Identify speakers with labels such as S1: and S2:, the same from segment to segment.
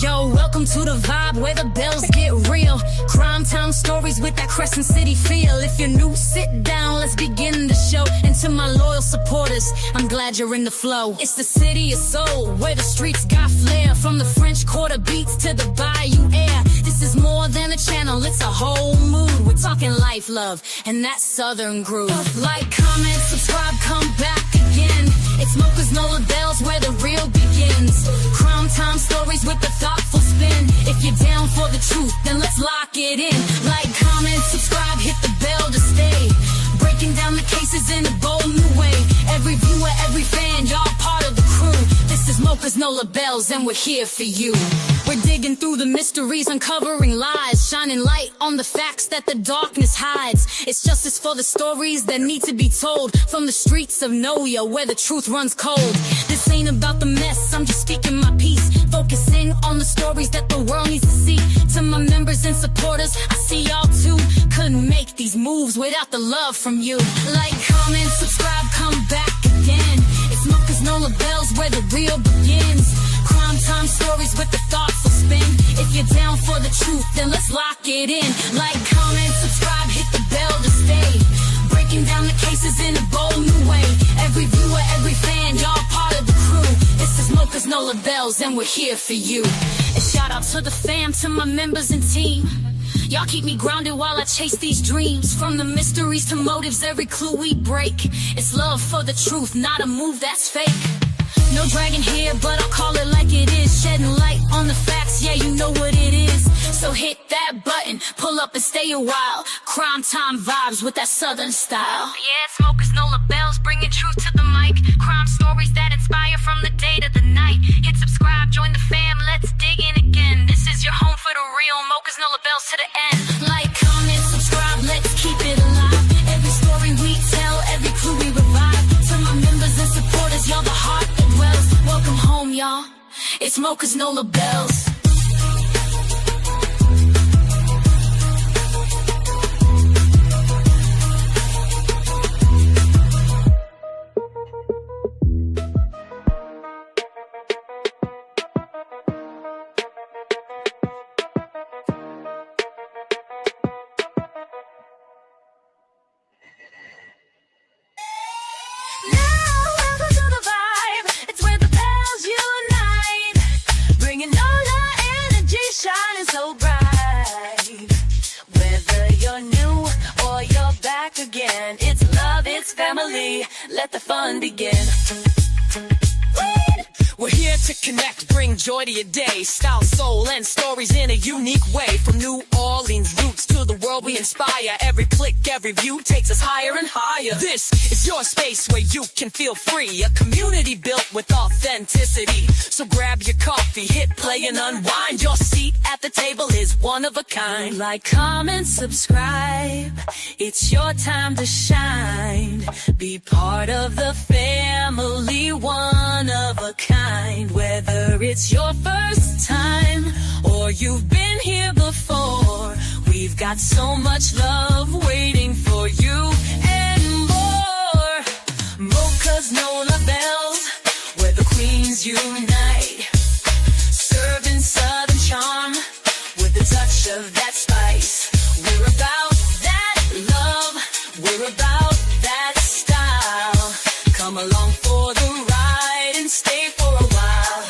S1: Yo, welcome to the vibe where the bells get real. Crime time stories with that Crescent City feel. If you're new, sit down, let's begin the show. And to my loyal supporters, I'm glad you're in the flow. It's the city of soul, where the streets got flair. From the French Quarter beats to the Bayou air. This is more than a channel, it's a whole mood. We're talking life, love, and that southern groove. Like, comment, subscribe, come back again. It's Mocha's Nola Bells where the real begins. Crime time stories with a thoughtful spin. If you're down for the truth, then let's lock it in. Like, comment, subscribe, hit the bell to stay. Breaking down the cases in a bold new way. Every viewer, every fan, y'all part of the crew. This is Mocha's Nola Bells and we're here for you. We're digging through the mysteries, uncovering lies, shining light on the facts that the darkness hides. It's justice for the stories that need to be told. From the streets of Noya where the truth runs cold. This ain't about the mess, I'm just speaking my piece. Focusing on the stories that the world needs to see. To my members and supporters, I see y'all too. Couldn't make these moves without the love from you. Like, comment, subscribe, come back again. It's Mocha's Nola Bells where the real begins. Crime time stories with a thoughtful spin. If you're down for the truth, then let's lock it in. Like, comment, subscribe, hit the bell to stay. Breaking down the cases in a bold new way. Every viewer, every fan, y'all part of the crew. This is Mocha's Nola Bells and we're here for you. A shout out to the fam, to my members and team. Y'all keep me grounded while I chase these dreams. From the mysteries to motives, every clue we break. It's love for the truth, not a move that's fake. No dragon here, but I'll call it like it is. Shedding light on the facts, yeah, you know what it is. So hit that button, pull up and stay a while. Crime time vibes with that southern style. Yeah, it's Mocha's Nola Bells, bringing truth to the mic. Crime stories that inspire from the day to the night. Hit subscribe, join the fam, let's dig in again. This is your home for the real, Mocha's Nola Bells to the end. Like, comment, subscribe, let's keep it alive. Every story we tell, every clue we revive. To my members and supporters, y'all the heart that dwells. Welcome home, y'all, it's Mocha's Nola Bells.
S2: So bright, whether you're new or you're back again, it's love, it's family, let the fun begin.
S3: We're here to connect, bring joy to your day. Style, soul, and stories in a unique way. From New Orleans roots to the world we inspire. Every click, every view takes us higher and higher. This is your space where you can feel free. A community built with authenticity. So grab your coffee, hit play and unwind. Your seat at the table is one of a kind.
S2: Like, comment, subscribe, it's your time to shine. Be part of the family, one of a kind. Whether it's your first time or you've been here before, we've got so much love waiting for you and more. Mocha's Nola Bells, where the queens unite. Serving southern charm with a touch of that spice. We're about that love, we're about that style. Come along for the ride and stay for a while.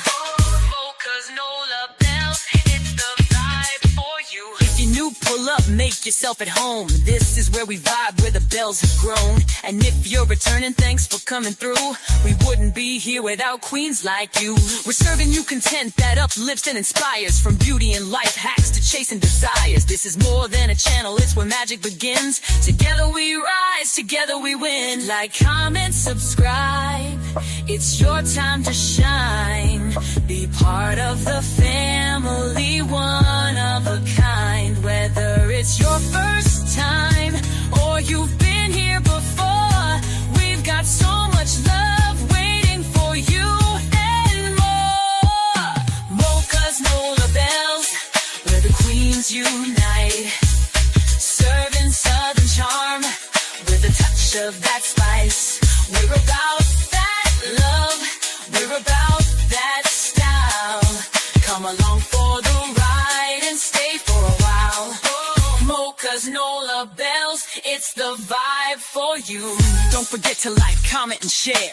S2: Mocha's Nola Bells, it's the vibe for you.
S3: If you're new, pull up, make yourself at home. This is where we vibe, where the bells have grown. And if you're returning, thanks for coming through. We wouldn't be here without queens like you. We're serving you content that uplifts and inspires. From beauty and life hacks to chasing desires. This is more than a channel, it's where magic begins. Together we rise, together we win.
S2: Like, comment, subscribe, it's your time to shine. Be part of the family, one of a kind. Whether it's your first time or you've been here before, we've got so much love waiting for you and more. Mocha's Nola Bells, where the queens unite. Serving southern charm with a touch of that spice. We're about that love, we're about that style. Come along for Mocha's Nola Bells, it's the vibe for you.
S3: Don't forget to like, comment, and share.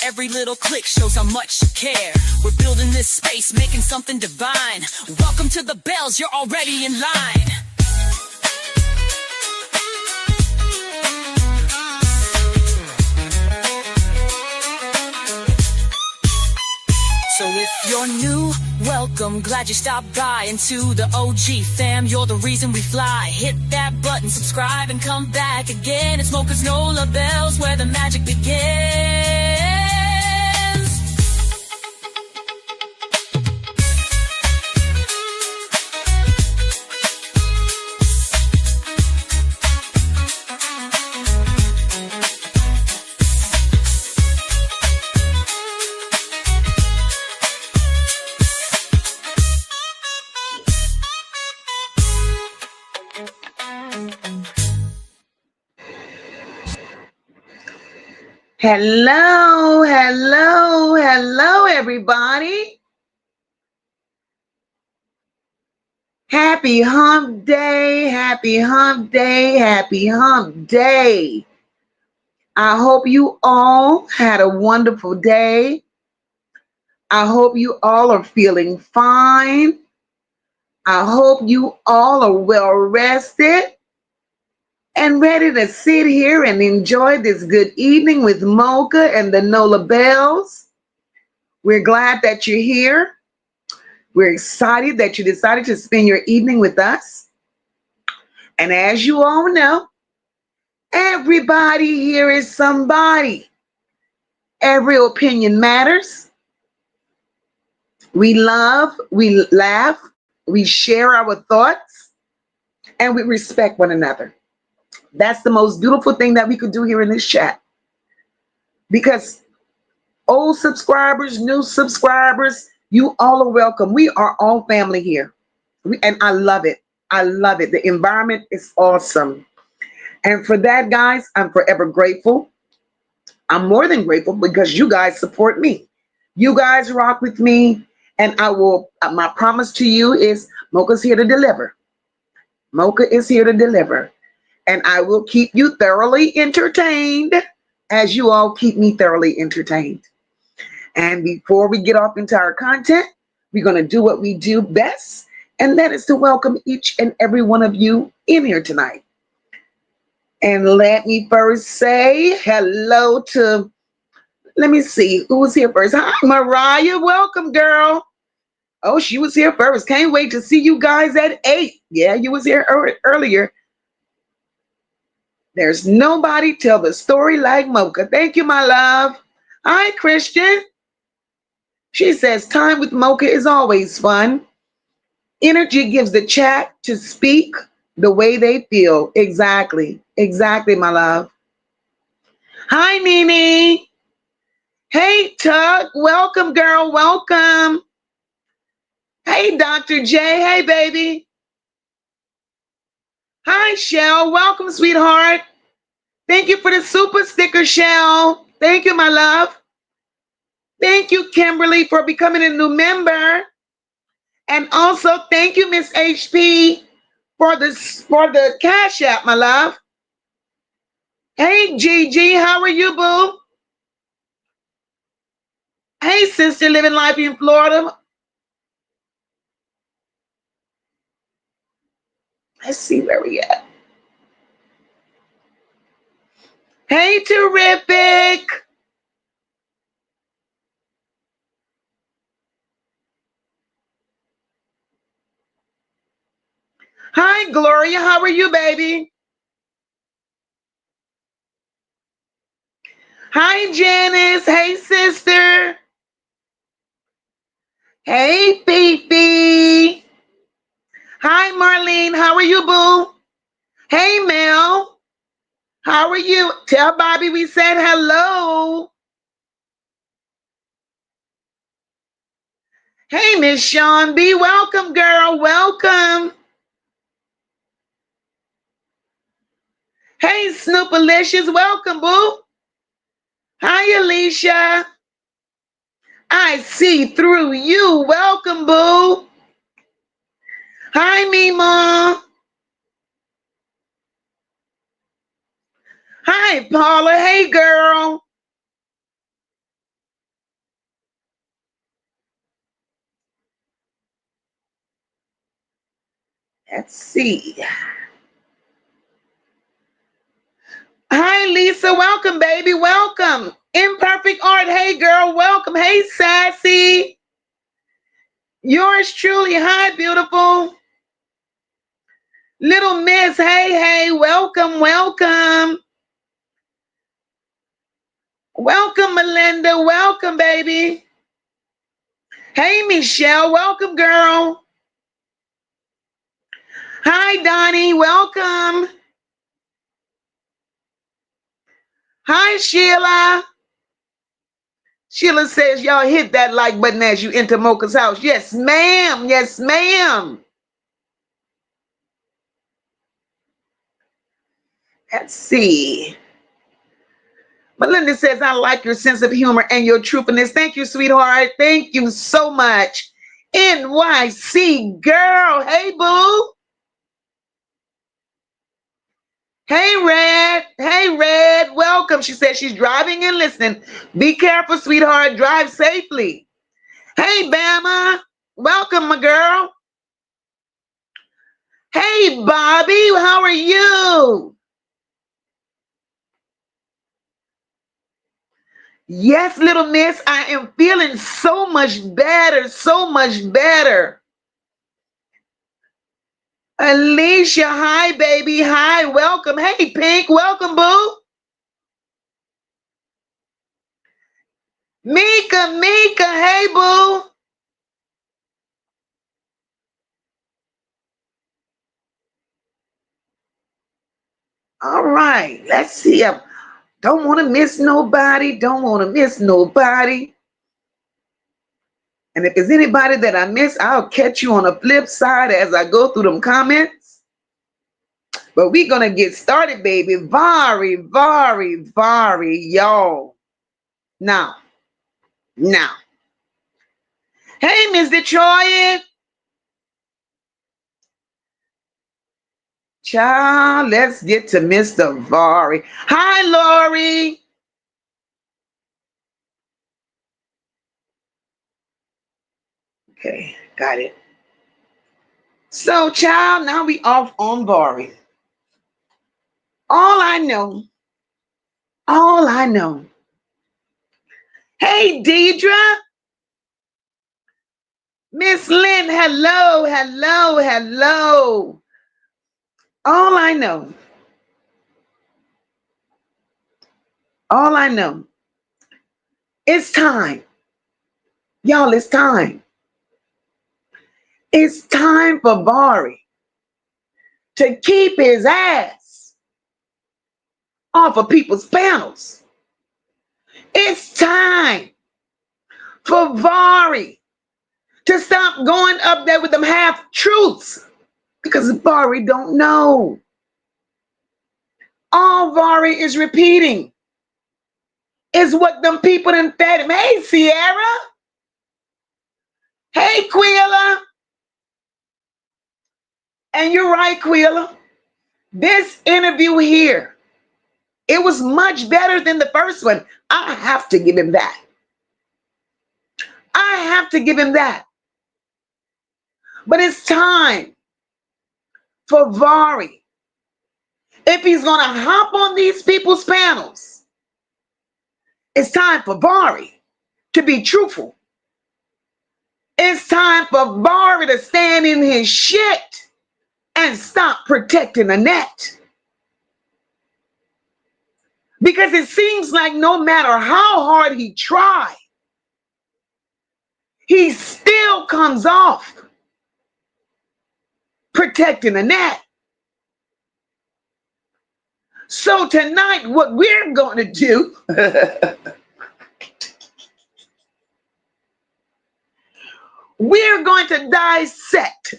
S3: Every little click shows how much you care. We're building this space, making something divine. Welcome to the Bells, you're already in line. So if you're new, welcome, glad you stopped by. And to the OG fam, you're the reason we fly. Hit that button, subscribe, and come back again. It's Mocha's Nola Bells, where the magic begins.
S4: Hello, hello, hello, everybody. Happy hump day, happy hump day, happy hump day. I hope you all had a wonderful day. I hope you all are feeling fine. I hope you all are well rested and ready to sit here and enjoy this good evening with Mocha and the Nola Bells. We're glad that you're here. We're excited that you decided to spend your evening with us. And as you all know, everybody here is somebody. Every opinion matters. We love, we laugh, we share our thoughts, and we respect one another. That's the most beautiful thing that we could do here in this chat. Because old subscribers, new subscribers, you all are welcome. We are all family here. And I love it. I love it. The environment is awesome. And for that, guys, I'm forever grateful. I'm more than grateful because you guys support me. You guys rock with me. And I will, my promise to you is Mocha's here to deliver. Mocha is here to deliver. And I will keep you thoroughly entertained as you all keep me thoroughly entertained. And before we get off into our content, we're going to do what we do best, and that is to welcome each and every one of you in here tonight. And let me first say hello to, let me see, who was here first? Hi, Mariah. Welcome, girl. Oh, she was here first. Can't wait to see you guys at 8. Yeah, you was here earlier. There's nobody tell the story like Mocha. Thank you, my love. Hi, Christian. She says, time with Mocha is always fun. Energy gives the chat to speak the way they feel. Exactly. Exactly, my love. Hi, Nene. Hey, Tuck. Welcome, girl. Welcome. Hey, Dr. J. Hey, baby. Hi, Shell. Welcome, sweetheart. Thank you for the super sticker, Shell. Thank you, my love. Thank you, Kimberly, for becoming a new member. And also, thank you, Miss HP, for the Cash App, my love. Hey, Gigi, how are you, boo? Hey, sister, living life in Florida. Let's see where we at. Hey, terrific. Hi, Gloria. How are you, baby? Hi, Janice. Hey, sister. Hey, Fifi. Hi, Marlene. How are you, boo? Hey, Mel. How are you? Tell Bobby we said hello. Hey, Miss Sean B. Welcome, girl. Welcome. Hey, Snoopalicious. Welcome, boo. Hi, Alicia. I see through you. Welcome, boo. Hi, Mima. Hi, Paula. Hey, girl. Let's see. Hi, Lisa. Welcome, baby. Welcome. Imperfect Art. Hey, girl. Welcome. Hey, Sassy. Yours truly. Hi, beautiful. Little Miss. Hey, hey. Welcome, welcome. Welcome, Melinda. Welcome, baby. Hey, Michelle. Welcome, girl. Hi, Donnie. Welcome. Hi, Sheila. Sheila says, y'all hit that like button as you enter Mocha's house. Yes, ma'am. Yes, ma'am. Let's see. Melinda says, I like your sense of humor and your truthfulness. Thank you, sweetheart. Thank you so much. NYC girl. Hey, boo. Hey, Red. Hey, Red. Welcome. She says she's driving and listening. Be careful, sweetheart. Drive safely. Hey, Bama. Welcome, my girl. Hey, Bobby. How are you? Yes, little miss. I am feeling so much better. So much better. Alicia, hi, baby. Hi, welcome. Hey, Pink. Welcome, boo. Mika, hey, boo. All right, let's see. I don't want to miss nobody. Don't want to miss nobody. And if there's anybody that I miss, I'll catch you on the flip side as I go through them comments. But we're going to get started, baby. Vari, y'all. Now. Hey, Miss Detroit. Child, let's get to Mr. Vari. Hi, Lori. Okay, got it. So, child, now we off on Vari. All I know. Hey, Deidre. Miss Lynn, hello. All I know, it's time. Y'all, it's time. It's time for Vari to keep his ass off of people's panels. It's time for Vari to stop going up there with them half truths because Vari don't know. All Vari is repeating is what them people done fed him. Hey, Sierra. Hey, Quilla. And you're right, Quilla. This interview here, it was much better than the first one. I have to give him that. But it's time for Vari. If he's going to hop on these people's panels, it's time for Vari to be truthful. It's time for Vari to stand in his shit and stop protecting Annette. Because it seems like no matter how hard he tries, he still comes off protecting Annette. So tonight, what we're going to do, we're going to dissect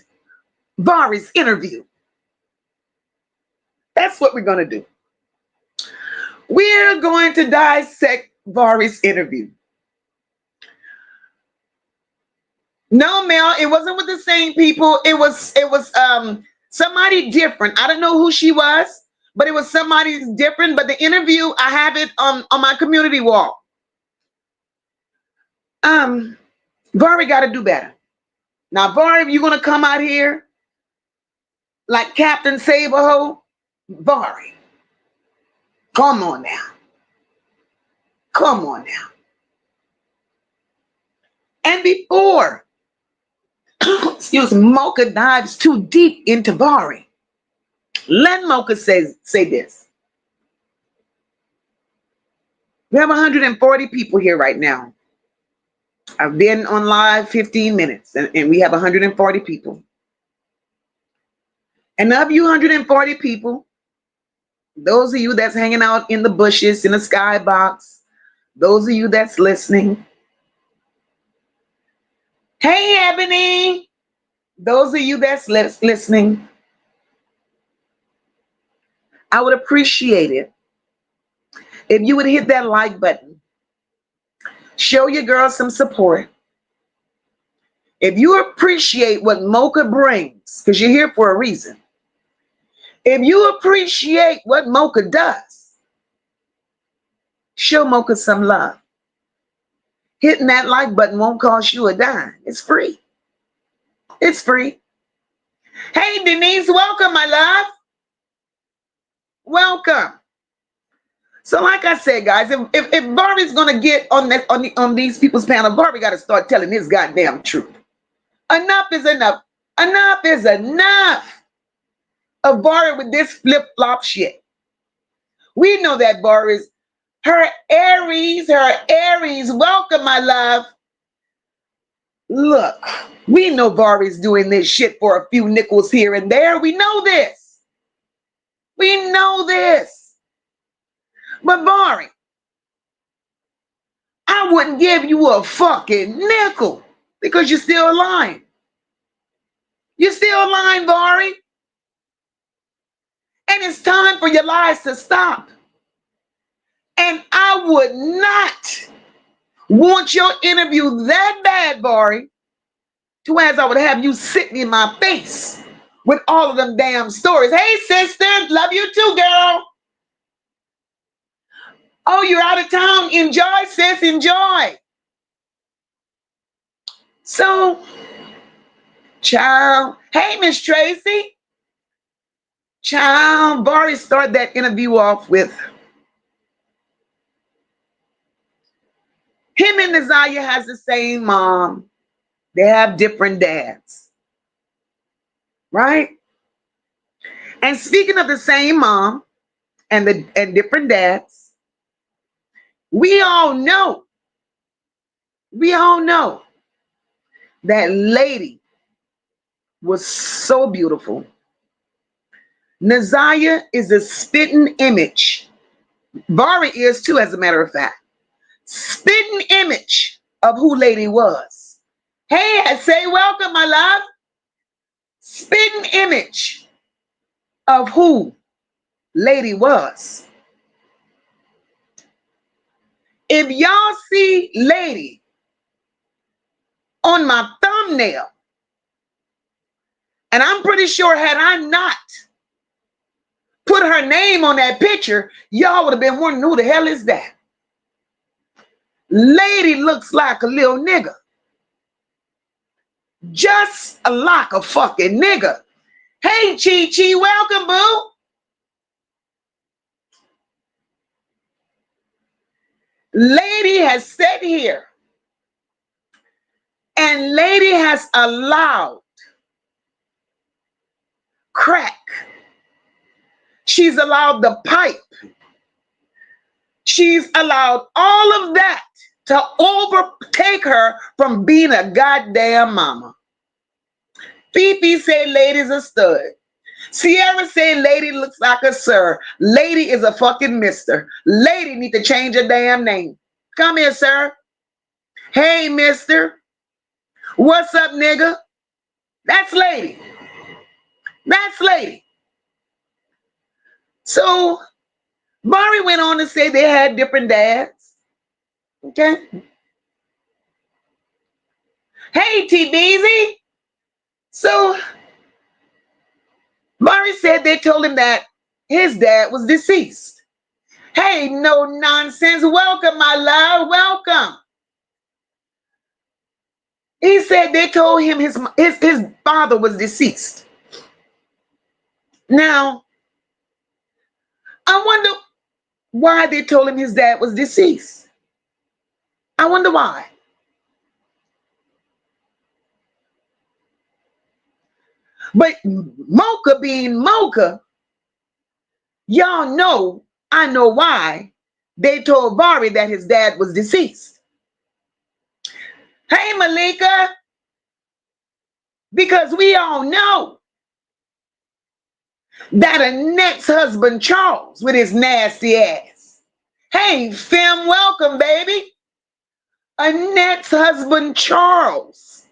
S4: Vari's interview. That's what we're going to do. We're going to dissect Vari's interview. No, Mel, it wasn't with the same people. It was somebody different. I don't know who she was, but it was somebody different. But the interview, I have it on my community wall. Vari got to do better. Now, Vari, if you're going to come out here like Captain Save-A-Ho, Vari, come on now. Come on now. And before, excuse me, Mocha dives too deep into Vari, let Mocha say this. We have 140 people here right now. I've been on live 15 minutes, and we have 140 people. And of you 140 people, those of you that's hanging out in the bushes, in the skybox, those of you that's listening, hey, Ebony, those of you that's listening, I would appreciate it if you would hit that like button. Show your girl some support. If you appreciate what Mocha brings, because you're here for a reason. If you appreciate what Mocha does, show Mocha some love. Hitting that like button won't cost you a dime. It's free. It's free. Hey, Denise, welcome, my love. Welcome. So like I said, guys, if Barbie's going to get on these people's panel, Barbie got to start telling his goddamn truth. Enough is enough. Enough is enough of Barbie with this flip-flop shit. We know that Barbie's her Aries. Welcome, my love. Look, we know Barbie's doing this shit for a few nickels here and there. We know this. We know this. But Vari, I wouldn't give you a fucking nickel because you're still lying. You're still lying, Vari. And it's time for your lies to stop. And I would not want your interview that bad, Vari, to as I would have you sitting in my face with all of them damn stories. Hey, sister, love you too, girl. Oh, you're out of town. Enjoy, sis, enjoy. So, child. Hey, Miss Tracy. Child, Vari started that interview off with him and Ziyah has the same mom. They have different dads. Right? And speaking of the same mom and different dads, we all know that lady was so beautiful. Ziyah is a spitting image. Vari is too, as a matter of fact. Spitting image of who lady was. Hey, I say welcome, my love. Spitting image of who lady was. If y'all see lady on my thumbnail, and I'm pretty sure had I not put her name on that picture, y'all would have been wondering who the hell is that. Lady looks like a little nigga. Just like a fucking nigga. Hey, Chi, welcome, boo. Lady has sat here and lady has allowed crack. She's allowed the pipe. She's allowed all of that to overtake her from being a goddamn mama. Fifi say lady's a stud. Sierra say lady looks like a sir. Lady is a fucking mister. Lady need to change her damn name. Come here, sir. Hey, mister. What's up, nigga? That's lady. That's lady. So, Vari went on to say they had different dads. Okay. Hey, T-Beezy. So, Vari said they told him that his dad was deceased. Hey, no nonsense. Welcome, my love. Welcome. He said they told him his father was deceased. Now, I wonder why they told him his dad was deceased. I wonder why. But Mocha being Mocha, y'all know, I know why they told Vari that his dad was deceased. Hey, Malika, because we all know that Annette's husband, Charles, with his nasty ass. Hey, Fem, welcome, baby. Annette's husband, Charles,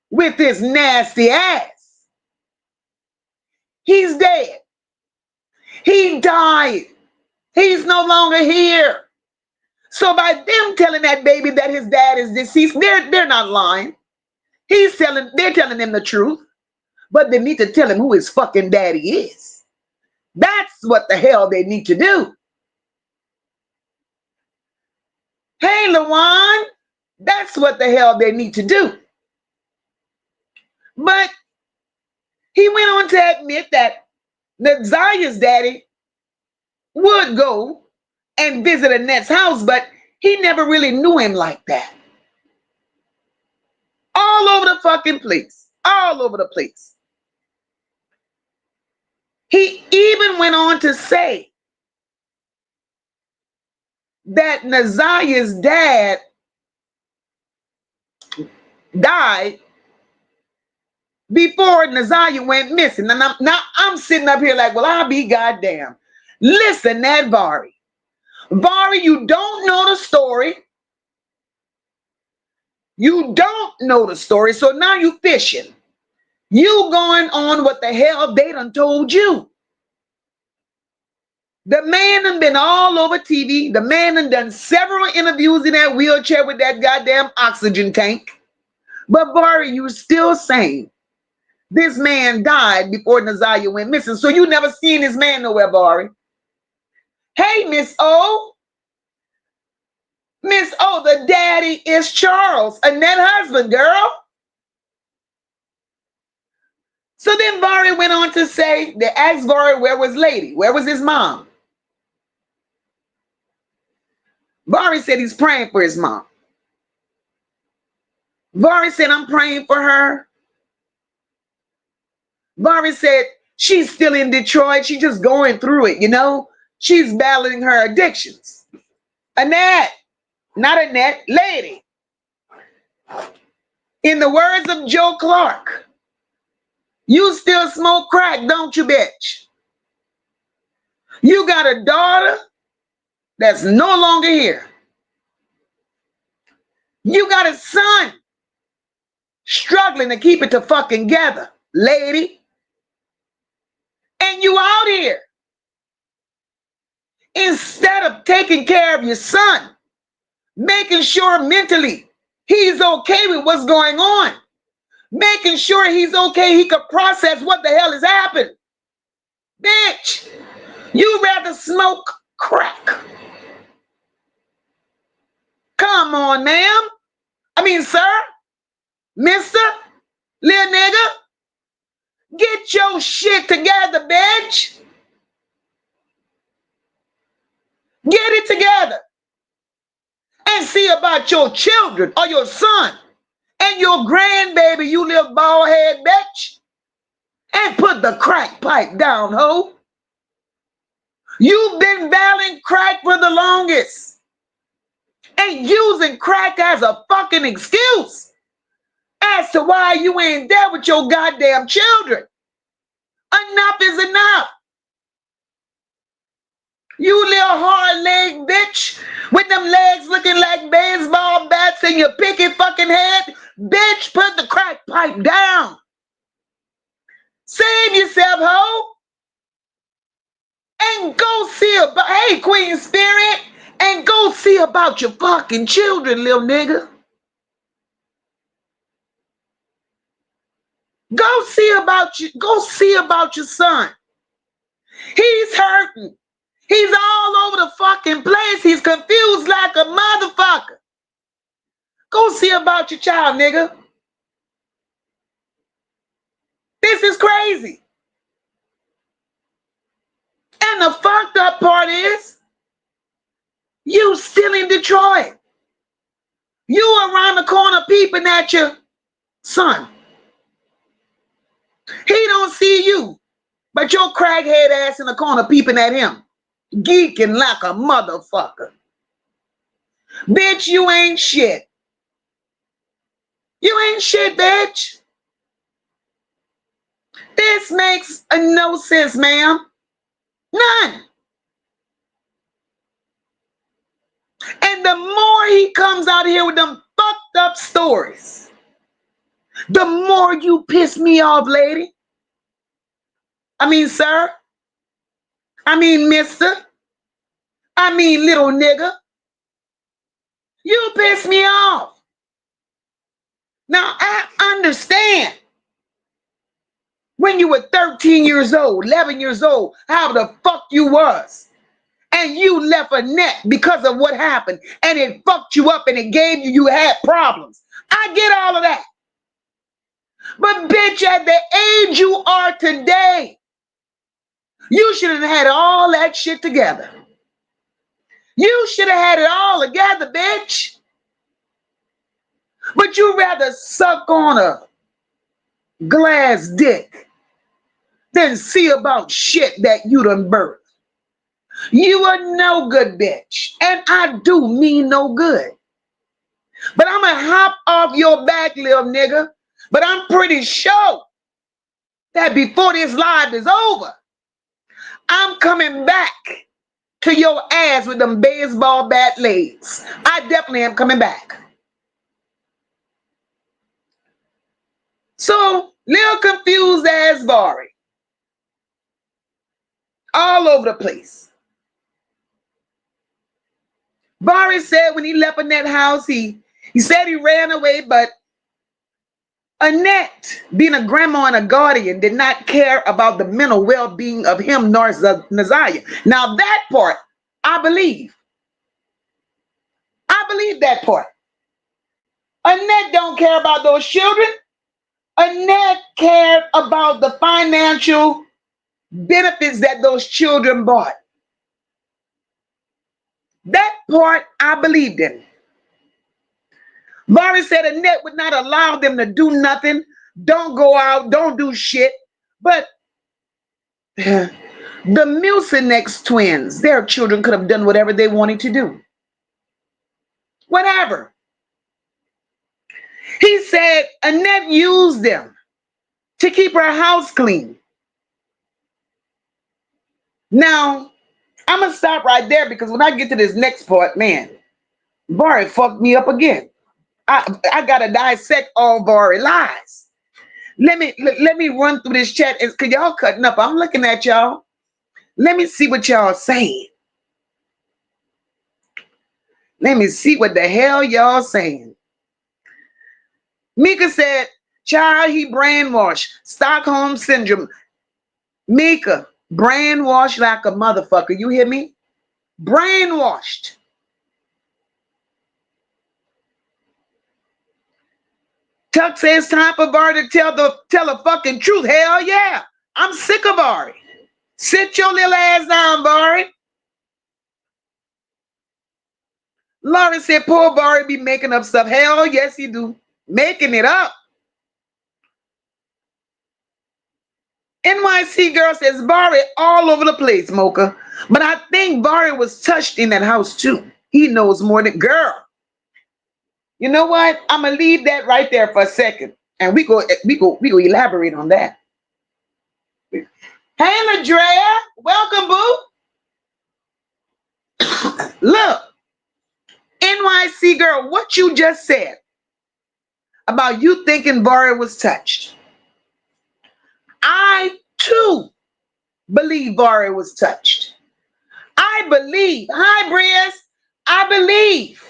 S4: with his nasty ass. He's dead. He died. He's no longer here. So by them telling that baby that his dad is deceased, they're not lying. They're telling him the truth, but they need to tell him who his fucking daddy is. That's what the hell they need to do. Hey, Lawan, that's what the hell they need to do. But he went on to admit that Ziyah's daddy would go and visit Annette's house, but he never really knew him like that. All over the fucking place. All over the place. He even went on to say that Nazaya's dad died before Nazaya went missing. And I'm sitting up here like, well, I'll be goddamn. Listen, that Vari. Vari, you don't know the story. You don't know the story, so now you fishing. You going on what the hell they done told you. The man done been all over TV. The man done several interviews in that wheelchair with that goddamn oxygen tank. But Vari, you still saying this man died before Nazaya went missing. So you never seen this man nowhere, Vari. Hey, Miss O. Miss O, the daddy is Charles, Annette's husband, girl. So then Vari went on to say, they asked Vari, where was Lady? Where was his mom? Vari said he's praying for his mom. Vari said, I'm praying for her. Vari said, she's still in Detroit. She's just going through it, you know? She's battling her addictions. Annette, not Annette, Lady. In the words of Joe Clark, you still smoke crack, don't you, bitch? You got a daughter that's no longer here. You got a son struggling to keep it to fucking together, lady. And you out here. Instead of taking care of your son, making sure mentally he's okay with what's going on, making sure he's okay, he could process what the hell has happened. Bitch, you rather smoke crack. Come on, ma'am. I mean, sir, mister, little nigga, get your shit together, bitch. Get it together and see about your children or your son and your grandbaby, you little bald head bitch, and put the crack pipe down, ho. You've been battling crack for the longest and using crack as a fucking excuse as to why you ain't there with your goddamn children. Enough is enough. You little hard-legged bitch with them legs looking like baseball bats and your picky fucking head. Bitch, put the crack pipe down. Save yourself, ho. And go see about, hey, Queen Spirit, and go see about your fucking children, little nigga. Go see about your son. He's hurting. He's all over the fucking place. He's confused like a motherfucker. Go see about your child, nigga. This is crazy. And the fucked up part is, you still in Detroit. You around the corner peeping at your son. He don't see you, but your crackhead ass in the corner peeping at him, geeking like a motherfucker. Bitch, you ain't shit. You ain't shit, bitch. This makes no sense, ma'am. None. And the more he comes out here with them fucked up stories, the more you piss me off, lady. I mean, sir. I mean, mister. I mean, little nigga. You piss me off. Now, I understand when you were 13 years old, 11 years old, how the fuck you was. And you left a net because of what happened. And it fucked you up and it gave you had problems. I get all of that. But bitch, at the age you are today, you should have had all that shit together. You should have had it all together, bitch. But you rather suck on a glass dick than see about shit that you done birthed. You a no good bitch. And I do mean no good. But I'm gonna hop off your back, little nigga. But I'm pretty sure that before this live is over, I'm coming back to your ass with them baseball bat legs. I definitely am coming back. So, little confused ass Vari. All over the place. Vari said when he left in that house, he said he ran away, but Annette, being a grandma and a guardian, did not care about the mental well-being of him nor Ziyah. Now that part, I believe. I believe that part. Annette don't care about those children. Annette cared about the financial benefits that those children brought. That part I believed in. Vari said Annette would not allow them to do nothing. Don't go out. Don't do shit. But the Mucinex twins, their children could have done whatever they wanted to do. Whatever. He said Annette used them to keep her house clean. Now, I'm going to stop right there because when I get to this next part, man, Vari fucked me up again. I got to dissect all Vari lies. Let me run through this chat because y'all cutting up. I'm looking at y'all. Let me see what y'all saying. Let me see what the hell y'all saying. Mika said, child, he brainwashed. Stockholm syndrome. Mika, brainwashed like a motherfucker. You hear me? Brainwashed. Tuck says time for Vari to tell the fucking truth. Hell yeah. I'm sick of Vari. Sit your little ass down, Vari. Lauren said poor Vari be making up stuff. Hell yes, he do. Making it up. NYC girl says Vari all over the place, Mocha. But I think Vari was touched in that house too. He knows more than girl. You know what? I'm gonna leave that right there for a second, and we go elaborate on that. Hey, Ladrea, welcome, boo. Look, NYC girl, what you just said about you thinking Vari was touched. I too believe Vari was touched. I believe. Hi, Brias. I believe.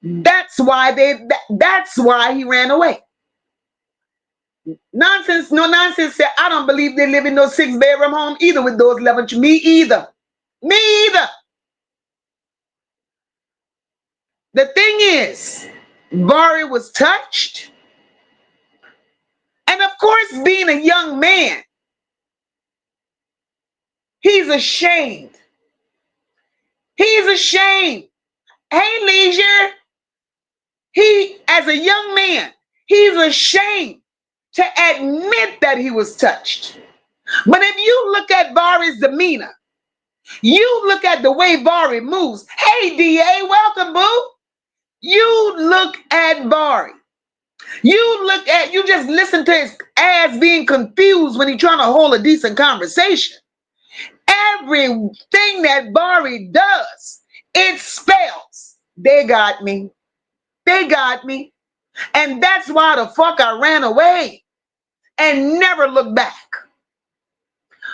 S4: That's why he ran away. Nonsense, no nonsense. Said, I don't believe they live in no 6-bedroom home either with those level. Me either. Me either. The thing is, Vari was touched. And of course, being a young man, he's ashamed. He's ashamed. Hey, Leisure. He, as a young man, he's ashamed to admit that he was touched. But if you look at Vari's demeanor, you look at the way Vari moves. Hey, DA, welcome, boo. You look at Vari. You just listen to his ass being confused when he's trying to hold a decent conversation. Everything that Vari does, it spells, they got me. They got me. And that's why the fuck I ran away and never looked back.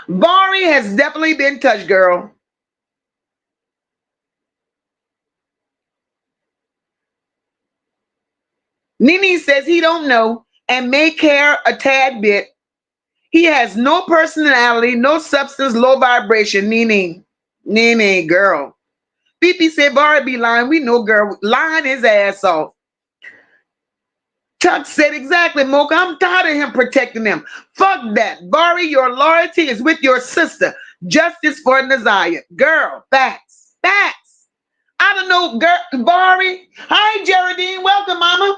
S4: Vari has definitely been touched, girl. Nene says he don't know and may care a tad bit. He has no personality, no substance, low vibration. Nene, girl. Pippi said Vari be lying. We know, girl, lying his ass off. Tuck said exactly, Mocha. I'm tired of him protecting them. Fuck that. Vari, your loyalty is with your sister. Justice for Ziyah. Girl, facts. Facts. I don't know, girl, Vari. Hi, Geraldine. Welcome, mama.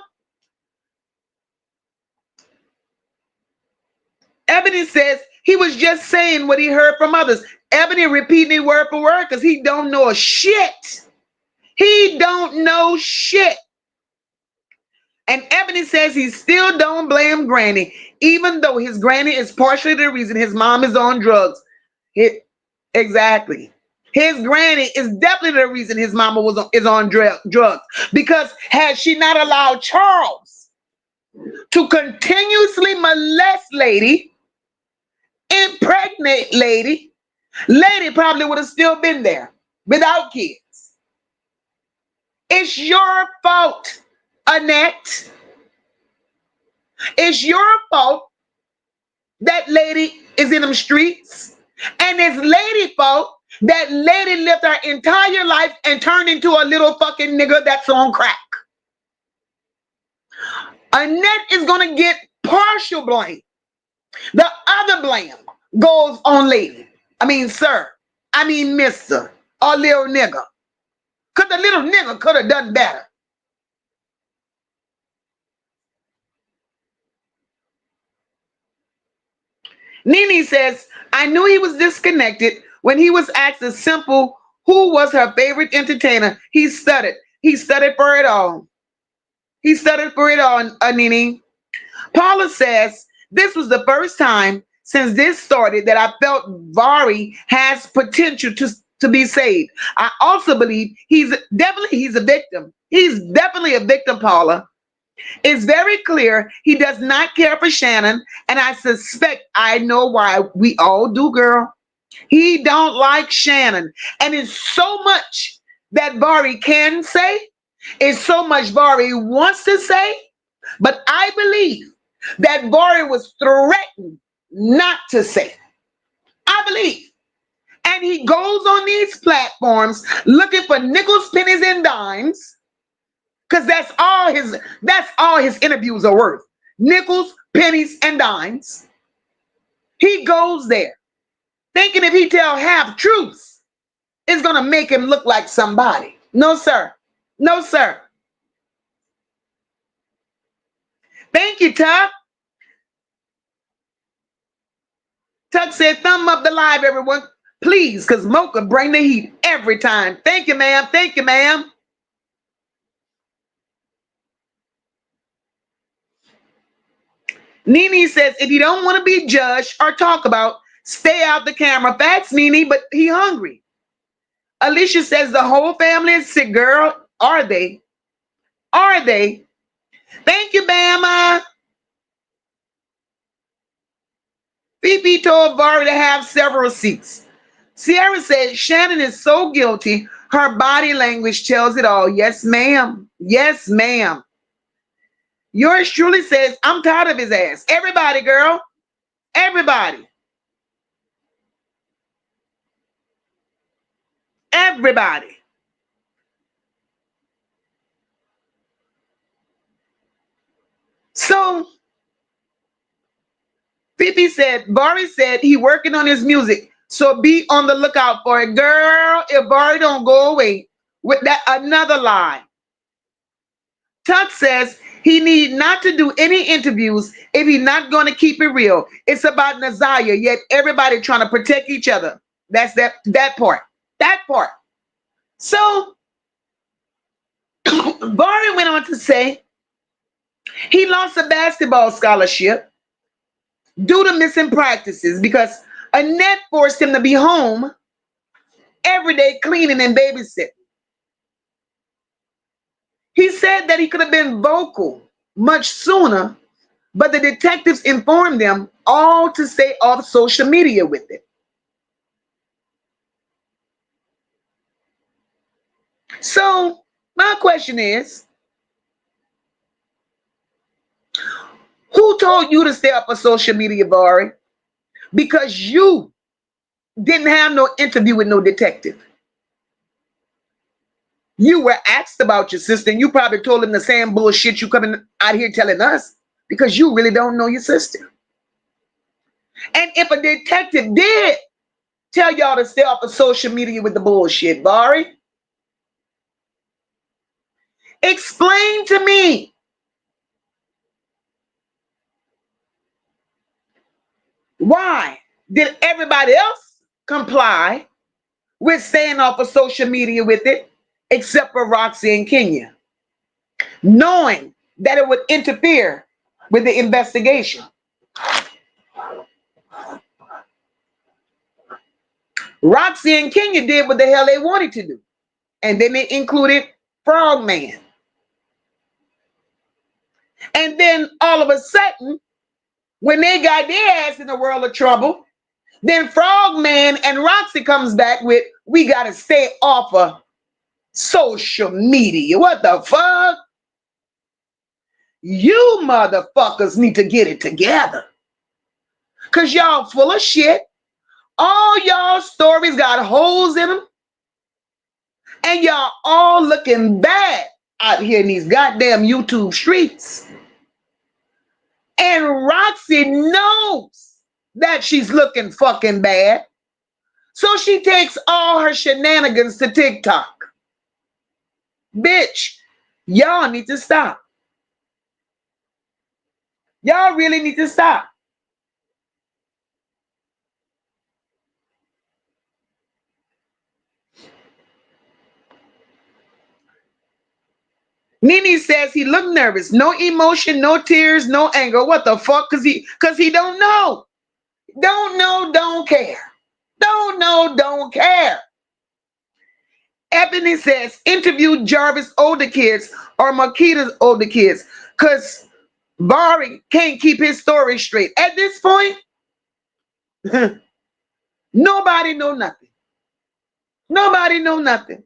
S4: Ebony says he was just saying what he heard from others. Ebony repeating it word for word because he don't know a shit. He don't know shit. And Ebony says he still don't blame Granny, even though his granny is partially the reason his mom is on drugs. Exactly. His granny is definitely the reason his mama is on drugs. Because had she not allowed Charles to continuously molest lady, impregnate lady probably would have still been there without kids. It's your fault, Annette. It's your fault that lady is in them streets. And it's lady fault that lady lived her entire life and turned into a little fucking nigga that's on crack. Annette is going to get partial blame. The other blame goes on lady. I mean, sir. I mean, mister. Or little nigga. Because the little nigga could have done better. Nene says, I knew he was disconnected when he was asked a simple, who was her favorite entertainer? He stuttered. He stuttered for it all. He stuttered for it all, Nene. Paula says, this was the first time since this started that I felt Vari has potential to be saved. I also believe he's a victim. He's definitely a victim, Paula. It's very clear he does not care for Shannon, and I suspect I know why. We all do, girl. He don't like Shannon, and it's so much that Vari can say. It's so much Vari wants to say, but I believe that Vari was threatened not to say. I believe. And he goes on these platforms looking for nickels, pennies, and dimes. Because that's all his interviews are worth. Nickels, pennies, and dimes. He goes there thinking if he tell half truths, it's going to make him look like somebody. No, sir. No, sir. Thank you, Tuck. Tuck said, thumb up the live, everyone. Please, because Mocha bring the heat every time. Thank you, ma'am. Thank you, ma'am. Nene says, if you don't want to be judged or talk about, stay out the camera. Facts, Nene, but he hungry. Alicia says the whole family is sick, girl. Are they? Are they? Thank you, Bama. Fifi told Vari to have several seats. Sierra said Shannon is so guilty. Her body language tells it all. Yes, ma'am. Yes, ma'am. Yours truly says, I'm tired of his ass. Everybody, girl. Everybody. Everybody. So Fifi said, Vari said he working on his music. So be on the lookout for it. Girl, if Vari don't go away with that another lie. Tuck says he need not to do any interviews if he's not going to keep it real. It's about Ziyah, yet everybody trying to protect each other. That's that part. That part. So Vari went on to say he lost a basketball scholarship due to missing practices because Annette forced him to be home every day cleaning and babysitting. He said that he could have been vocal much sooner, but the detectives informed them all to stay off social media with it. So my question is, who told you to stay off of social media, Vari? Because you didn't have no interview with no detective. You were asked about your sister, and you probably told him the same bullshit you coming out here telling us because you really don't know your sister. And if a detective did tell y'all to stay off of social media with the bullshit, Vari, explain to me why did everybody else comply with staying off of social media with it, except for Roxy and Kenya, knowing that it would interfere with the investigation. Roxy and Kenya did what the hell they wanted to do, and then they included Frogman. And then all of a sudden, when they got their ass in a world of trouble, then Frogman and Roxy comes back with, we got to stay off of social media. What the fuck? You motherfuckers need to get it together. Because y'all full of shit. All y'all stories got holes in them. And y'all all looking bad out here in these goddamn YouTube streets. And Roxy knows that she's looking fucking bad. So she takes all her shenanigans to TikTok. Bitch, y'all need to stop. Y'all really need to stop. Nene says he looked nervous. No emotion, no tears, no anger. What the fuck? Cause he don't know. Don't know, don't care. Don't know, don't care. Ebony says interview Jarvis' older kids or Makita's older kids. Cause Vari can't keep his story straight. At this point, nobody know nothing. Nobody know nothing.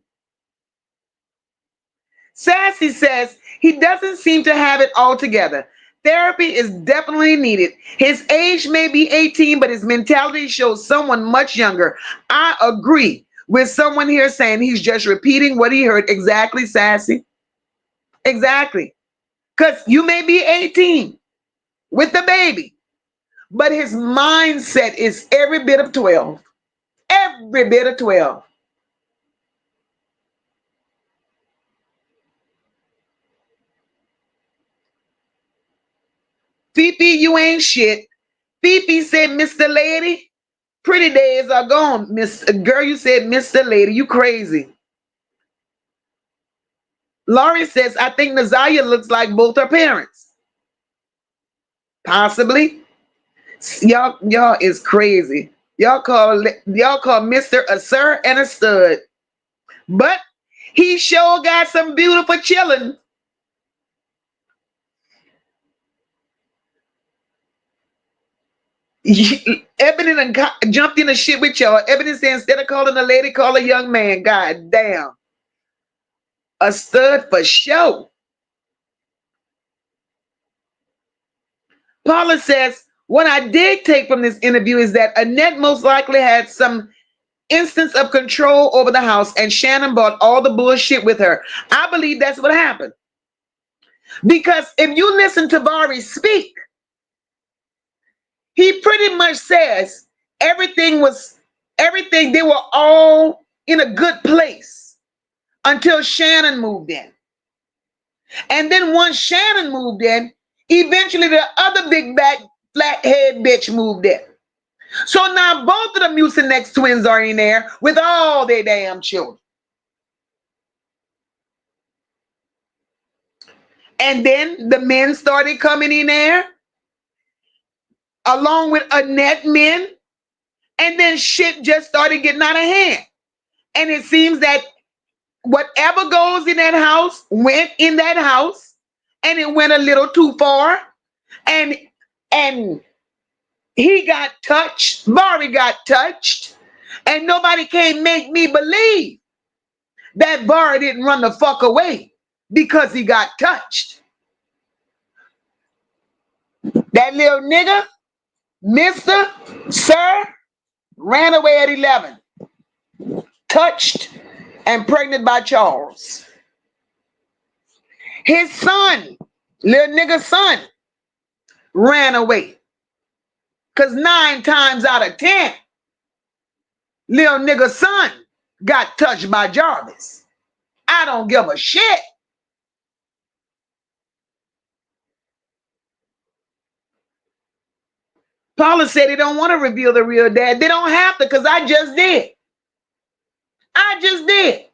S4: Sassy says he doesn't seem to have it all together. Therapy is definitely needed. His age may be 18, but his mentality shows someone much younger. I agree with someone here saying he's just repeating what he heard. Exactly, Sassy. Exactly. Because you may be 18 with the baby, but his mindset is every bit of 12. Every bit of 12. Fifi, you ain't shit. Fifi said, Mr. Lady, pretty days are gone. Miss Girl, you said Mr. Lady. You crazy. Laurie says, I think Ziyah looks like both her parents. Possibly. Y'all is crazy. Y'all call Mr. a sir and a stud. But he sure got some beautiful chillin'. Ebony done jumped in the shit with y'all. Ebony said instead of calling a lady, call a young man. God damn. A stud for show. Paula says, what I did take from this interview is that Annette most likely had some instance of control over the house and Shannon brought all the bullshit with her. I believe that's what happened. Because if you listen to Vari speak, he pretty much says everything, they were all in a good place until Shannon moved in. And then once Shannon moved in, eventually the other big back flathead bitch moved in. So now both of the Mucinex twins are in there with all their damn children. And then the men started coming in there along with Annette men. And then shit just started getting out of hand. And it seems that whatever goes in that house went in that house, and it went a little too far. And he got touched, Vari got touched, and nobody can make me believe that Vari didn't run the fuck away because he got touched. That little nigga, Mr. Sir, ran away at 11, touched and pregnant by Charles. His son, little nigga's son, ran away. Because 9 times out of 10, little nigga's son got touched by Jarvis. I don't give a shit. Paula said they don't want to reveal the real dad. They don't have to, because I just did. I just did.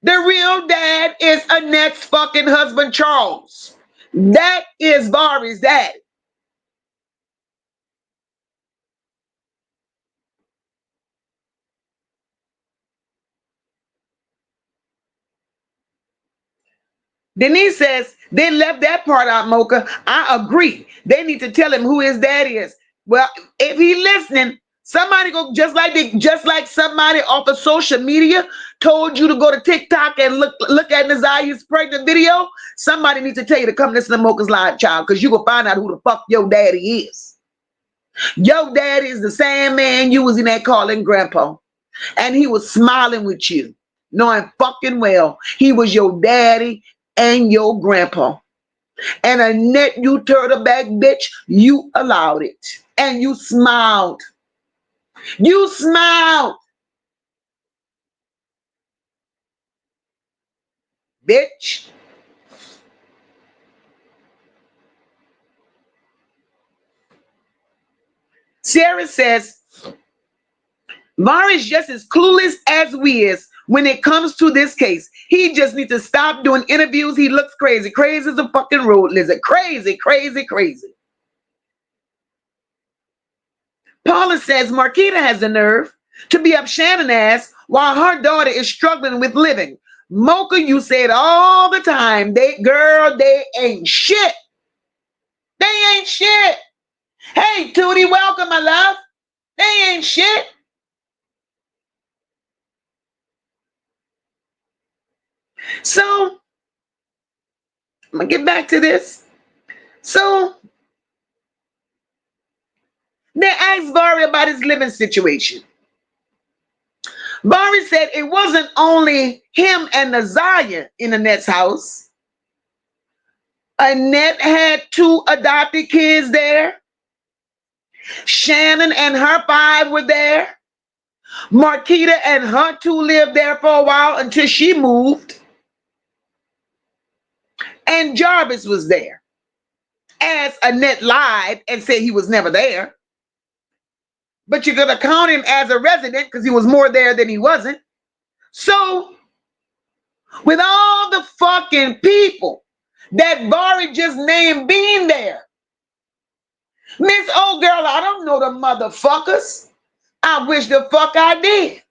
S4: The real dad is Annette's fucking husband, Charles. That is Vari's dad. Denise says they left that part out, Mocha. I agree. They need to tell him who his dad is. Well, if he listening, somebody go just like somebody off of social media told you to go to TikTok and look at Ziyah's pregnant video. Somebody needs to tell you to come listen to Mocha's live, child, because you will find out who the fuck your daddy is. Your daddy is the same man you was in that calling grandpa, and he was smiling with you, knowing fucking well he was your daddy and your grandpa. And Annette, you turtleback bitch, you allowed it. And you smiled. You smiled. Bitch. Sarah says, Vari's just as clueless as we is when it comes to this case. He just needs to stop doing interviews. He looks crazy. Crazy as a fucking road lizard. Crazy, crazy, crazy. Paula says Marquita has the nerve to be up Shannon's ass while her daughter is struggling with living. Mocha, you said all the time, they ain't shit. They ain't shit. Hey, Tootie, welcome, my love. They ain't shit. So, I'm going to get back to this. So, they asked Vari about his living situation. Vari said it wasn't only him and Ziyah in Annette's house. Annette had 2 adopted kids there. Shannon and her 5 were there. Marquita and her 2 lived there for a while until she moved. And Jarvis was there. As Annette lied and said he was never there. But you're going to count him as a resident because he was more there than he wasn't. So, with all the fucking people that Vari just named being there, Miss Old Girl, I don't know the motherfuckers. I wish the fuck I did.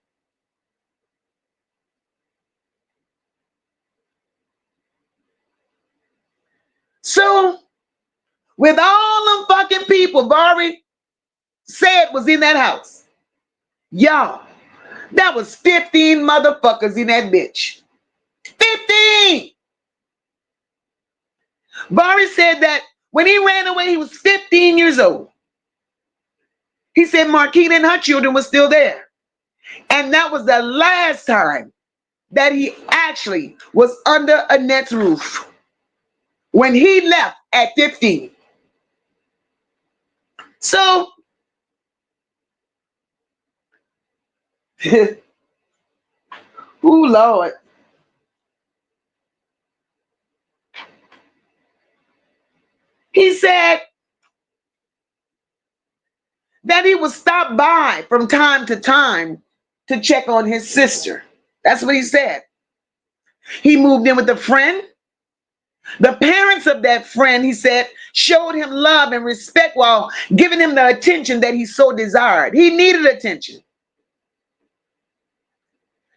S4: So, with all them fucking people Vari said was in that house, y'all, that was 15 motherfuckers in that bitch. 15! Vari said that When he ran away, he was 15 years old. He said Marquita and her children were still there. And that was the last time that he actually was under Annette's roof. When he left at 15. So, oh Lord. He said that he would stop by from time to time to check on his sister. That's what he said. He moved in with a friend. The parents of that friend, he said, showed him love and respect while giving him the attention that he so desired. He needed attention.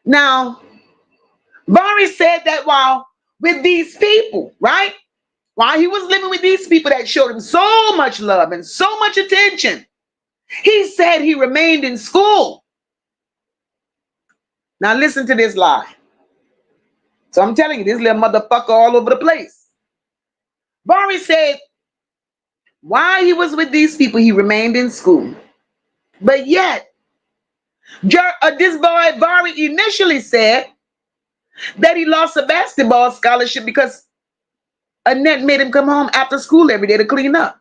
S4: Now, Vari said that while with these people, right? While he was living with these people that showed him so much love and so much attention, he said he remained in school. Now listen to this lie. So I'm telling you, this little motherfucker all over the place. Vari said while he was with these people, he remained in school. But yet, this boy, Vari, initially said that he lost a basketball scholarship because Annette made him come home after school every day to clean up.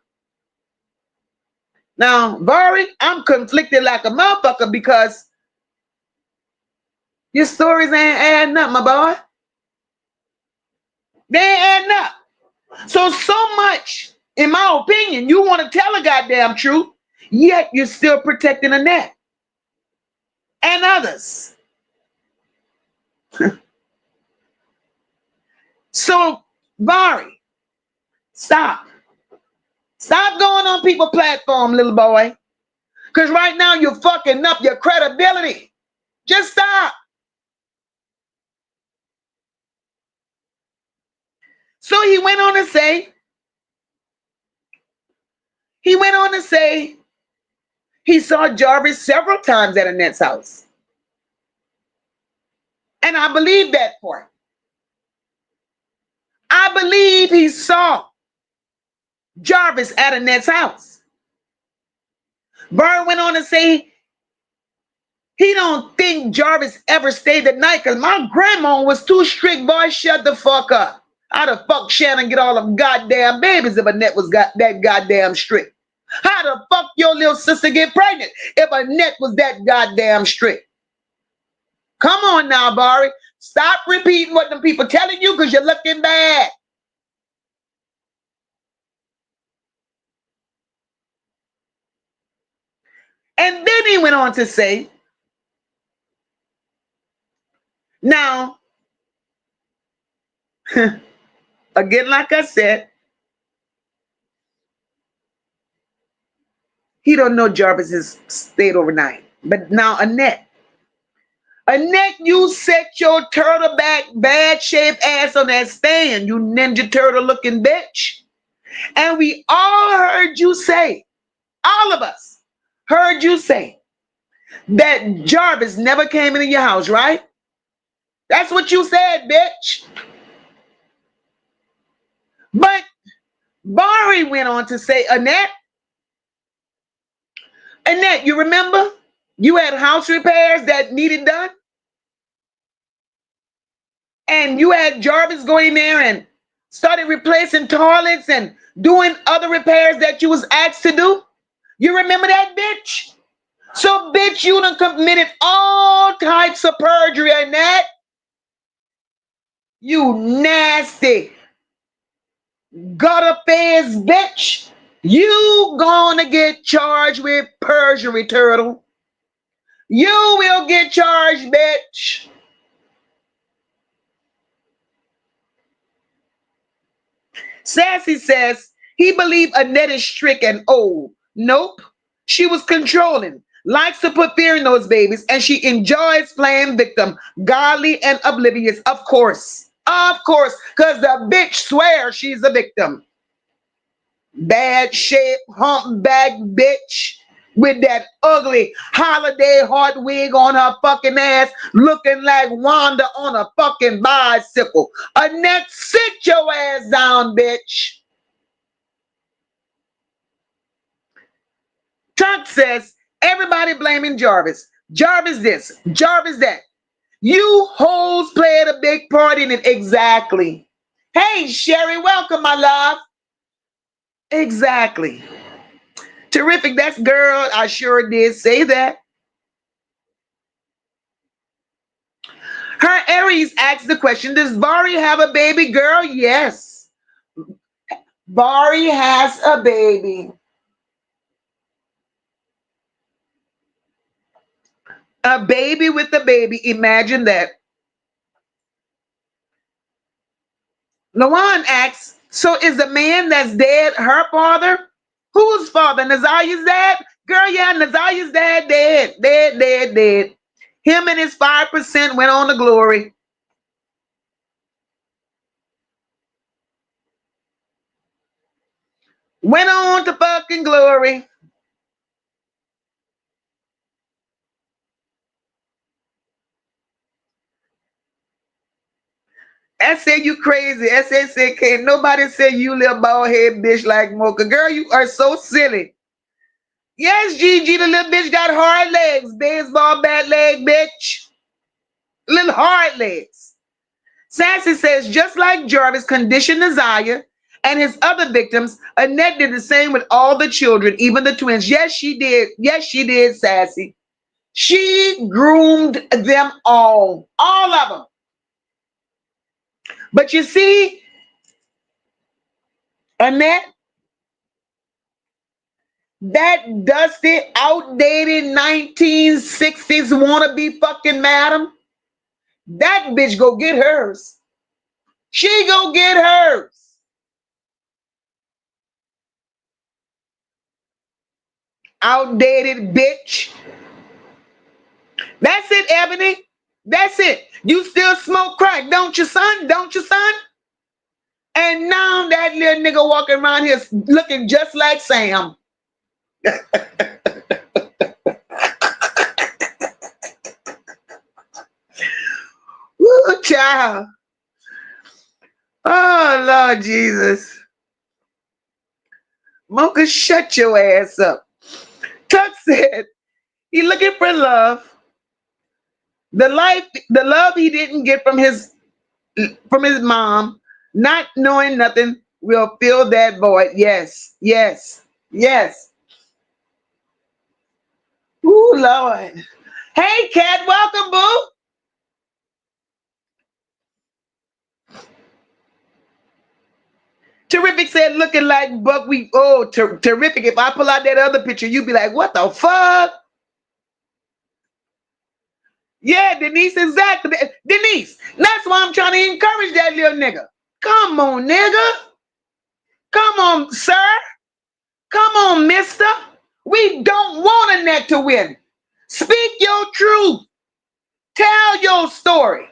S4: Now, Vari, I'm conflicted like a motherfucker because your stories ain't adding up, my boy. They ain't adding up. So much, in my opinion, you want to tell a goddamn truth, yet you're still protecting Annette and others. So, Vari, stop. Stop going on people's platform, little boy. Because right now you're fucking up your credibility. Just stop. So he went on to say he saw Jarvis several times at Annette's house. And I believe that part. I believe he saw Jarvis at Annette's house. Vern went on to say he don't think Jarvis ever stayed the night because my grandma was too strict. Boy, shut the fuck up. How the fuck Shannon get all them goddamn babies if Annette was that goddamn strict? How the fuck your little sister get pregnant if Annette was that goddamn strict? Come on now, Vari. Stop repeating what them people telling you because you're looking bad. And then he went on to say, now, again, like I said, he don't know Jarvis has stayed overnight. But now, Annette, you set your turtle back, bad shaped ass on that stand, you Ninja Turtle looking bitch. And we all heard you say, all of us heard you say that Jarvis never came into your house, right? That's what you said, bitch. But Vari went on to say, Annette, you remember you had house repairs that needed done? And you had Jarvis go in there and started replacing toilets and doing other repairs that you was asked to do? You remember that, bitch? So, bitch, you done committed all types of perjury, Annette. You nasty gutter-faced bitch. You gonna get charged with perjury, turtle. You will get charged, bitch. Sassy says he believed Annette is strict and old. Nope. She was controlling, likes to put fear in those babies, and she enjoys playing victim, godly and oblivious. Of course, because the bitch swears she's a victim. Bad shape, humpback bitch with that ugly holiday heart wig on her fucking ass, looking like Wanda on a fucking bicycle. Annette, sit your ass down, bitch. Tuck says, everybody blaming Jarvis. Jarvis this, Jarvis that. You hoes played a big part in it. Exactly. Hey, Sherry, welcome, my love. Exactly. Terrific. That's girl. I sure did say that. Her Aries asked the question, does Vari have a baby girl? Yes. Vari has a baby. A baby with a baby. Imagine that. Lawan asks, so is the man that's dead her father? Whose father? Nazaya's dad? Girl, yeah, Nazaya's dad dead. Dead. Him and his 5% went on to glory. Went on to fucking glory. I said you crazy. SA said, can't nobody say you little bald head bitch like Mocha. Girl, you are so silly. Yes, Gigi, the little bitch got hard legs. Baseball bat leg, bitch. Little hard legs. Sassy says, just like Jarvis conditioned Ziyah and his other victims, Annette did the same with all the children, even the twins. Yes, she did. Yes, she did, Sassy. She groomed them all of them. But you see, Annette, that dusty, outdated 1960s wannabe fucking madam, that bitch go get hers. She go get hers. Outdated bitch. That's it, Ebony. That's it. You still smoke crack, don't you, son? Don't you, son? And now that little nigga walking around here looking just like Sam. Woo, child. Oh, Lord Jesus. Mocha, shut your ass up. Tuck said he looking for love. The love he didn't get from his mom, not knowing nothing, will fill that void. Yes. Ooh, Lord. Hey, Cat, welcome, boo. Terrific said, looking like buckwheat. Oh, terrific. If I pull out that other picture, you'd be like, what the fuck? Yeah, Denise, exactly. Denise, that's why I'm trying to encourage that little nigga. Come on, nigga. Come on, sir. Come on, mister. We don't want Annette to win. Speak your truth. Tell your story.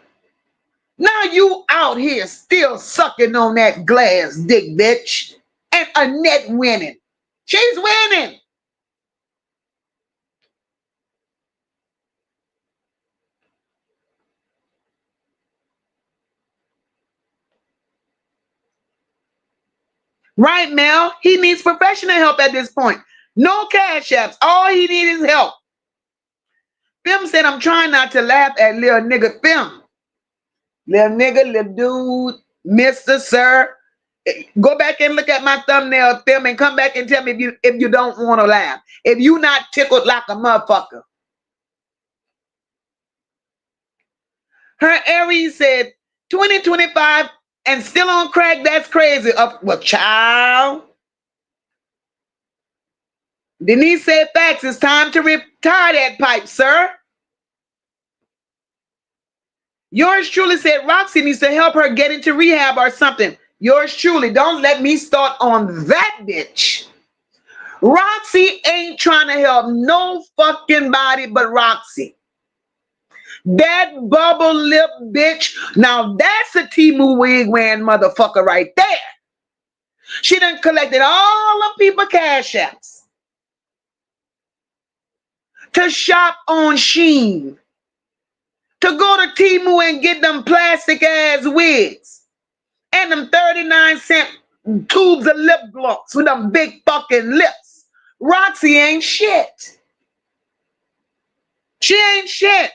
S4: Now you out here still sucking on that glass dick, bitch. And Annette winning. She's winning. Right, Mel? He needs professional help at this point. No cash apps. All he needs is help. Film said, I'm trying not to laugh at little nigga Film. Little nigga, little dude, Mr. Sir. Go back and look at my thumbnail, Film, and come back and tell me if you don't want to laugh. If you not tickled like a motherfucker. Her Aries said, 2025 and still on crack, that's crazy. Well, child. Denise said, facts, it's time to retire that pipe, sir. Yours truly said, Roxy needs to help her get into rehab or something. Yours truly, don't let me start on that bitch. Roxy ain't trying to help no fucking body but Roxy. That bubble lip bitch, now that's a Timu wig wearing motherfucker right there. She done collected all the people cash apps to shop on Shein, to go to Timu and get them plastic ass wigs and them 39-cent tubes of lip gloss with them big fucking lips Roxy ain't shit. She ain't shit.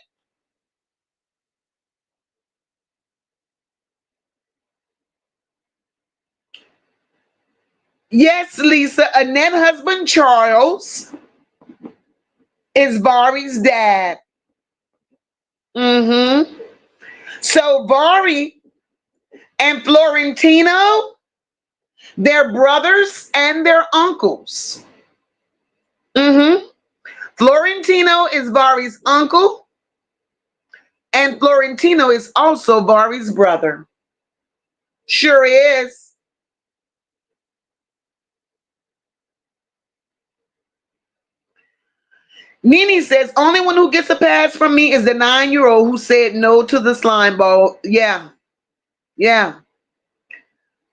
S4: Yes, Lisa, Annette's husband Charles is Vari's dad. Mm-hmm. So Vari and Florentino, they're brothers and they're uncles. Mm-hmm. Florentino is Vari's uncle, and Florentino is also Vari's brother. Sure is. Nene says, only one who gets a pass from me is the 9-year-old who said no to the slime ball. Yeah. Yeah.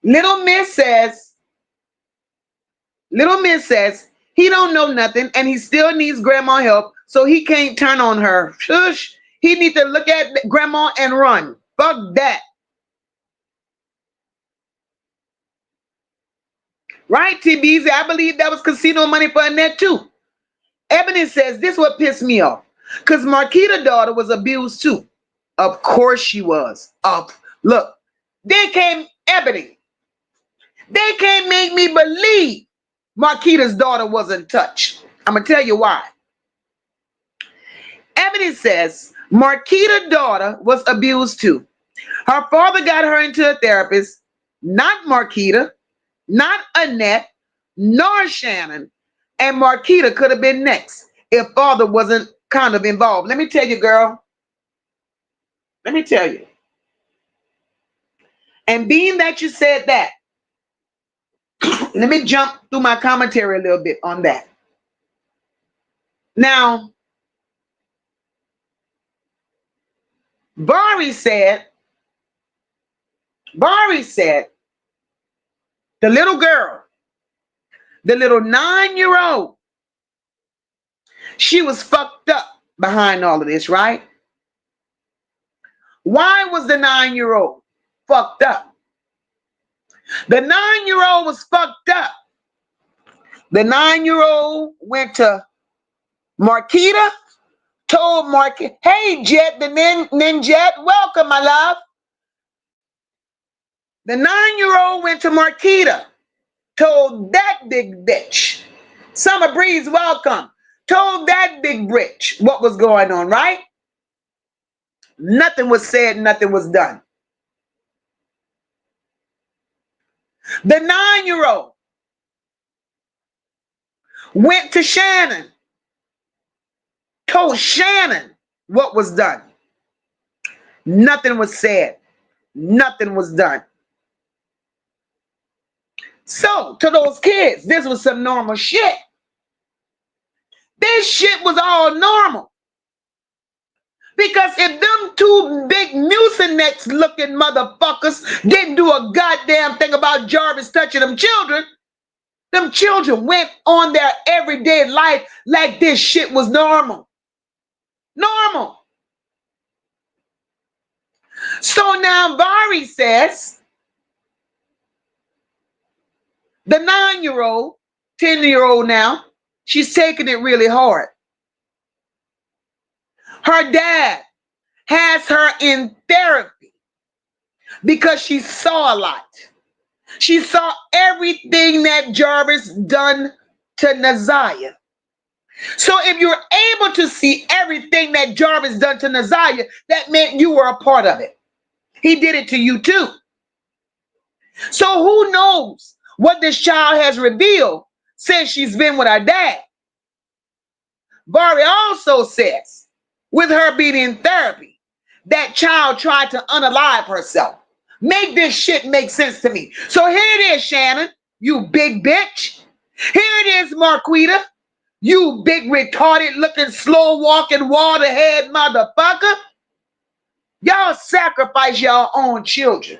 S4: Little Miss says, Little Miss says, he don't know nothing and he still needs grandma help, so he can't turn on her. Shush. He needs to look at grandma and run. Fuck that. Right, TBZ? I believe that was casino money for Annette too. Ebony says, this what pissed me off. Because Marquita's daughter was abused too. Of course she was. Look, they came, Ebony. They can't make me believe Marquita's daughter wasn't touched. I'm going to tell you why. Ebony says Marquita's daughter was abused too. Her father got her into a therapist, not Marquita, not Annette, nor Shannon. And Marquita could have been next if father wasn't kind of involved. Let me tell you, girl. Let me tell you. And being that you said that, let me jump through my commentary a little bit on that. Now, Vari said, the little girl, the little 9-year-old, she was fucked up behind all of this, right? Why was the 9-year-old fucked up? The 9-year-old was fucked up. The 9-year-old went to Marquita, told Marquita, hey, Jet, the Ninjet, welcome, my love. The 9-year-old went to Marquita, told that big bitch, Summer Breeze, welcome, told that big bitch what was going on, right? Nothing was said, nothing was done. The 9-year-old went to Shannon, told Shannon what was done. Nothing was said. Nothing was done. So, to those kids, this was some normal shit. This shit was all normal. Because if them two big mucinex looking motherfuckers didn't do a goddamn thing about Jarvis touching them children went on their everyday life like this shit was normal. Normal. So now Vari says the 9-year-old, 10-year-old now, she's taking it really hard. Her dad has her in therapy because she saw a lot. She saw everything that Jarvis done to Naziah. So if you're able to see everything that Jarvis done to Naziah, that meant you were a part of it. He did it to you too. So who knows what this child has revealed since she's been with her dad. Vari also says, with her being in therapy, that child tried to unalive herself. Make this shit make sense to me. So here it is, Shannon, you big bitch. Here it is, Marquita, you big retarded looking slow walking waterhead motherfucker. Y'all sacrifice y'all own children.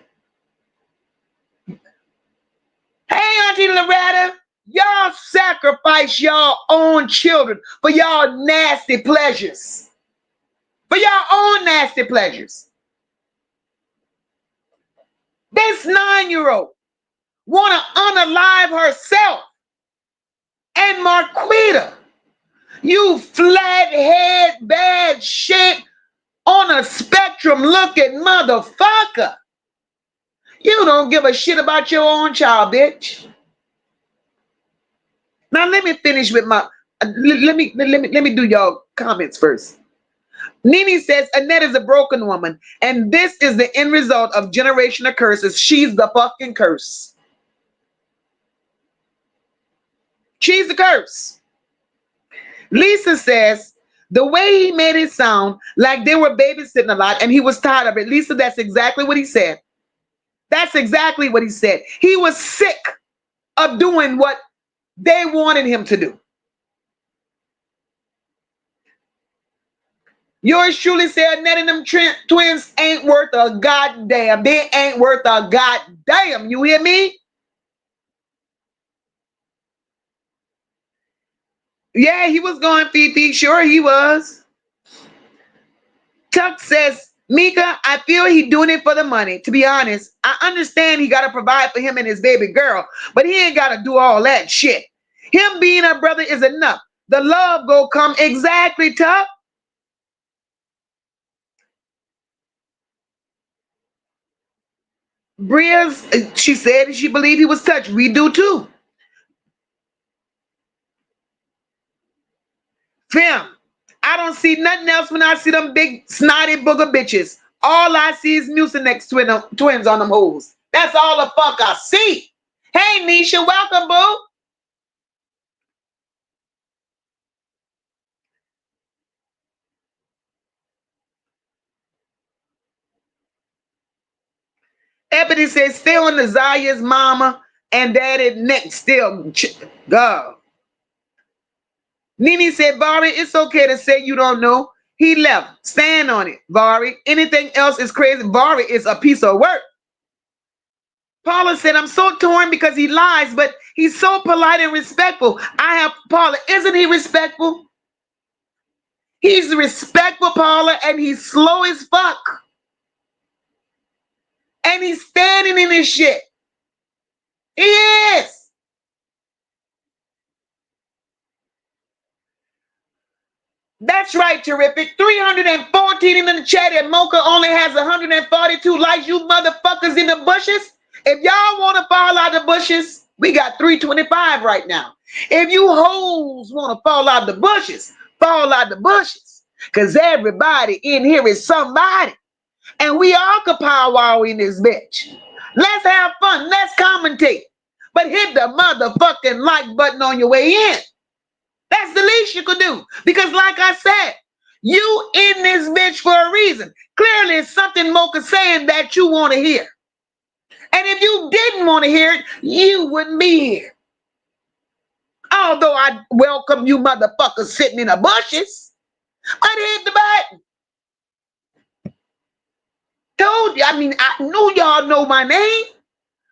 S4: Hey, Auntie Loretta, y'all sacrifice y'all own children for y'all nasty pleasures. For y'all own nasty pleasures. This 9-year-old want to unalive herself And Marquita, you flathead bad shit on a spectrum looking motherfucker. You don't give a shit about your own child, bitch. Now let me finish with my let me do y'all comments first. Nene says Annette is a broken woman, and this is the end result of generational curses. She's the fucking curse. She's the curse. Lisa says the way he made it sound like they were babysitting a lot and he was tired of it. Lisa, that's exactly what he said. That's exactly what he said. He was sick of doing what they wanted him to do. Yours truly said Annette and them twins ain't worth a goddamn. They ain't worth a goddamn. You hear me? Yeah, he was going Fifi. Sure he was. Tuck says, Mika, I feel he doing it for the money. To be honest, I understand he got to provide for him and his baby girl, but he ain't got to do all that shit. Him being a brother is enough. The love go come. Exactly, Tuck. Bria's, she said she believed he was touched. We do too. Fam, I don't see nothing else when I see them big snotty booger bitches. All I see is Mucinex twins on them hoes. That's all the fuck I see. Hey, Nisha, welcome, boo. Ebony says, stay on the Ziyah's mama and daddy next still. God. Nene said, Vari, it's okay to say you don't know. He left. Stand on it, Vari. Anything else is crazy. Vari is a piece of work. Paula said, I'm so torn because he lies, but he's so polite and respectful. I have Paula. Isn't he respectful? He's respectful, Paula, and he's slow as fuck. And he's standing in his shit. He is. That's right, terrific. 314 in the chat, and Mocha only has 142 likes. You motherfuckers in the bushes. If y'all want to fall out the bushes, we got 325 right now. If you hoes want to fall out the bushes, fall out the bushes. Because everybody in here is somebody. And we all can powwow in this bitch. Let's have fun. Let's commentate. But hit the motherfucking like button on your way in. That's the least you could do. Because like I said, you in this bitch for a reason. Clearly it's something Mocha saying that you want to hear. And if you didn't want to hear it, you wouldn't be here. Although I welcome you motherfuckers sitting in the bushes. But hit the button. Told you, I knew y'all know my name.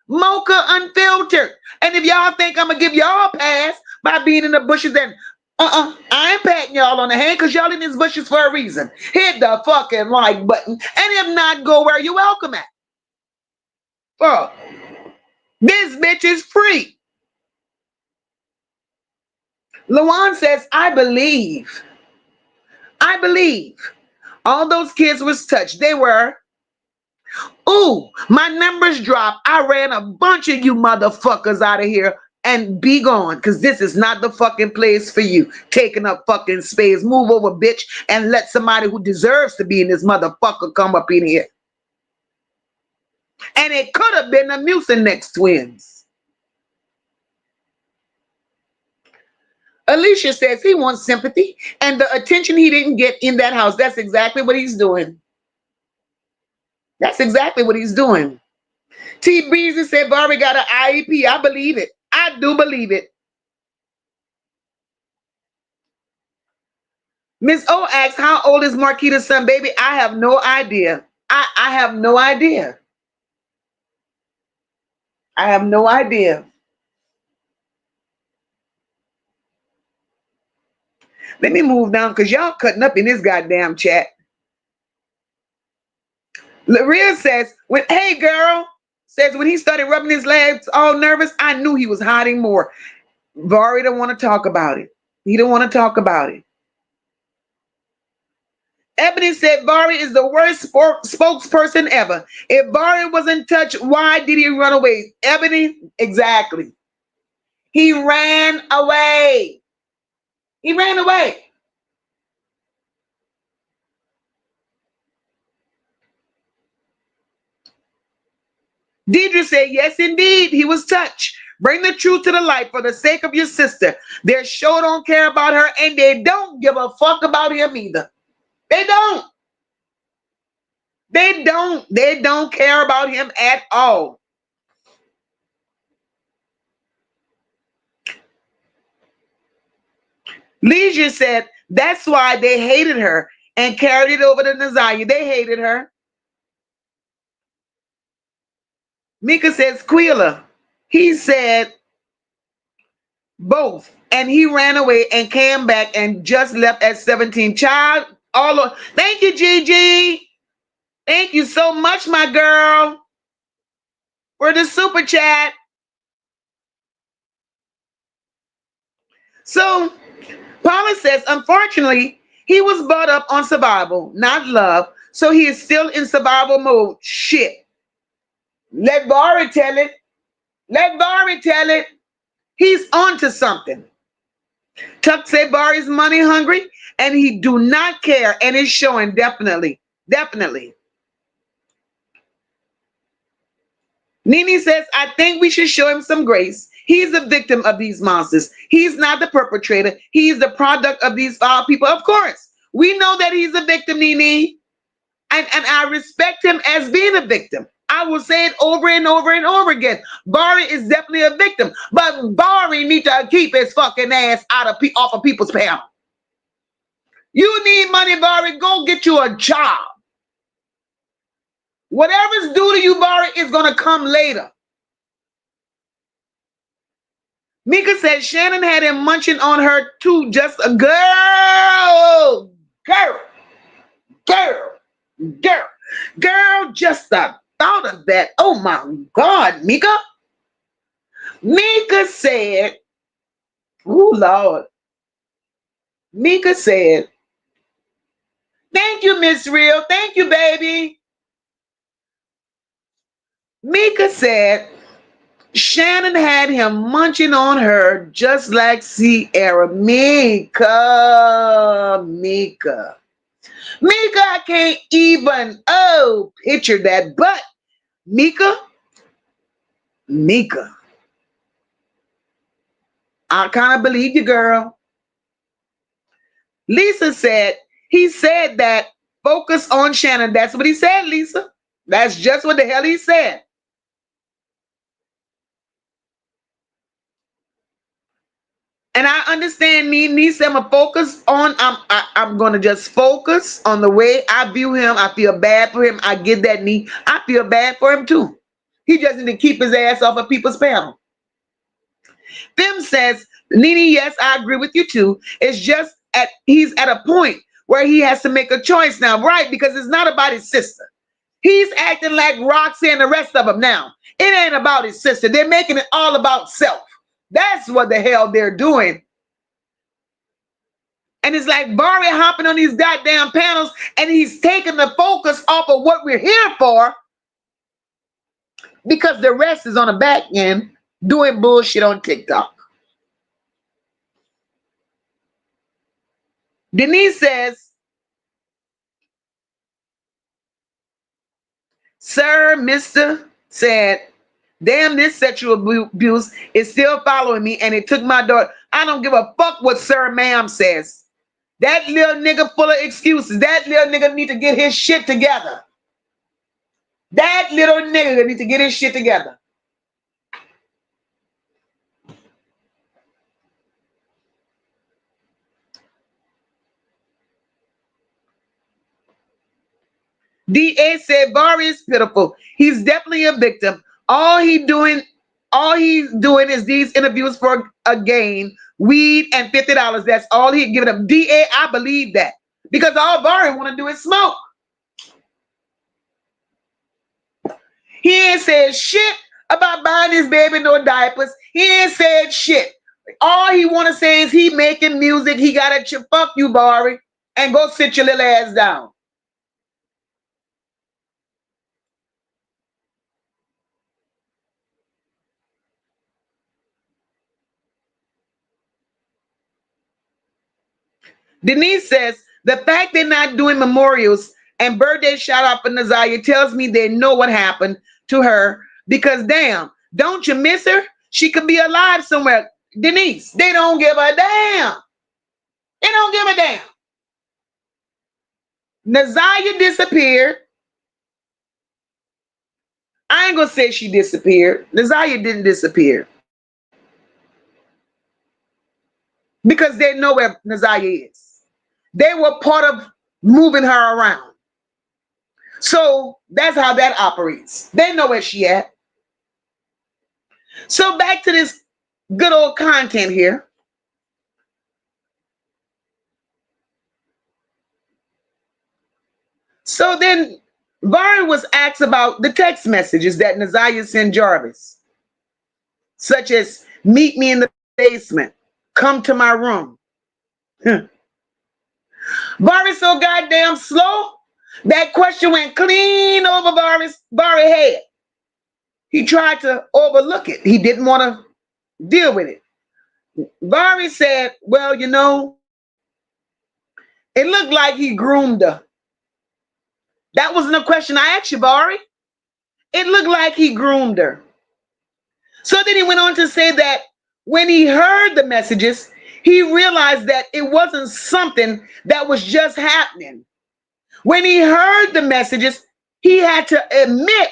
S4: Mocha Unfiltered. And if y'all think I'm going to give y'all a pass by being in the bushes, then I ain't patting y'all on the hand because y'all in these bushes for a reason. Hit the fucking like button. And if not, go where you welcome at. Fuck. This bitch is free. Luan says, I believe all those kids was touched. They were. Ooh, my numbers dropped. I ran a bunch of you motherfuckers out of here and be gone, because this is not the fucking place for you. Taking up fucking space. Move over, bitch, and let somebody who deserves to be in this motherfucker come up in here. And it could have been the Mucinex twins. Alicia says he wants sympathy and the attention he didn't get in that house. That's exactly what he's doing. That's exactly what he's doing. T. Breezy said Barbie got an IEP. I believe it. I do believe it. Miss O asks, how old is Marquita's son, baby? I have no idea. I have no idea. I have no idea. Let me move down because y'all cutting up in this goddamn chat. Laria says, hey girl, says when he started rubbing his legs all nervous, I knew he was hiding more. Vari don't want to talk about it. He don't want to talk about it. Ebony said Vari is the worst spokesperson ever. If Vari was in touch, why did he run away? Ebony, exactly. He ran away. He ran away. Deidre said, yes, indeed, he was touched. Bring the truth to the light for the sake of your sister. Their show don't care about her, and they don't give a fuck about him either. They don't. They don't. They don't care about him at all. Leisure said, that's why they hated her and carried it over to Ziyah. They hated her. Mika says, Quila. He said both. And he ran away and came back and just left at 17. Child, all of, thank you, Gigi. Thank you so much, my girl, for the super chat. So, Paula says, unfortunately, he was brought up on survival, not love. So he is still in survival mode. Shit. Let Vari tell it. Let Vari tell it. He's on to something. Tuck said Vari's money hungry and he do not care, and it's showing definitely. Definitely. Nene says, I think we should show him some grace. He's a victim of these monsters. He's not the perpetrator. He's the product of these foul people. Of course, we know that he's a victim, Nene. And I respect him as being a victim. I will say it over and over and over again. Vari is definitely a victim. But Vari need to keep his fucking ass off of people's panel. You need money, Vari. Go get you a job. Whatever's due to you, Vari, is going to come later. Mika said Shannon had him munching on her too. Just a girl. Girl, just the thought of that. Oh my God, Mika. Mika said, oh Lord. Mika said, thank you, Miss Real. Thank you, baby. Mika said, Shannon had him munching on her just like Sierra. Mika, I can't even, picture that. But Mika, I kind of believe you, girl. Lisa said, he said that focus on Shannon. That's what he said, Lisa. That's just what the hell he said. And I understand needs them a focus on. I'm gonna just focus on the way I view him. I feel bad for him. I get that need. I feel bad for him too. He just need to keep his ass off of people's panel. Fim says, Nene, yes, I agree with you too. It's just he's at a point where he has to make a choice now, right? Because it's not about his sister. He's acting like Roxy and the rest of them now. It ain't about his sister. They're making it all about self. That's what the hell they're doing. And it's like Vari hopping on these goddamn panels and he's taking the focus off of what we're here for because the rest is on the back end doing bullshit on TikTok. Denise says, Sir, Mr. said, damn, this sexual abuse is still following me and it took my daughter. I don't give a fuck what Sir Ma'am says. That little nigga full of excuses. That little nigga need to get his shit together. That little nigga need to get his shit together. DA said Vari is pitiful. He's definitely a victim. All he's doing is these interviews for a gain, weed, and $50. That's all he's giving them. DA, I believe that. Because all Vari want to do is smoke. He ain't said shit about buying his baby no diapers. He ain't said shit. All he want to say is he making music. He got to fuck you, Vari, and go sit your little ass down. Denise says, the fact they're not doing memorials and birthday shout out for Nazaya tells me they know what happened to her because damn, don't you miss her? She could be alive somewhere. Denise, they don't give a damn. They don't give a damn. Nazaya disappeared. I ain't gonna say she disappeared. Nazaya didn't disappear. Because they know where Nazaya is. They were part of moving her around. So that's how that operates. They know where she at. So back to this good old content here. So then Vari was asked about the text messages that Nazaya sent Jarvis, such as meet me in the basement, come to my room. Vari's so goddamn slow, that question went clean over Vari's head. He tried to overlook it. He didn't want to deal with it. Vari said, well, you know, it looked like he groomed her. That wasn't a question I asked you, Vari. It looked like he groomed her. So then he went on to say that when he heard the messages, he realized that it wasn't something that was just happening. When he heard the messages, he had to admit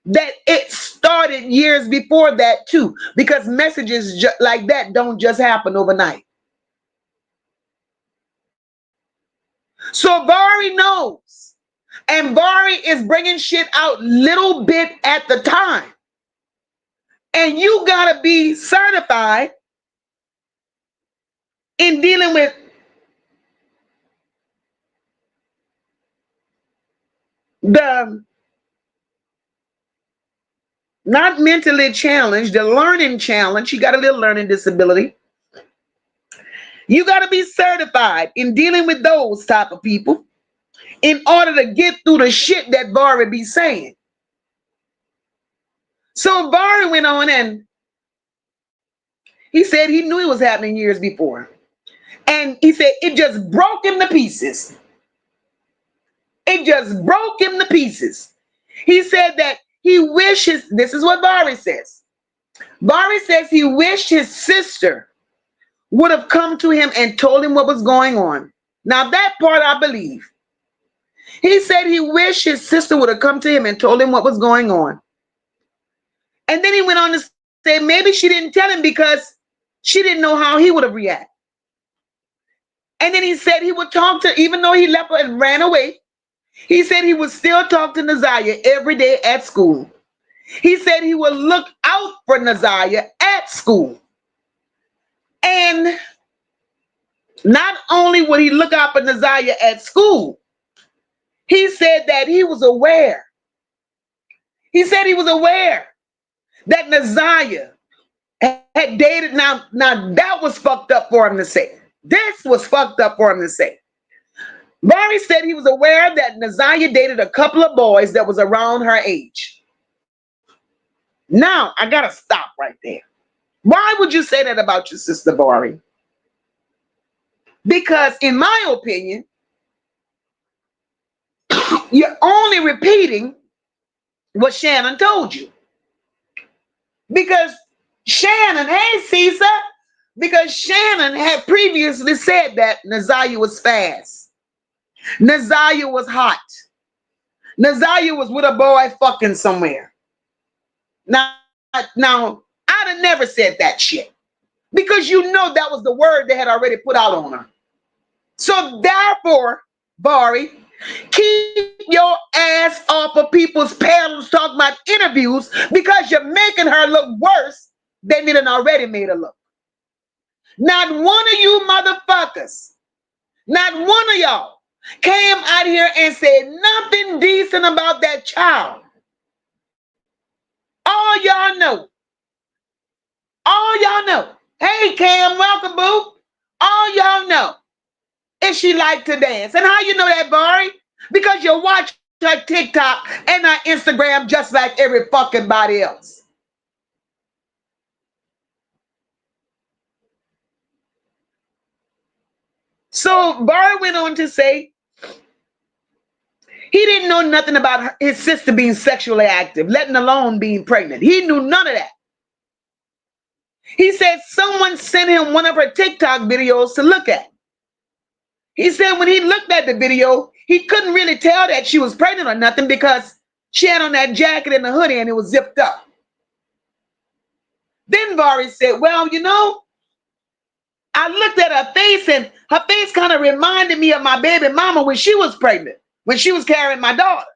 S4: that it started years before that too, because messages like that don't just happen overnight. So Vari knows, and Vari is bringing shit out little bit at the time. And you gotta be certified in dealing with the not mentally challenged, the learning challenge. You got a little learning disability. You got to be certified in dealing with those type of people in order to get through the shit that Vari be saying. So Vari went on and he said he knew it was happening years before. And he said it just broke him to pieces. It just broke him to pieces. He said that he wishes, this is what Vari says. Vari says he wished his sister would have come to him and told him what was going on. Now that part I believe. He said he wished his sister would have come to him and told him what was going on. And then he went on to say maybe she didn't tell him because she didn't know how he would have reacted. And then he said he would talk to, even though he left her and ran away, he said he would still talk to Nazaya every day at school. He said he would look out for Nazaya at school. And not only would he look out for Nazaya at school, he said that he was aware. He said he was aware that Nazaya had dated. Now that was fucked up for him to say. This was fucked up for him to say. Vari said he was aware that Nazaya dated a couple of boys that was around her age. Now, I gotta stop right there. Why would you say that about your sister, Vari? Because in my opinion, you're only repeating what Shannon told you. Because Shannon, hey Caesar, because Shannon had previously said that Nazaya was fast. Nazaya was hot. Nazaya was with a boy fucking somewhere. Now, I'd have never said that shit. Because you know that was the word they had already put out on her. So therefore, Vari, keep your ass off of people's panels talking about interviews because you're making her look worse than it already made her look. Not one of you motherfuckers, not one of y'all came out here and said nothing decent about that child. All y'all know Hey, Cam, welcome, boo. All y'all know if she like to dance. And how you know that, Vari? Because you watch her TikTok and her Instagram just like every fucking body else. So Vari went on to say he didn't know nothing about his sister being sexually active, letting alone being pregnant. He knew none of that. He said someone sent him one of her TikTok videos to look at. He said when he looked at the video, he couldn't really tell that she was pregnant or nothing because she had on that jacket and the hoodie and it was zipped up. Then Vari said, well, you know, I looked at her face and her face kind of reminded me of my baby mama when she was pregnant, when she was carrying my daughter.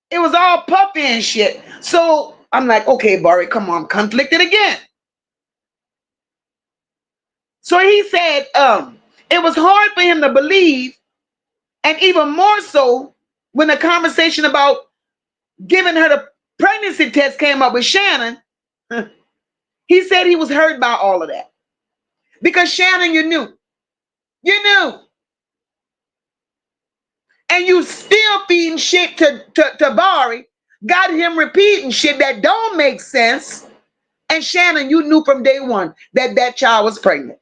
S4: It was all puffy and shit. So I'm like, okay, Vari, come on, conflicted again. So he said it was hard for him to believe, and even more so when the conversation about giving her the pregnancy test came up with Shannon. He said he was hurt by all of that. Because Shannon, you knew. You knew. And you still feeding shit to Vari, got him repeating shit that don't make sense. And Shannon, you knew from day one that that child was pregnant.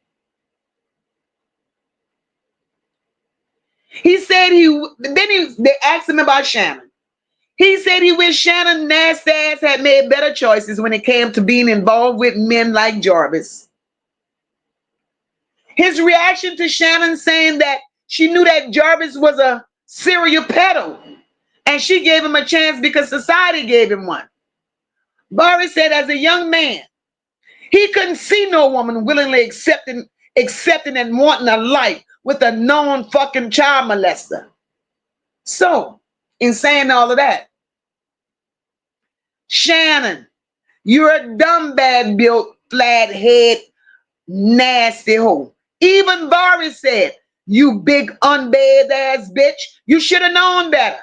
S4: He said they asked him about Shannon. He said he wished Shannon nasty ass had made better choices when it came to being involved with men like Jarvis. His reaction to Shannon saying that she knew that Jarvis was a serial pedo and she gave him a chance because society gave him one. Vari said as a young man, he couldn't see no woman willingly accepting and wanting a life with a known fucking child molester. So, in saying all of that, Shannon, you're a dumb, bad built, flat head, nasty hoe. Even Vari said, you big unbathed ass bitch, you should have known better.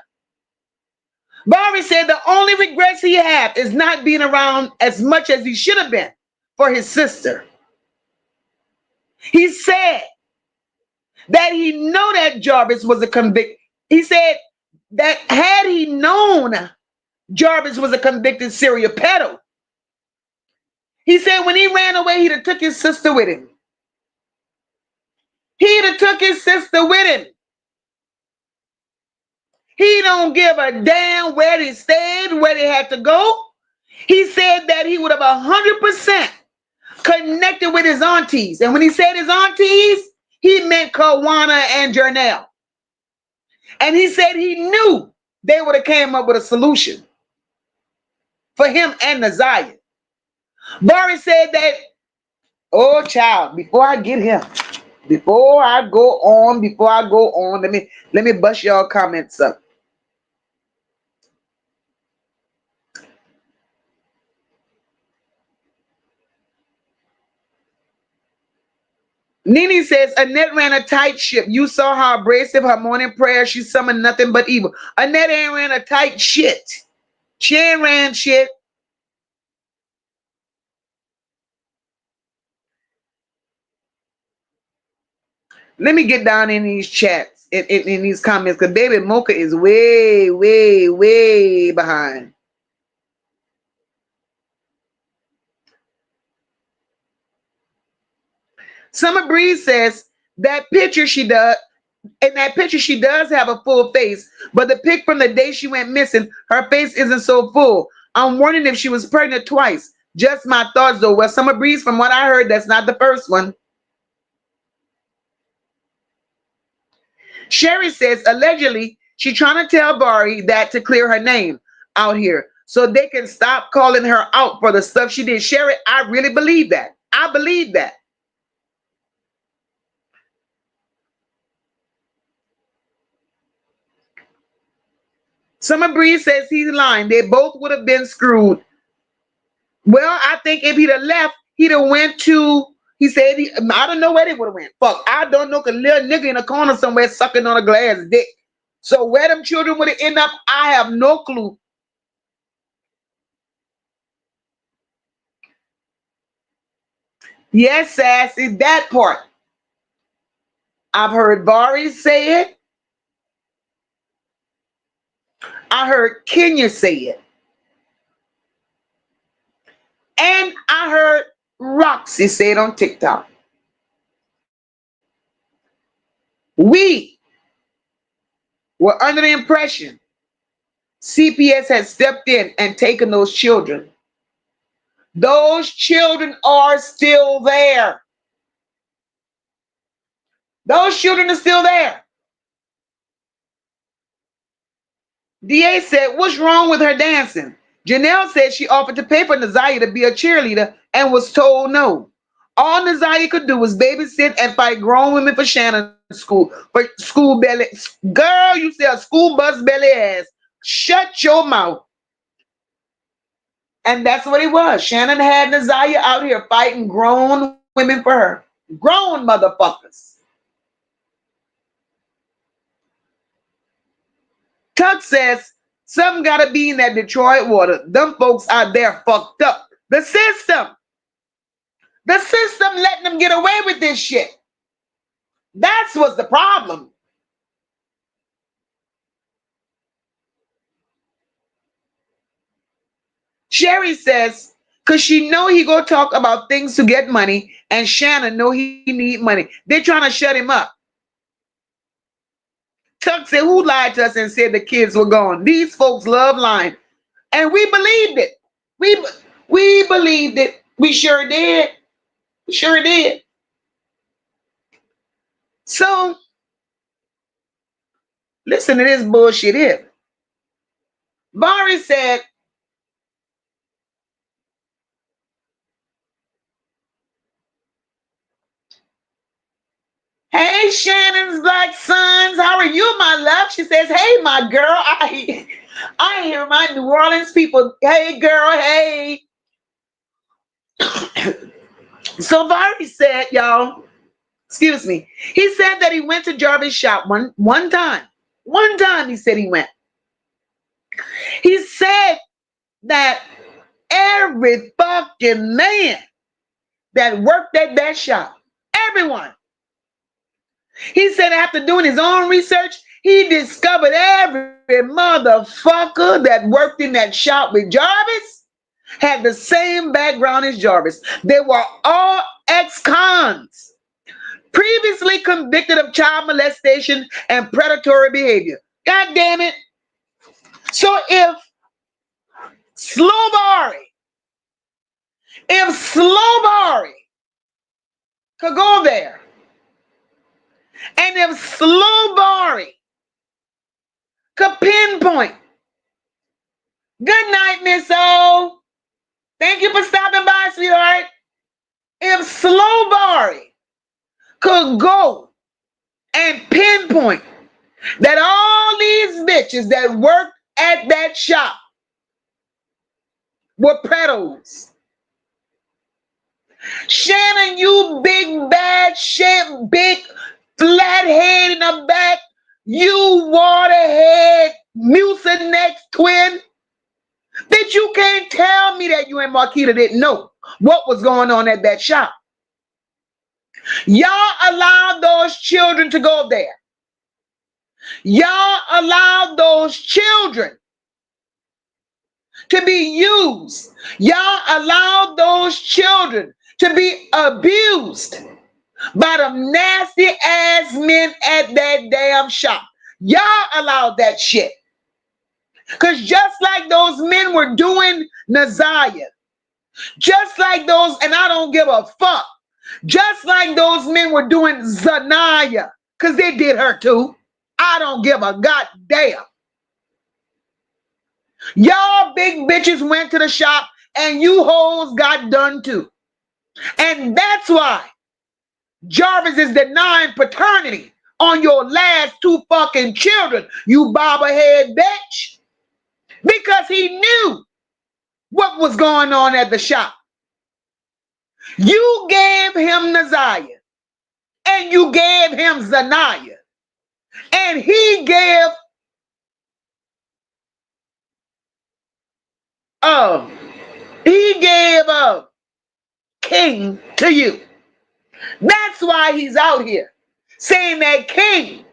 S4: Vari said the only regrets he had is not being around as much as he should have been for his sister. He said that he know that Jarvis was a convict. He said that had he known Jarvis was a convicted serial pedo, he said when he ran away, he'd have took his sister with him. He'd have took his sister with him. He don't give a damn where they stayed, where they had to go. He said that he would have 100% connected with his aunties. And when he said his aunties, he meant Kawana and Jernell. And he said he knew they would have came up with a solution for him and Ziyah. Vari said that, oh child, before I go on, let me bust y'all comments up. Nene says, Annette ran a tight ship. You saw how abrasive her morning prayer. She summoned nothing but evil. Annette ain't ran a tight shit. She ain't ran shit. Let me get down in these chats, in these comments, because baby Mocha is way, way, way behind. Summer Breeze says that picture she does, in that picture she does have a full face, but the pic from the day she went missing, her face isn't so full. I'm wondering if she was pregnant twice. Just my thoughts though. Well, Summer Breeze, from what I heard, that's not the first one. Sherry says allegedly she trying to tell Vari that to clear her name out here so they can stop calling her out for the stuff she did. Sherry, I really believe that. I believe that. Summer Breeze says he's lying. They both would have been screwed. Well, I think if he'd have left, he'd have went to, he said, I don't know where they would have went. Fuck, I don't know, because little nigga in a corner somewhere sucking on a glass dick. So where them children would have ended up, I have no clue. Yes, Sassy, that part. I've heard Vari say it. I heard Kenya say it. And I heard Roxy say it on TikTok. We were under the impression CPS had stepped in and taken those children. Those children are still there. Those children are still there. DA said, what's wrong with her dancing? Janelle said she offered to pay for Nazaya to be a cheerleader and was told no. All Nazaya could do was babysit and fight grown women for Shannon's school, for school belly. Girl, you say a school bus belly ass. Shut your mouth. And that's what it was. Shannon had Nazaya out here fighting grown women for her. Grown motherfuckers. Tuck says, something gotta be in that Detroit water. Them folks out there fucked up. The system letting them get away with this shit. That's what's the problem. Sherry says, cause she know he go talk about things to get money, and Shannon know he need money. They're trying to shut him up. Tuck said, who lied to us and said the kids were gone? These folks love lying. And we believed it. We believed it. We sure did. We sure did. So, listen to this bullshit here. Vari said, hey, Shannon's Black Sons, how are you, my love? She says, hey, my girl, I hear my New Orleans people. Hey, girl, hey. So Vari said, y'all, excuse me, he said that he went to Jarvis' shop one time. One time he said he went. He said that every fucking man that worked at that shop, everyone, he said after doing his own research, he discovered every motherfucker that worked in that shop with Jarvis had the same background as Jarvis. They were all ex-cons, previously convicted of child molestation and predatory behavior. God damn it. So if Vari could go there, and if Vari could pinpoint, good night, Miss O. Thank you for stopping by, sweetheart. If Vari could go and pinpoint that all these bitches that worked at that shop were pedos. Shannon, you big bad shit, big flat head in the back, you waterhead, mucinex twin, that you can't tell me that you and Marquita didn't know what was going on at that shop. Y'all allowed those children to go there. Y'all allowed those children to be used. Y'all allowed those children to be abused by them nasty ass men at that damn shop. Y'all allowed that shit. Because just like those men were doing Nazaya, just like those, and I don't give a fuck, just like those men were doing Zanaya, because they did her too. I don't give a goddamn. Y'all big bitches went to the shop and you hoes got done too. And that's why Jarvis is denying paternity on your last two fucking children, you bobblehead bitch. Because he knew what was going on at the shop. You gave him Nazaya and you gave him Zanaya. And he gave king to you. That's why he's out here saying that King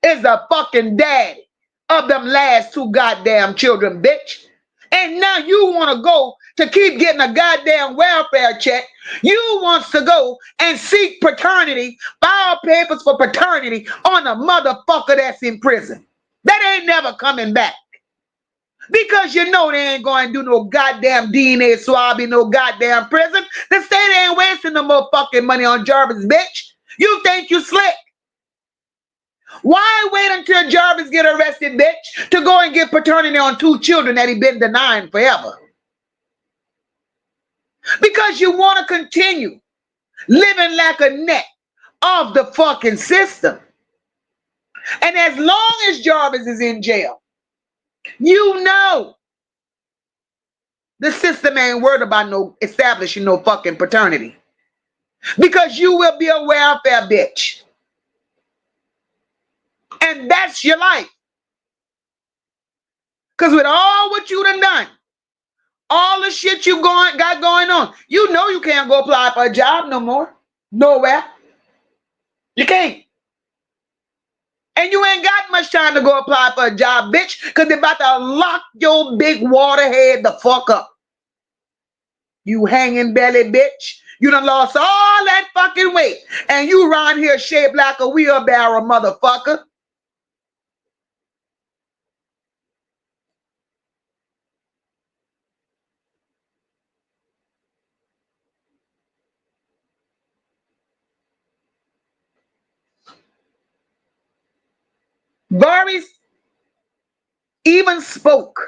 S4: is the fucking daddy of them last two goddamn children, bitch. And now you want to go to keep getting a goddamn welfare check. You wants to go and seek paternity, file papers for paternity on a motherfucker that's in prison. That ain't never coming back. Because you know they ain't going to do no goddamn DNA swab in no goddamn prison. The state ain't wasting no more fucking money on Jarvis, bitch. You think you slick. Why wait until Jarvis get arrested, bitch, to go and get paternity on two children that he been denying forever? Because you want to continue living like a net of the fucking system. And as long as Jarvis is in jail, you know the system ain't worried about no establishing no fucking paternity. Because you will be a welfare bitch. And that's your life. Because with all what you done, all the shit you got going on, you know you can't go apply for a job no more. Nowhere. You can't. And you ain't got much time to go apply for a job, bitch, because they're about to lock your big waterhead the fuck up. You hanging belly, bitch. You done lost all that fucking weight. And you around here shaped like a wheelbarrow, motherfucker. Vari even spoke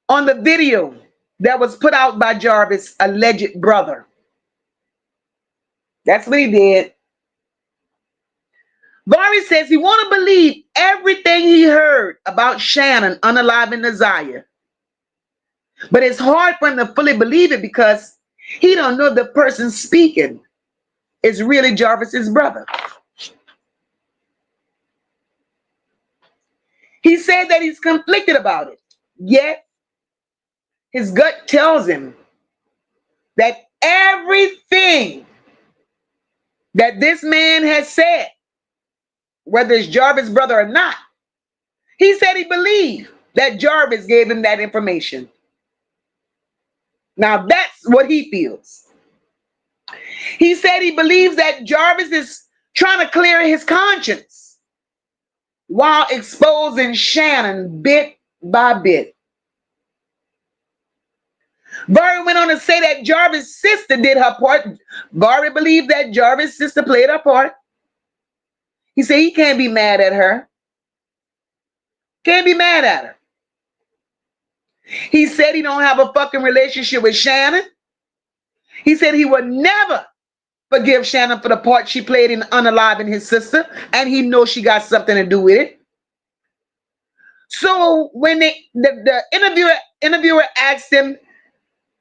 S4: on the video that was put out by Jarvis' alleged brother. That's what he did. Vari says he want to believe everything he heard about Shannon unaliving Ziyah. But it's hard for him to fully believe it because he don't know the person speaking is really Jarvis's brother. He said that he's conflicted about it, yet his gut tells him that everything that this man has said, whether it's Jarvis' brother or not, he said he believed that Jarvis gave him that information. Now that's what he feels. He said he believes that Jarvis is trying to clear his conscience while exposing Shannon bit by bit. Vari went on to say that Jarvis' sister did her part. Vari believed that Jarvis' sister played her part. He said he can't be mad at her. Can't be mad at her. He said he don't have a fucking relationship with Shannon. He said he would never forgive Shannon for the part she played in unaliving his sister, and he knows she got something to do with it. So when the interviewer asked him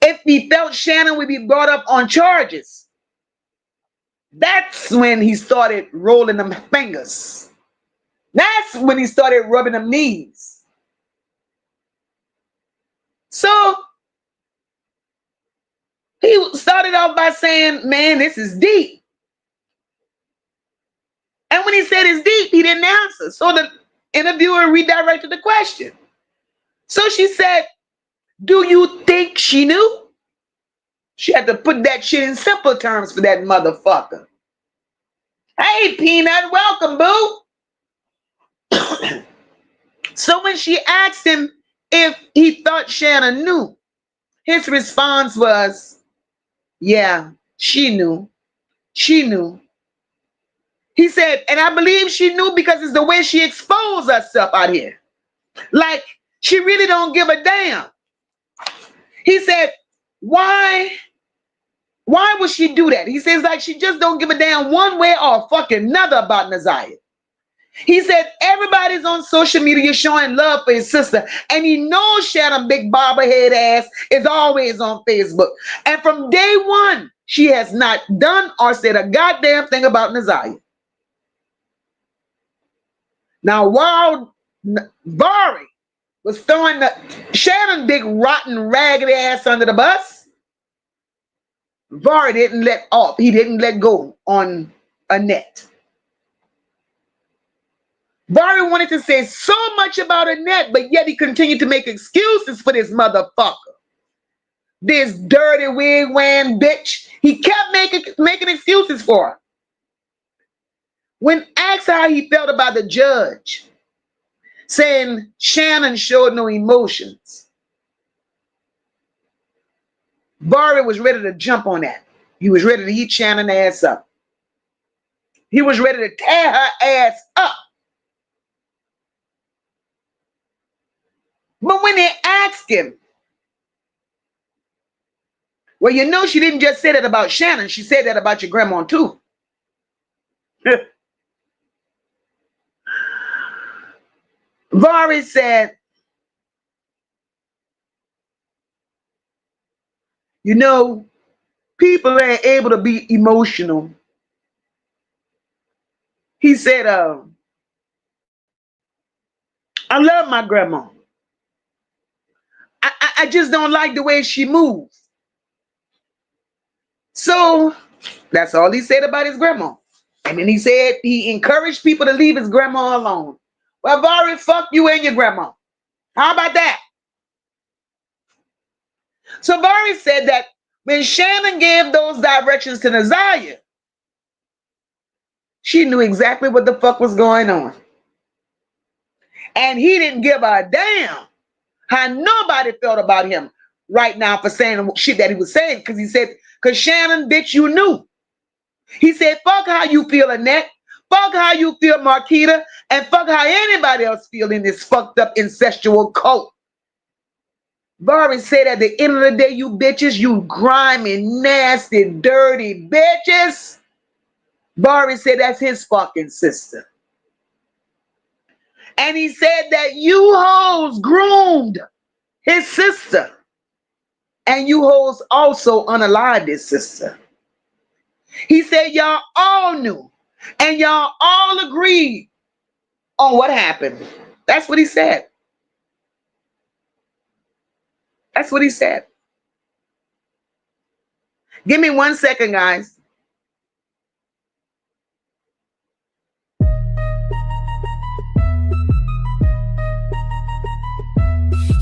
S4: if he felt Shannon would be brought up on charges, that's when he started rolling them fingers. That's when he started rubbing them knees. So he started off by saying, man, this is deep. And when he said it's deep, he didn't answer. So the interviewer redirected the question. So she said, do you think she knew? She had to put that shit in simple terms for that motherfucker. Hey, Peanut, welcome, boo. So when she asked him if he thought Shannon knew, his response was, yeah, she knew. She knew. He said, and I believe she knew because it's the way she exposed herself out here. Like, she really don't give a damn. He said, why would she do that? He says, like, she just don't give a damn one way or fucking another about Ziyah. He said, everybody's on social media showing love for his sister, and he knows Shannon big bobblehead ass is always on Facebook. And from day one, she has not done or said a goddamn thing about Ziyah. Now, while Vari was throwing the Shannon big rotten ragged ass under the bus, Vari didn't let off. He didn't let go on Annette. Vari wanted to say so much about Annette, but yet he continued to make excuses for this motherfucker. This dirty wig wearing bitch. He kept making excuses for her. When asked how he felt about the judge, saying Shannon showed no emotions, Vari was ready to jump on that. He was ready to eat Shannon's ass up. He was ready to tear her ass up. But when they asked him, well, you know, she didn't just say that about Shannon. She said that about your grandma, too. Vari said, you know, people ain't able to be emotional. He said, I love my grandma. I just don't like the way she moves. So that's all he said about his grandma. And then he said he encouraged people to leave his grandma alone. Well, Vari, fuck you and your grandma. How about that? So Vari said that when Shannon gave those directions to Ziyah, she knew exactly what the fuck was going on. And he didn't give a damn how nobody felt about him right now for saying the shit that he was saying. Because he said, because Shannon, bitch, you knew. He said, fuck how you feel, Annette. Fuck how you feel, Marquita. And fuck how anybody else feel in this fucked up incestual cult. Vari said at the end of the day, you bitches, you grimy, nasty, dirty bitches. Vari said that's his fucking sister. And he said that you hoes groomed his sister. And you hoes also unalived his sister. He said y'all all knew. And y'all all agreed on what happened. That's what he said. That's what he said. Give me 1 second, guys.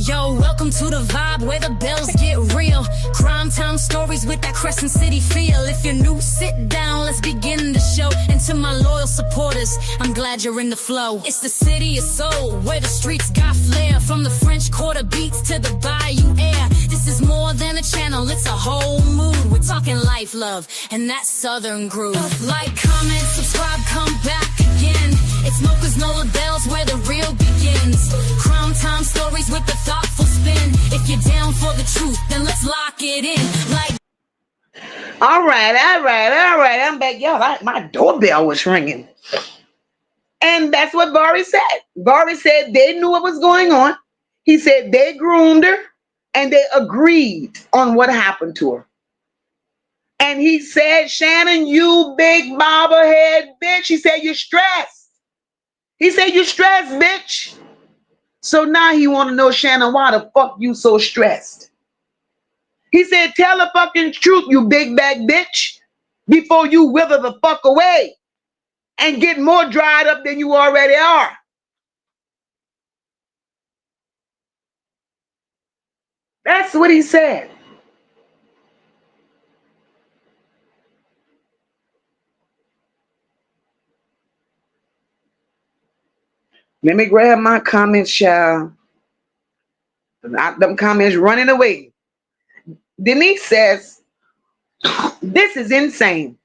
S1: Yo, welcome to the vibe where the bells get real. Crime time stories with that Crescent City feel. If you're new, sit down, let's begin the show. And to my loyal supporters, I'm glad you're in the flow. It's the city of soul, where the streets got flair. From the French Quarter beats to the Bayou air. This is more than a channel, it's a whole mood. We're talking life, love, and that southern groove. Like, comment, subscribe, come back again. It's Mocha's Nola Bells where the real begins. Crime time stories with the thoughtful spin. If you're down for the truth, then let's lock it in. Like,
S4: all right. I'm back. Y'all, my doorbell was ringing. And that's what Vari said. Vari said they knew what was going on. He said they groomed her and they agreed on what happened to her. And he said, Shannon, you big bobblehead bitch. He said, you're stressed. He said, you stressed, bitch. So now he want to know, Shannon, why the fuck you so stressed? He said, tell the fucking truth, you big bag bitch, before you wither the fuck away and get more dried up than you already are. That's what he said. Let me grab my comments, child. Them comments running away. Denise says, this is insane.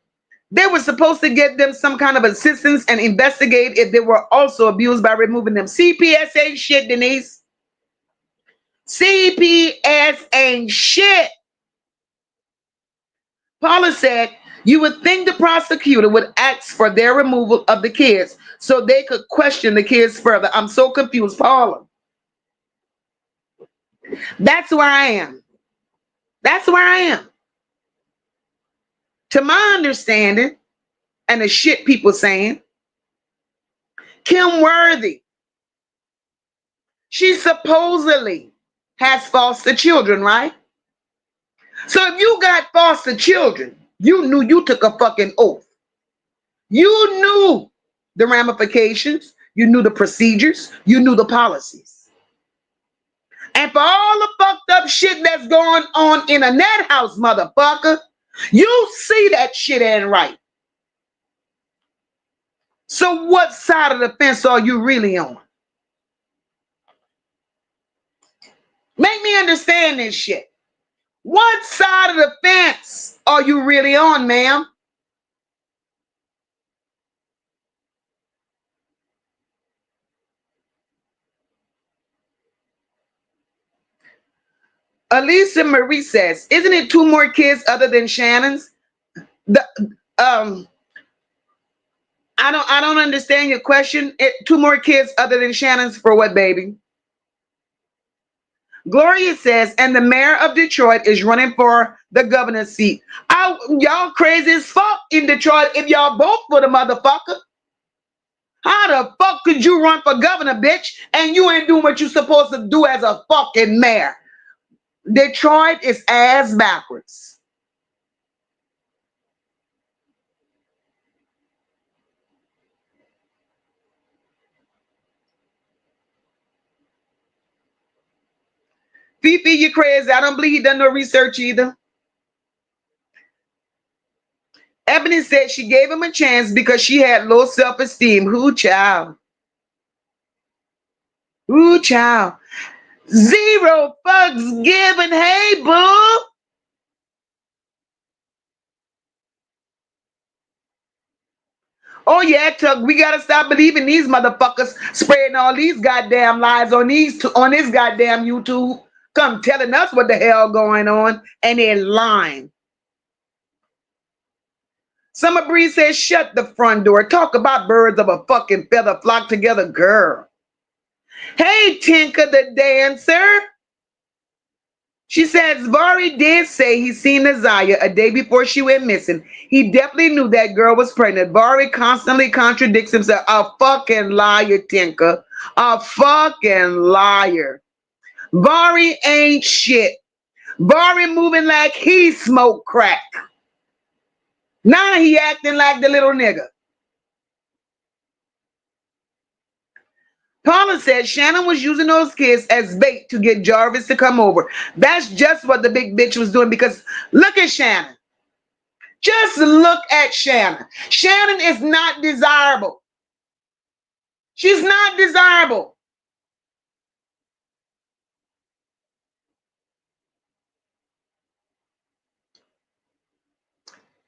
S4: They were supposed to get them some kind of assistance and investigate if they were also abused by removing them. CPS ain't shit, Denise. CPS ain't shit. Paula said, you would think the prosecutor would ask for their removal of the kids so they could question the kids further. I'm so confused, Paula. That's where I am. That's where I am. To my understanding, and the shit people saying, Kim Worthy, she supposedly has foster children, right? So if you got foster children, you knew you took a fucking oath. You knew the ramifications. You knew the procedures. You knew the policies. And for all the fucked up shit that's going on in a net house, motherfucker, you see that shit ain't right. So what side of the fence are you really on? Make me understand this shit. What side of the fence are you really on, ma'am? Elisa Marie says, isn't it two more kids other than Shannon's? The I don't understand your question. Two more kids other than Shannon's for what, baby? Gloria says, and the mayor of Detroit is running for the governor's seat. Y'all crazy as fuck in Detroit if y'all vote for the motherfucker. How the fuck could you run for governor, bitch, and you ain't doing what you're supposed to do as a fucking mayor? Detroit is ass backwards. Fifi, you crazy. I don't believe he done no research either. Ebony said she gave him a chance because she had low self-esteem. Who child? Who child? Zero fucks given. Hey, boo. Oh yeah, Tuck, we gotta stop believing these motherfuckers spreading all these goddamn lies on this goddamn YouTube. Come telling us what the hell going on, and they're lying. Summer Breeze says, shut the front door. Talk about birds of a fucking feather flock together, girl. Hey, Tinker the dancer. She says, Vari did say he seen Ziyah a day before she went missing. He definitely knew that girl was pregnant. Vari constantly contradicts himself. A fucking liar, Tinker. A fucking liar. Vari ain't shit. Vari moving like he smoked crack. Now he acting like the little nigga. Paula said Shannon was using those kids as bait to get Jarvis to come over. That's just what the big bitch was doing, because look at Shannon. Just look at Shannon. Shannon is not desirable. She's not desirable.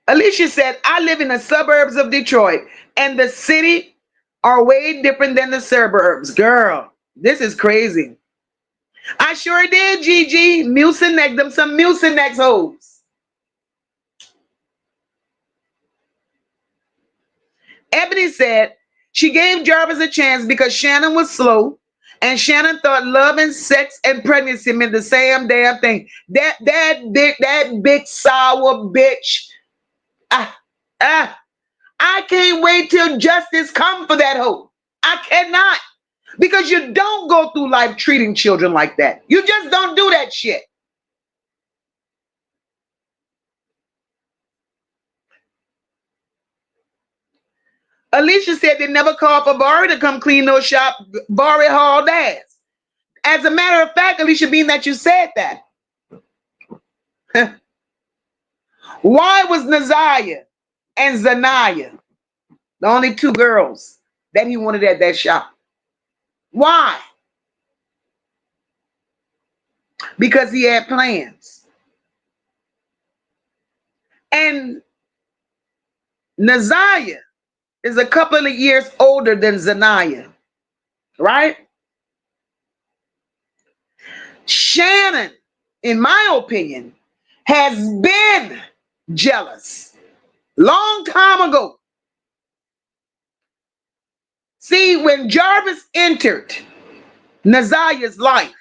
S4: Alicia said, I live in the suburbs of Detroit, and the city are way different than the suburbs. Girl, this is crazy. I sure did, Gigi. Mucinex, them some Mucinex hoes. Ebony said she gave Jarvis a chance because Shannon was slow, and Shannon thought love and sex and pregnancy meant the same damn thing. That big sour bitch. I can't wait till justice come for that hoe. I cannot. Because you don't go through life treating children like that. You just don't do that shit. Alicia said they never called for Vari to come clean no shop. Vari hauled ass. As a matter of fact, Alicia, being that you said that, why was Ziyah and Zanaya the only two girls that he wanted at that shop? Why? Because he had plans. And Ziyah is a couple of years older than Zanaya, right? Shannon, in my opinion, has been jealous long time ago. See, when Jarvis entered Ziyah's life,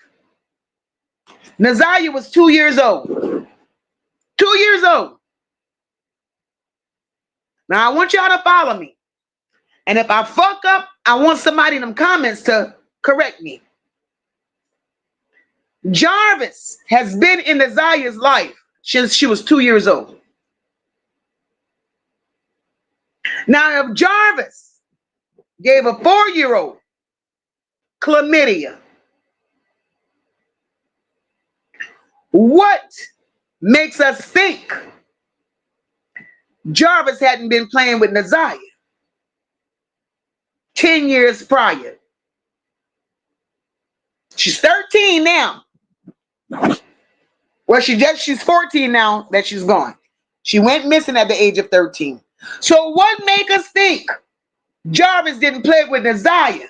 S4: Ziyah was 2 years old. 2 years old. Now, I want y'all to follow me. And if I fuck up, I want somebody in them comments to correct me. Jarvis has been in Ziyah's life since she was 2 years old. Now, if Jarvis gave a 4-year-old chlamydia, what makes us think Jarvis hadn't been playing with Ziyah 10 years prior? She's 13 now. Well, she's 14 now that she's gone. She went missing at the age of 13. So what make us think Jarvis didn't play with Ziyah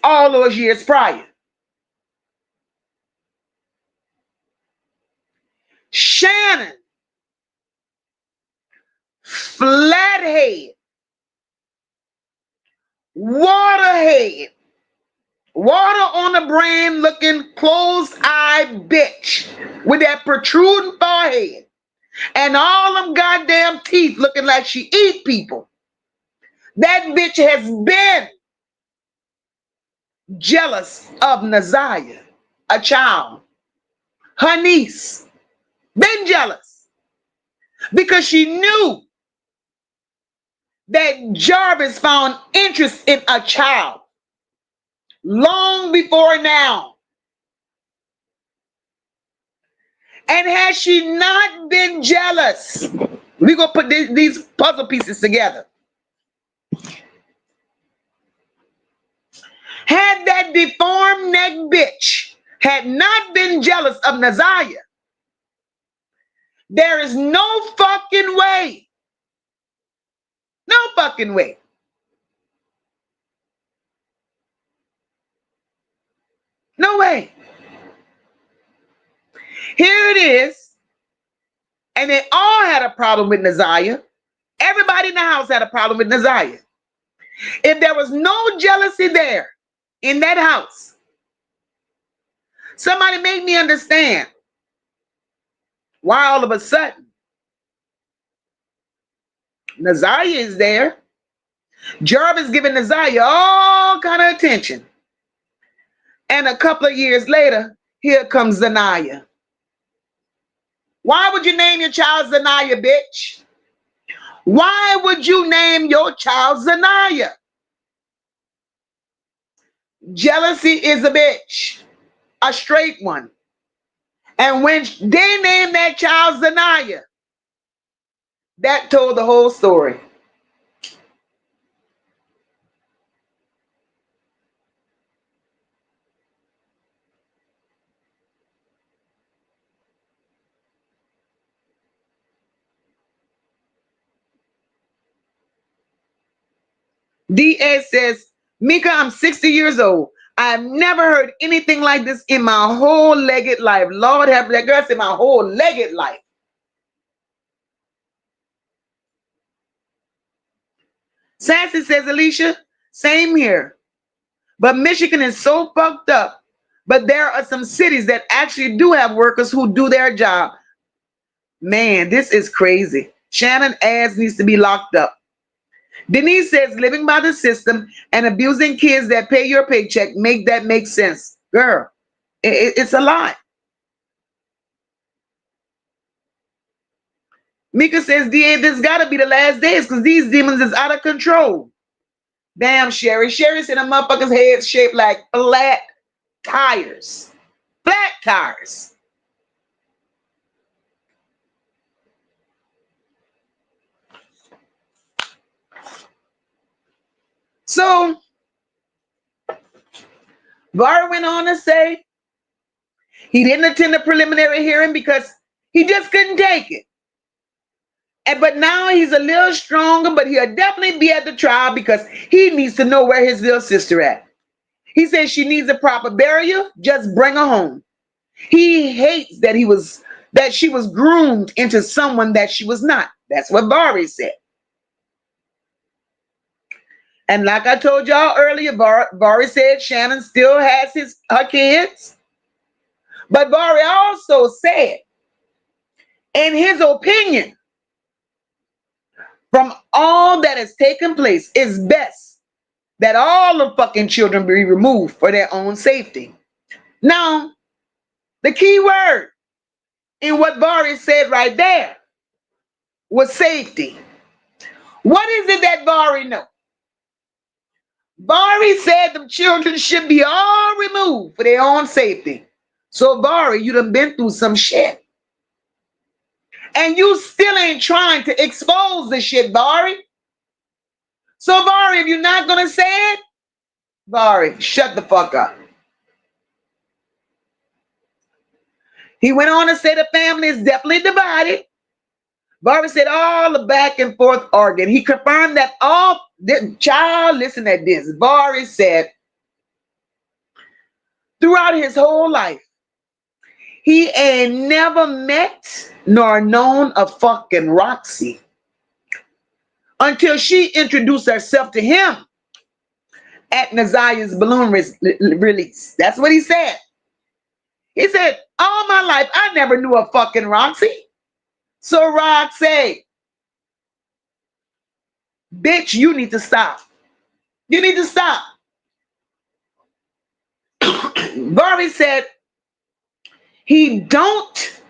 S4: all those years prior? Shannon, flathead, waterhead, water on the brain looking closed-eyed bitch with that protruding forehead and all them goddamn teeth looking like she eat people. That bitch has been jealous of Ziyah, a child, her niece. Been jealous because she knew that Jarvis found interest in a child long before now. And had she not been jealous, we're going to put these puzzle pieces together. Had that deformed neck bitch had not been jealous of Ziyah, there is no fucking way. No fucking way. No way. Here it is. And they all had a problem with Ziyah. Everybody in the house had a problem with Ziyah. If there was no jealousy there in that house, somebody make me understand why all of a sudden Ziyah is there. Jarvis giving Ziyah all kind of attention. And a couple of years later, here comes Zanaya. Why would you name your child Zanaya, bitch? Why would you name your child Zanaya? Jealousy is a bitch, a straight one. And when they named that child Zanaya, that told the whole story. DA says, Mika, I'm 60 years old. I've never heard anything like this in my whole legged life. Lord have that girl said my whole legged life. Sassy says, Alicia, same here. But Michigan is so fucked up. But there are some cities that actually do have workers who do their job. Man, this is crazy. Shannon ass needs to be locked up. Denise says, living by the system and abusing kids that pay your paycheck, make that make sense. Girl, it's a lie. Mika says, DA, this got to be the last days because these demons is out of control. Damn, Sherry. Sherry said a motherfucker's head shaped like flat tires. Flat tires. So, Vari went on to say he didn't attend the preliminary hearing because he just couldn't take it. But now he's a little stronger, but he'll definitely be at the trial because he needs to know where his little sister at. He says she needs a proper burial, just bring her home. He hates that she was groomed into someone that she was not. That's what Vari said. And like I told y'all earlier, Vari said Shannon still has her kids. But Vari also said, in his opinion, from all that has taken place, it's best that all the fucking children be removed for their own safety. Now, the key word in what Vari said right there was safety. What is it that Vari know? Vari said the children should be all removed for their own safety. So Vari, you done been through some shit. And you still ain't trying to expose the shit, Vari. So Vari, if you're not gonna say it, Vari, shut the fuck up. He went on to say the family is definitely divided. Vari said all the back and forth arguing. He confirmed that all the child, listen at this. Vari said throughout his whole life, he ain't never met nor known a fucking Roxy until she introduced herself to him at Naziah's balloon release. That's what he said. He said, all my life, I never knew a fucking Roxy. So Roxy, bitch, you need to stop. You need to stop. Vari said he don't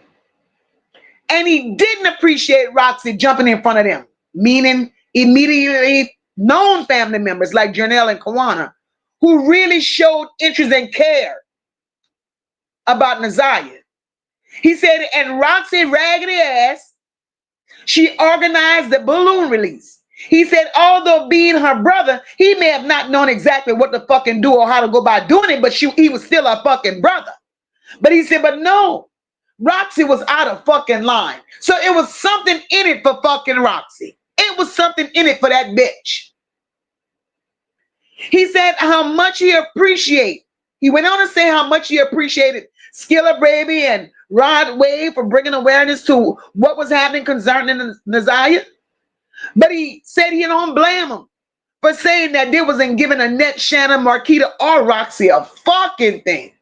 S4: and he didn't appreciate Roxy jumping in front of them, meaning immediately known family members like Janelle and Kawana, who really showed interest and care about Naziah. He said, and Roxy raggedy ass, she organized the balloon release. He said, although being her brother, he may have not known exactly what to fucking do or how to go about doing it, but he was still a fucking brother. But he said, but no, Roxy was out of fucking line. So it was something in it for fucking Roxy. It was something in it for that bitch. He said how much he went on to say how much he appreciated Skilla Baby and Rod Wave for bringing awareness to what was happening concerning Naziah. But he said he don't blame him for saying that they wasn't giving Annette, Shannon, Marquita, or Roxy a fucking thing.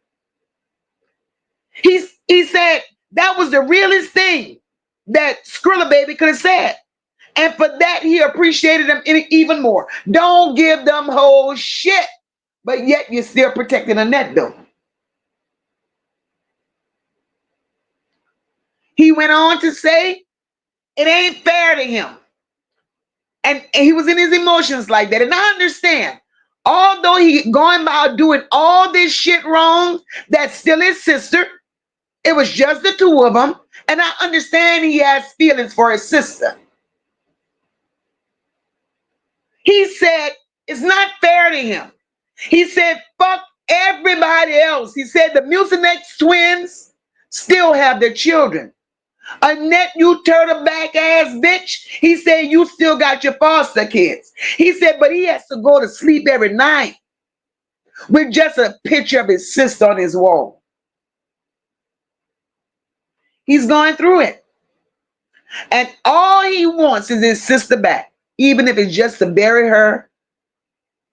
S4: He said that was the realest thing that Skrilla Baby could have said. And for that, he appreciated them even more. Don't give them whole shit. But yet you're still protecting Annette, though. He went on to say it ain't fair to him. And he was in his emotions like that. And I understand. Although he going about doing all this shit wrong, that's still his sister. It was just the two of them. And I understand he has feelings for his sister. He said it's not fair to him. He said, fuck everybody else. He said the Mucinex twins still have their children. Annette, you turtleback ass bitch. He said you still got your foster kids. He said, but he has to go to sleep every night with just a picture of his sister on his wall. He's going through it. And all he wants is his sister back. Even if it's just to bury her,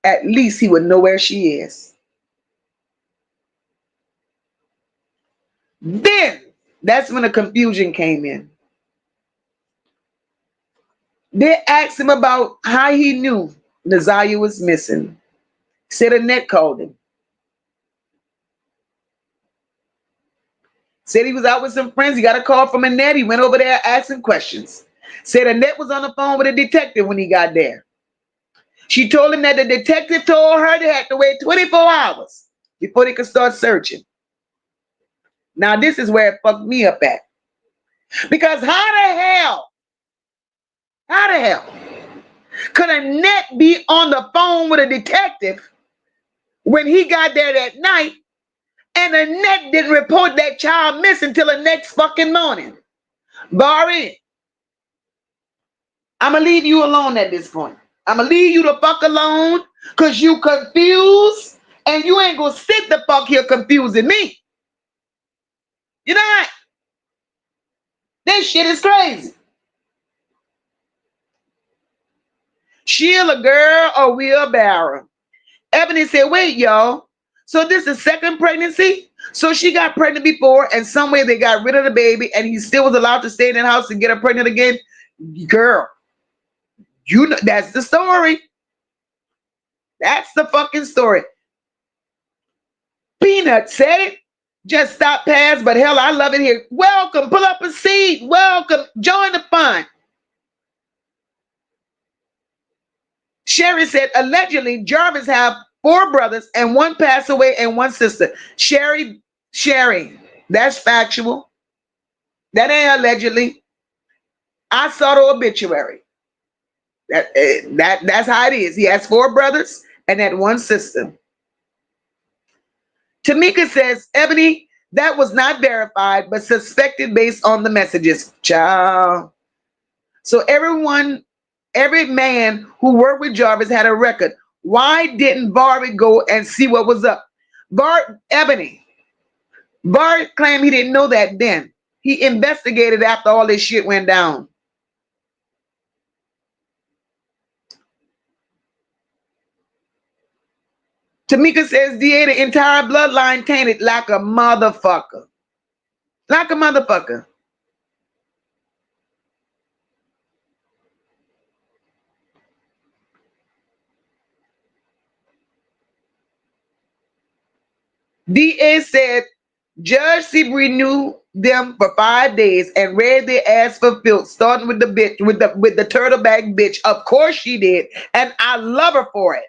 S4: at least he would know where she is. Then, that's when the confusion came in. They asked him about how he knew Naziah was missing. Said Annette called him. Said he was out with some friends. He got a call from Annette. He went over there asking questions. Said Annette was on the phone with a detective when he got there. She told him that the detective told her they had to wait 24 hours before they could start searching. Now, this is where it fucked me up at. Because how the hell could Annette be on the phone with a detective when he got there that night and Annette didn't report that child missing until the next fucking morning? Vari, I'm going to leave you alone at this point. I'm going to leave you the fuck alone because you confused and you ain't going to sit the fuck here confusing me. You know what? This shit is crazy. Sheila, girl, or wheelbarrow. Ebony said, wait, y'all. So this is second pregnancy? So she got pregnant before and some way they got rid of the baby and he still was allowed to stay in the house and get her pregnant again? Girl, you know, that's the story. That's the fucking story. Peanut said it. just stop past, but hell, I love it here. Welcome, pull up a seat. Welcome, join the fun. Sherry said, allegedly, Jarvis have 4 brothers and 1 passed away and 1 sister. Sherry, that's factual. That ain't allegedly. I saw the obituary. That's how it is. He has 4 brothers and that 1 sister. Tamika says, Ebony, that was not verified, but suspected based on the messages. Child. So every man who worked with Jarvis had a record. Why didn't Vari go and see what was up? Vari claimed he didn't know that then. He investigated after all this shit went down. Tamika says, DA, the entire bloodline tainted like a motherfucker. Like a motherfucker. DA said, Judge Seabury knew them for 5 days and read their ass for filth, starting with the bitch, with the turtle bag bitch. Of course she did. And I love her for it.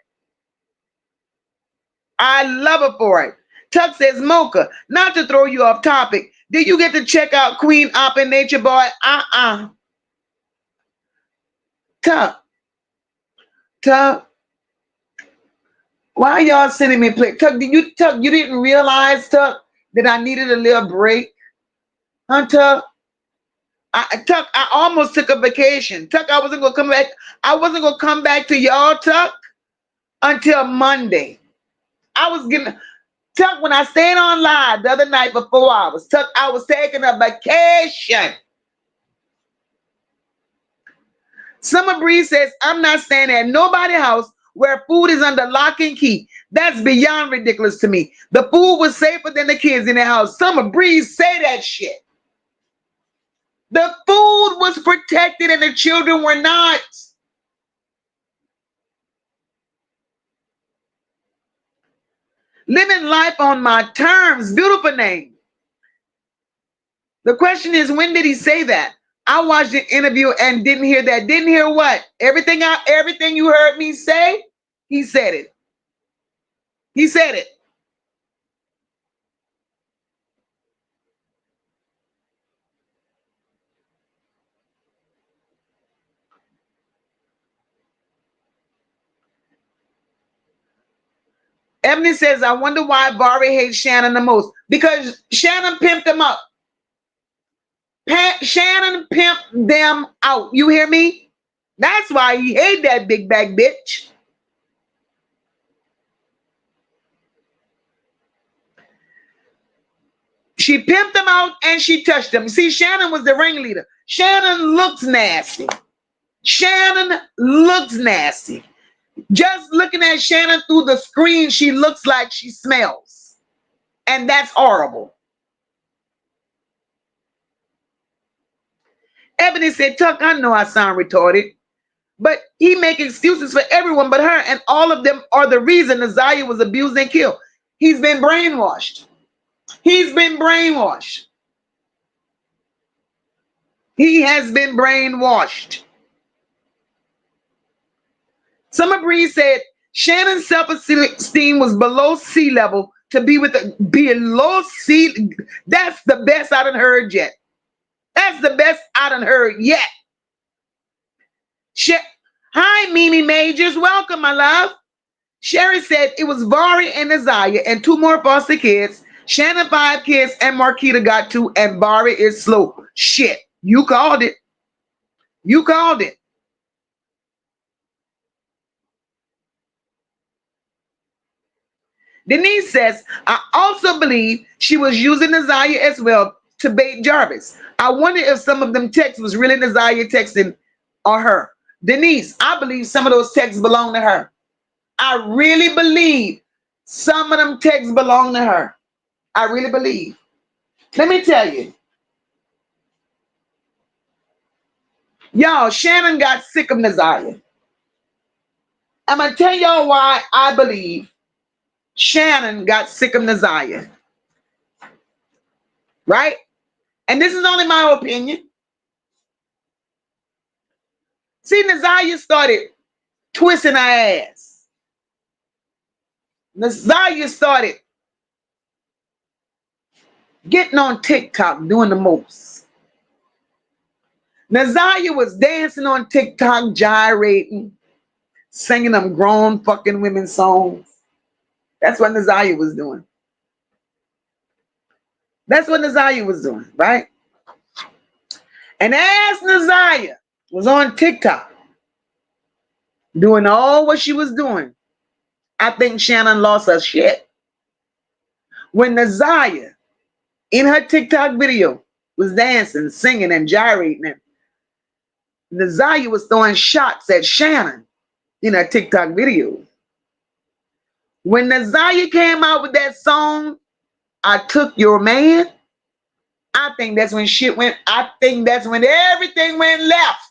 S4: I love her for it. Tuck says, Mocha, not to throw you off topic, did you get to check out Queen Op and Nature Boy? Tuck, why y'all sending me play? Tuck, you didn't realize, Tuck, that I needed a little break? Huh, Tuck? I almost took a vacation. Tuck, I wasn't gonna come back. I wasn't gonna come back to y'all, Tuck, until Monday. Tuck, when I stayed on live the other night for 4 hours, Tuck, I was taking a vacation. Summer Breeze says, I'm not staying at nobody's house where food is under lock and key. That's beyond ridiculous to me. The food was safer than the kids in the house. Summer Breeze, say that shit. The food was protected and the children were not. Living life on my terms. Beautiful name. The question is, when did he say that? I watched the interview and didn't hear that. Didn't hear what? Everything you heard me say, he said it. He said it. Ebony says, I wonder why Vari hates Shannon the most. Because Shannon pimped him up. Shannon pimped them out. You hear me? That's why he hated that big bag bitch. She pimped him out and she touched him. See, Shannon was the ringleader. Shannon looks nasty. Shannon looks nasty. Just looking at Shannon through the screen, she looks like she smells. And that's horrible. Ebony said, Tuck, I know I sound retarded, but he make excuses for everyone but her, and all of them are the reason Ziyah was abused and killed. He's been brainwashed. He's been brainwashed. He has been brainwashed. Summer Breeze said Shannon's self-esteem was below sea level to be with below sea. That's the best I done heard yet. That's the best I done heard yet. Hi, Mimi Majors. Welcome, my love. Sherry said it was Vari and Ziyah and 2 more foster kids. Shannon 5 kids and Marquita got 2, and Vari is slow. Shit. You called it. You called it. Denise says, I also believe she was using Ziyah as well to bait Jarvis. I wonder if some of them texts was really Ziyah texting or her. Denise, I believe some of those texts belong to her. I really believe some of them texts belong to her. I really believe. Let me tell you. Y'all, Shannon got sick of Ziyah. I'm going to tell y'all why I believe Shannon got sick of Ziyah. right? And this is only my opinion. See, Ziyah started twisting her ass. Ziyah started getting on TikTok, doing the most. Ziyah was dancing on TikTok, gyrating, singing them grown fucking women songs. That's what Ziyah was doing. That's what Ziyah was doing, right? And as Ziyah was on TikTok, doing all what she was doing, I think Shannon lost her shit. When Ziyah, in her TikTok video, was dancing, singing, and gyrating, and Ziyah was throwing shots at Shannon in her TikTok video. When Ziyah came out with that song, I Took Your Man, I think that's when shit went, I think that's when everything went left.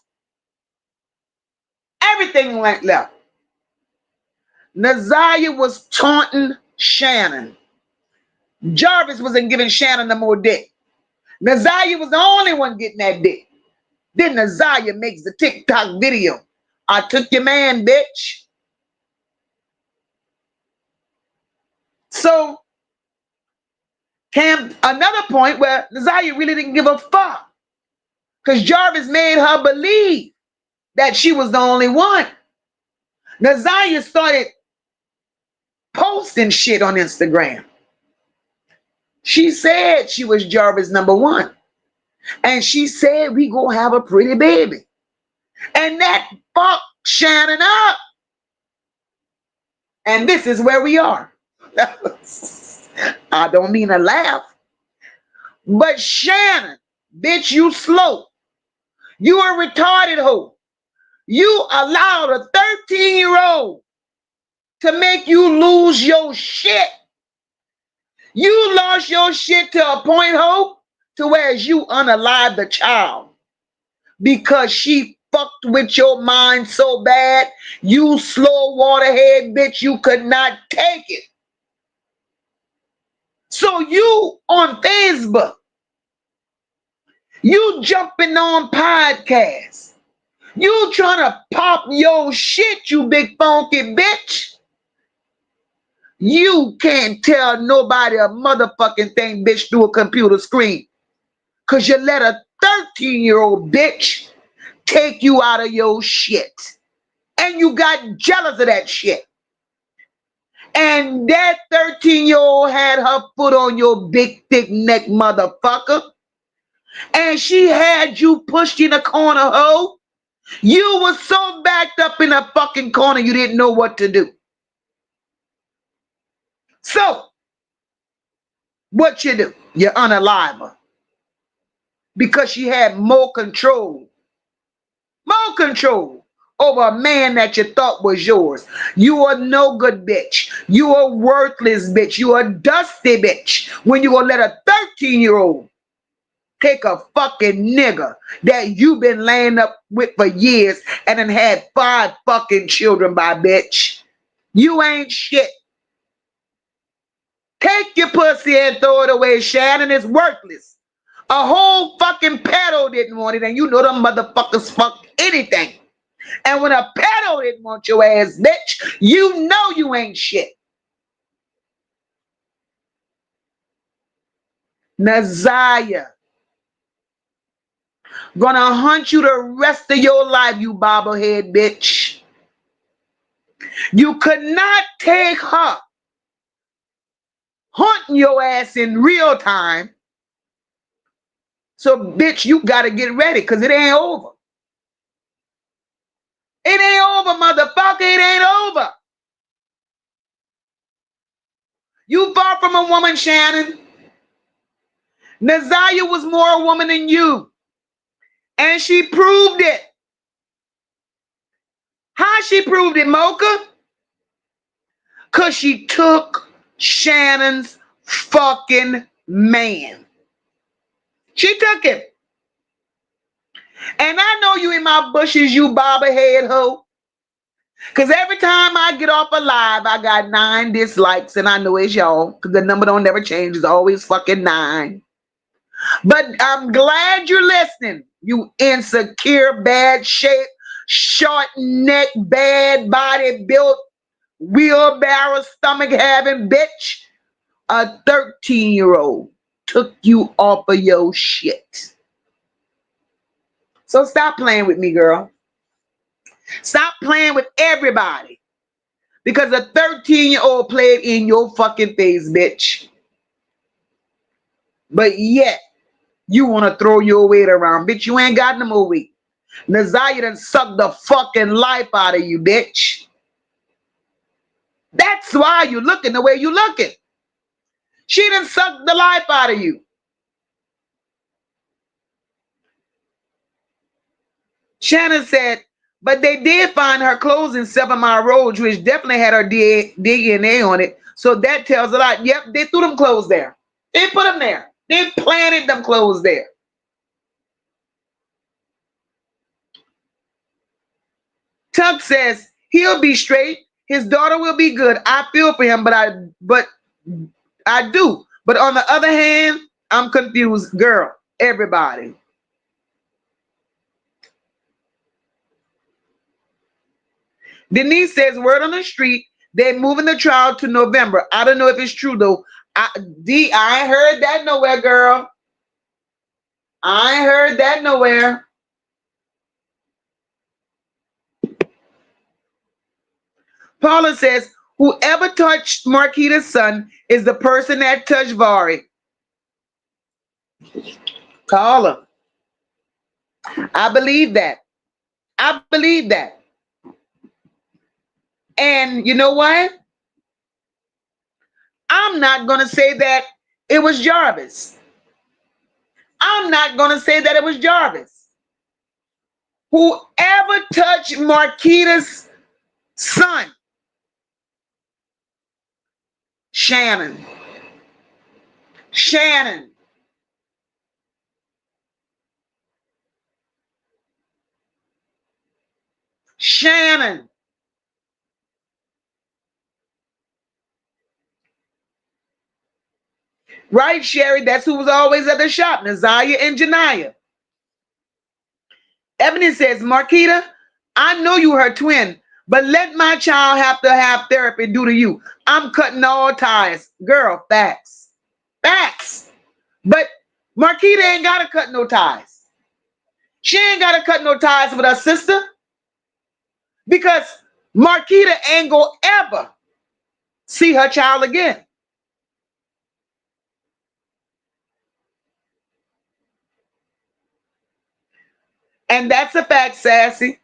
S4: Everything went left. Ziyah was taunting Shannon. Jarvis wasn't giving Shannon no more dick. Ziyah was the only one getting that dick. Then Ziyah makes the TikTok video. I took your man, bitch. So came another point where Ziyah really didn't give a fuck. Because Jarvis made her believe that she was the only one. Ziyah started posting shit on Instagram. She said she was Jarvis number one. And she said we gonna have a pretty baby. And that fucked Shannon up. And this is where we are. I don't mean to laugh. But Shannon, bitch, you slow. You a retarded hoe. You allowed a 13-year-old to make you lose your shit. You lost your shit to a point, hoe, to where you unalived the child. Because she fucked with your mind so bad, you slow waterhead bitch, you could not take it. So you on Facebook, you jumping on podcasts, you trying to pop your shit, you big funky bitch. You can't tell nobody a motherfucking thing, bitch, through a computer screen. Because you let a 13-year-old bitch take you out of your shit. And you got jealous of that shit. And that 13-year-old had her foot on your big, thick neck, motherfucker. And she had you pushed in a corner, hoe. You were so backed up in a fucking corner, you didn't know what to do. So, what you do? You unalive her. Because she had more control over a man that you thought was yours. You are no good bitch. You are worthless bitch. You are dusty bitch. When you gonna let a 13-year-old take a fucking nigga that you've been laying up with for years and then had 5 fucking children by, bitch. You ain't shit. Take your pussy and throw it away, Shannon. It's worthless. A whole fucking pedo didn't want it, and you know them motherfuckers fuck anything. And when a pedo didn't want your ass, bitch, you know you ain't shit. Ziyah gonna hunt you the rest of your life, you bobblehead bitch. You could not take her hunting your ass in real time. So, bitch, you gotta get ready, because it ain't over. It ain't over, motherfucker. It ain't over. You far from a woman, Shannon. Ziyah was more a woman than you. And she proved it. How she proved it, Mocha? Because she took Shannon's fucking man. She took him. And I know you in my bushes, you bobblehead hoe. Because every time I get off a live, I got 9 dislikes, and I know it's y'all. Because the number don't never change. It's always fucking 9. But I'm glad you're listening, you insecure, bad shape, short neck, bad body built, wheelbarrow stomach having bitch. A 13-year-old took you off of your shit. So stop playing with me, girl. Stop playing with everybody. Because a 13-year-old played in your fucking face, bitch. But yet, you want to throw your weight around. Bitch, you ain't got no more weight. Ziyah done sucked the fucking life out of you, bitch. That's why you looking the way you looking. She done sucked the life out of you. Shannon said, but they did find her clothes in 7 Mile Road, which definitely had her DNA on it. So that tells a lot. Yep, they threw them clothes there. They put them there. They planted them clothes there. Tuck says he'll be straight. His daughter will be good. I feel for him, but I do. But on the other hand, I'm confused. Girl, everybody. Denise says, word on the street, they're moving the trial to November. I don't know if it's true, though. I ain't heard that nowhere, girl. I ain't heard that nowhere. Paula says, whoever touched Marquita's son is the person that touched Vari. Paula. I believe that. I believe that. And you know what? I'm not going to say that it was Jarvis. I'm not going to say that it was Jarvis. Whoever touched Marquita's son, Shannon. Shannon. Shannon. Right, Sherry? That's who was always at the shop, Ziyah and Janiyah. Ebony says, Marquita, I know you her twin, but let my child have to have therapy due to you. I'm cutting all ties. Girl, facts. Facts. But Marquita ain't got to cut no ties. She ain't got to cut no ties with her sister because Marquita ain't going to ever see her child again. And that's a fact, Sassy.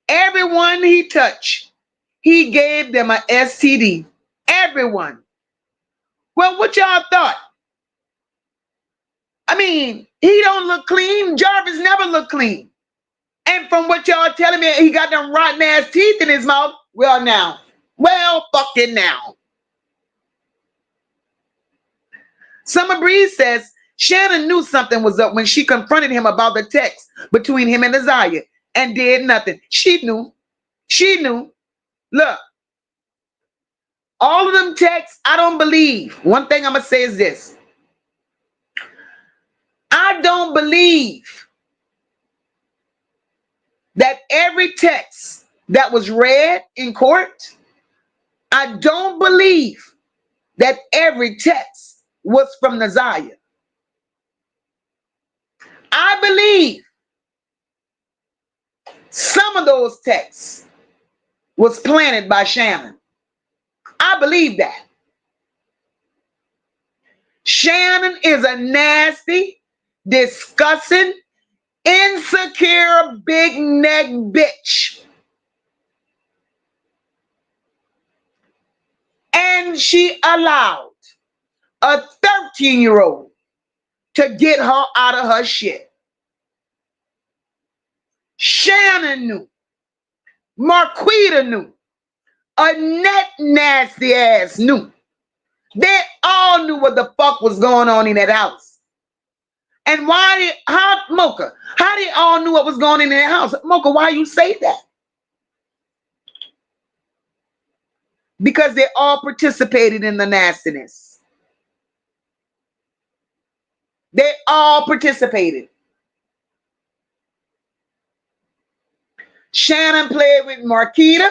S4: Everyone he touched, he gave them a STD. Everyone. Well, what y'all thought? I mean, he don't look clean. Jarvis never looked clean. And from what y'all telling me, he got them rotten ass teeth in his mouth. Well, now. Well, fucking now. Summer Breeze says, Shannon knew something was up when she confronted him about the text between him and Ziyah and did nothing. She knew. She knew. Look, all of them texts, I don't believe. One thing I'm going to say is this. I don't believe that every text that was read in court, I don't believe that every text was from Ziyah. I believe some of those texts was planted by Shannon. I believe that. Shannon is a nasty, disgusting, insecure, big neck bitch. And she allowed a 13-year-old to get her out of her shit. Shannon knew. Marquita knew. A net nasty ass knew. They all knew what the fuck was going on in that house. And Mocha, how they all knew what was going on in that house? Mocha, why you say that? Because they all participated in the nastiness. They all participated. Shannon played with Marquita.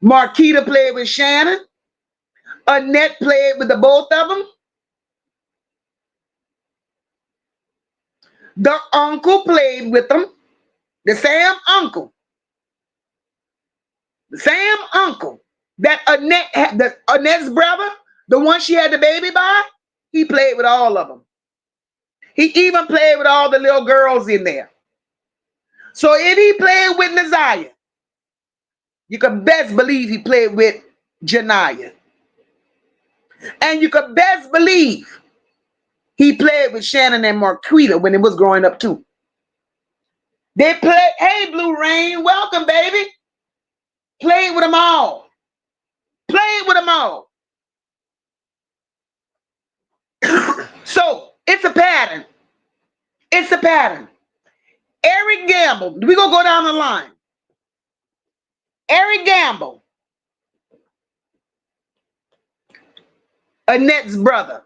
S4: Marquita played with Shannon. Annette played with the both of them. The uncle played with them. The same uncle. The same uncle that Annette had, Annette's brother, the one she had the baby by, he played with all of them. He even played with all the little girls in there. So if he played with Ziyah, you can best believe he played with Janiyah. And you can best believe he played with Shannon and Marquita when it was growing up too. They played, hey, Blue Rain, welcome, baby. Played with them all. Played with them all. So it's a pattern. It's a pattern. Eric Gamble, we're going to go down the line. Eric Gamble, Annette's brother.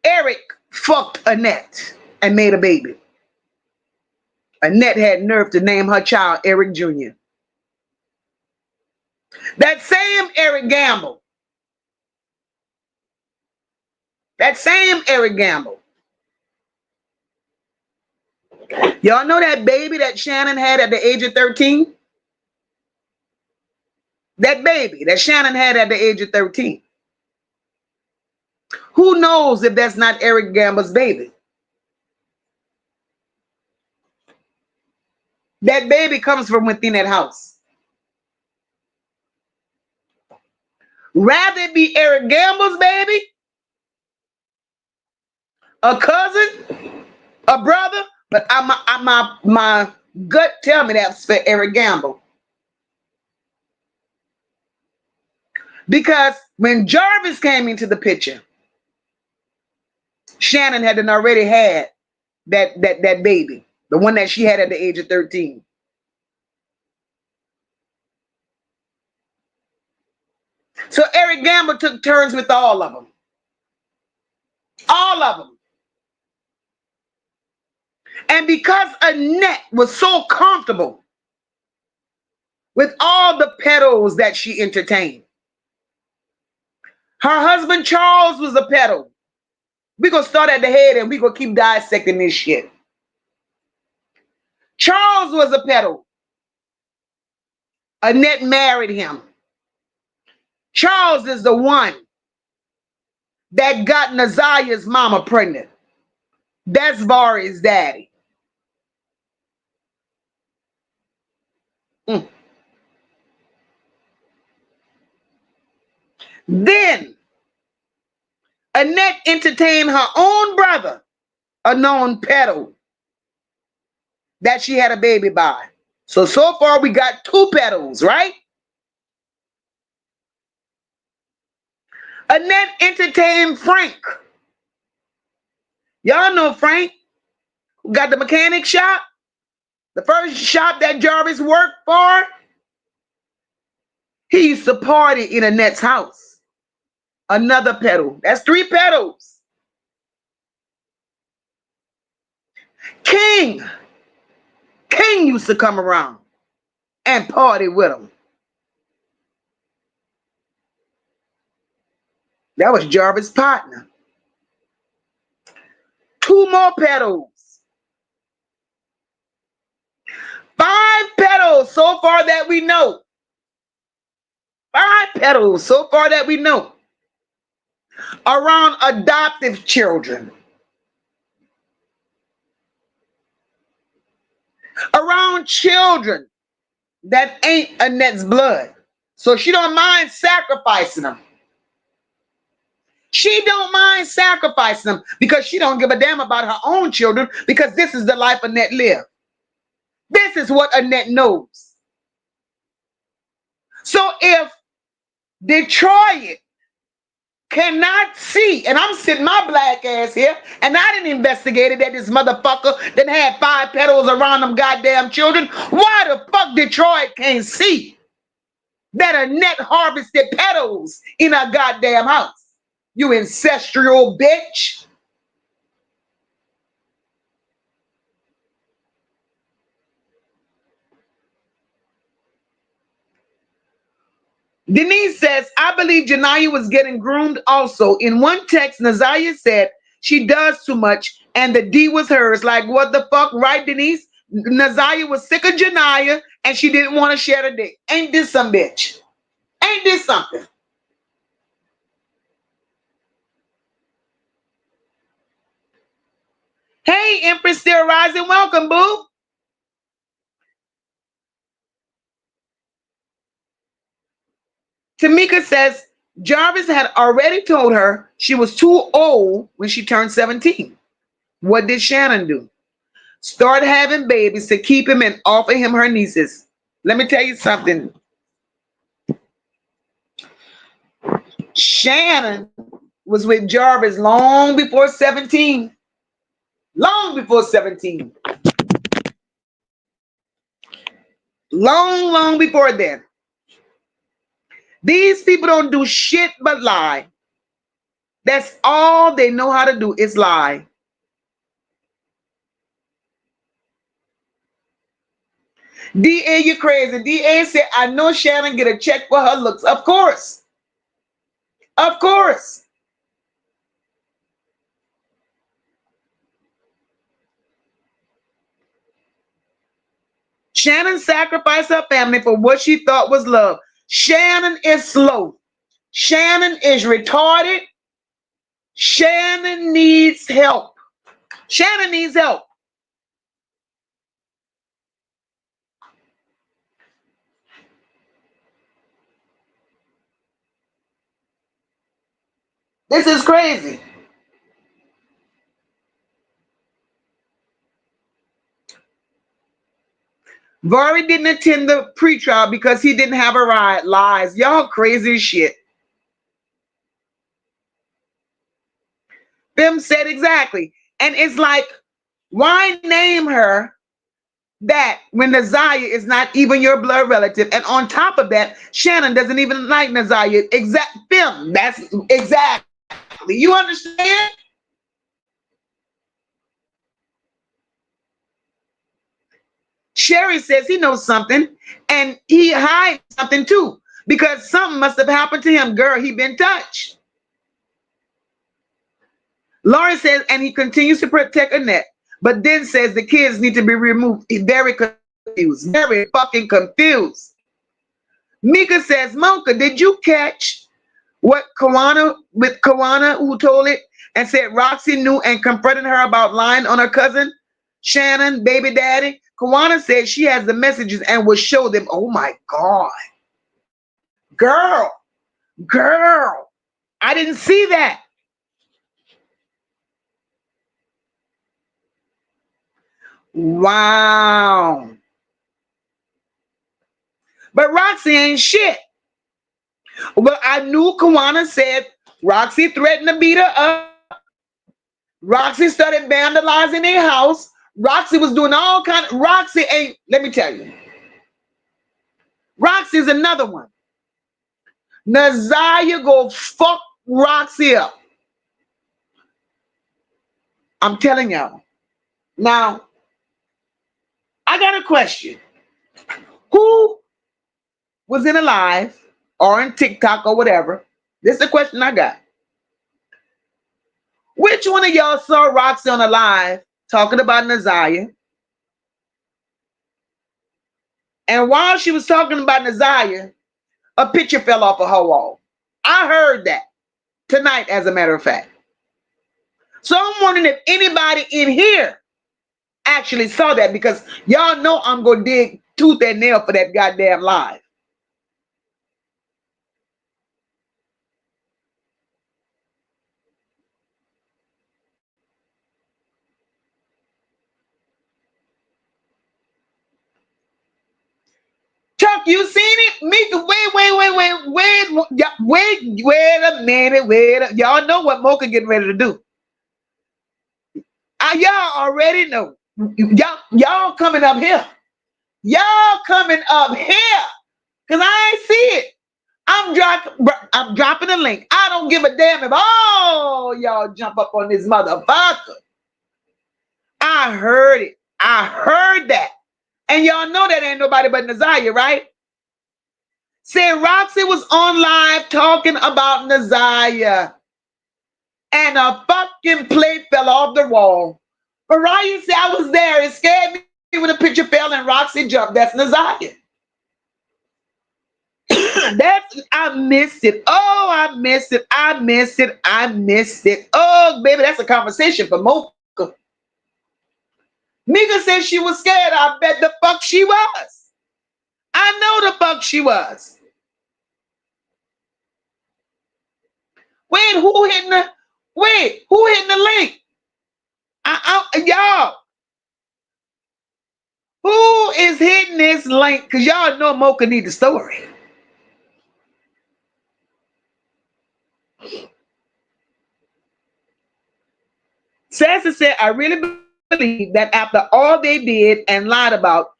S4: Eric fucked Annette and made a baby. Annette had nerve to name her child Eric Jr. That same Eric Gamble. That same Eric Gamble. Y'all know that baby that Shannon had at the age of 13? That baby that Shannon had at the age of 13. Who knows if that's not Eric Gamble's baby? That baby comes from within that house. Rather it be Eric Gamble's baby, a cousin, a brother, but my gut tell me that's for Eric Gamble. Because when Jarvis came into the picture, Shannon had already had that baby, the one that she had at the age of 13. So Eric Gamble took turns with all of them. All of them. And because Annette was so comfortable with all the pedos that she entertained, her husband Charles was a pedo. We're going to start at the head and we're going to keep dissecting this shit. Charles was a pedo. Annette married him. Charles is the one that got Ziyah's mama pregnant. That's Vari's daddy. Then Annette entertained her own brother, a known pedo, that she had a baby by. So far we got 2 pedos, right? Annette entertained Frank. Y'all know Frank, who got the mechanic shop, the first shop that Jarvis worked for. He used to party in Annette's house. Another pedo. That's 3 pedos. King used to come around and party with him. That was Jarvis' partner. 2 more pedos. 5 pedos so far that we know. 5 pedos so far that we know. Around adoptive children. Around children that ain't Annette's blood. So she don't mind sacrificing them. She don't mind sacrificing them because she don't give a damn about her own children, because this is the life Annette lived. This is what Annette knows. So if Detroit cannot see, and I'm sitting my black ass here, and I didn't investigate it, that this motherfucker that had 5 pedos around them goddamn children, why the fuck Detroit can't see that Annette harvested pedos in her goddamn house? You ancestral bitch. Denise says, I believe Janiyah was getting groomed also. In one text, Nazaya said she does too much and the D was hers. Like, what the fuck, right, Denise? Nazaya was sick of Janiyah and she didn't want to share the dick. Ain't this some bitch? Ain't this something? Hey, Empress still rising. Welcome, boo. Tamika says Jarvis had already told her she was too old when she turned 17. What did Shannon do? Start having babies to keep him and offer him her nieces. Let me tell you something. Shannon was with Jarvis long before 17. Long before 17. Long before then. These people don't do shit but lie. That's all they know how to do is lie. DA, you crazy. DA said, I know Shannon get a check for her looks. Of course. Of course. Shannon sacrificed her family for what she thought was love. Shannon is slow. Shannon is retarded. Shannon needs help. Shannon needs help. This is crazy. Vari didn't attend the pretrial because he didn't have a ride. Lies. Y'all crazy as shit. Them said exactly. And it's like, why name her that when Nazaya is not even your blood relative? And on top of that, Shannon doesn't even like Nazaya. Exact film. That's exactly. You understand? Sherry says he knows something and he hides something too because something must have happened to him. Girl, he been touched. Lauren says, and he continues to protect Annette, but then says the kids need to be removed. He's very confused. Very fucking confused. Mika says, Monka, did you catch what Kawana who told it and said Roxy knew and confronted her about lying on her cousin, Shannon, baby daddy? Kawana said she has the messages and will show them. Oh my God. Girl, I didn't see that. Wow. But Roxy ain't shit. Well, I knew Kawana said Roxy threatened to beat her up. Roxy started vandalizing their house. Roxy was doing all kind of. Roxy ain't, let me tell you. Roxy's another one. Nazaya go fuck Roxy up. I'm telling y'all. Now, I got a question. Who was in a live or in TikTok or whatever? This is the question I got. Which one of y'all saw Roxy on a live talking about Nazaya? And while she was talking about Nazaya, a picture fell off of her wall. I heard that tonight, as a matter of fact. So I'm wondering if anybody in here actually saw that, because y'all know I'm going to dig tooth and nail for that goddamn live. Chuck, you seen it? Mika, wait a minute, y'all know what Mocha getting ready to do. Y'all already know. Y'all coming up here. Y'all coming up here. Because I ain't see it. I'm driving. I'm dropping a link. I don't give a damn if all y'all jump up on this motherfucker. I heard it. I heard that. And y'all know that ain't nobody but Ziyah, right? Said Roxy was on live talking about Ziyah. And a fucking plate fell off the wall. Mariah said I was there. It scared me when the picture fell and Roxy jumped. That's Ziyah. I missed it. Oh, I missed it. I missed it. I missed it. Oh, baby, that's a conversation for Mocha. Mika said she was scared. I bet the fuck she was. I know the fuck she was. Wait, who hitting the link? Y'all. Who is hitting this link? Because y'all know Mocha need the story. Sassy said, I really believe that after all they did and lied about,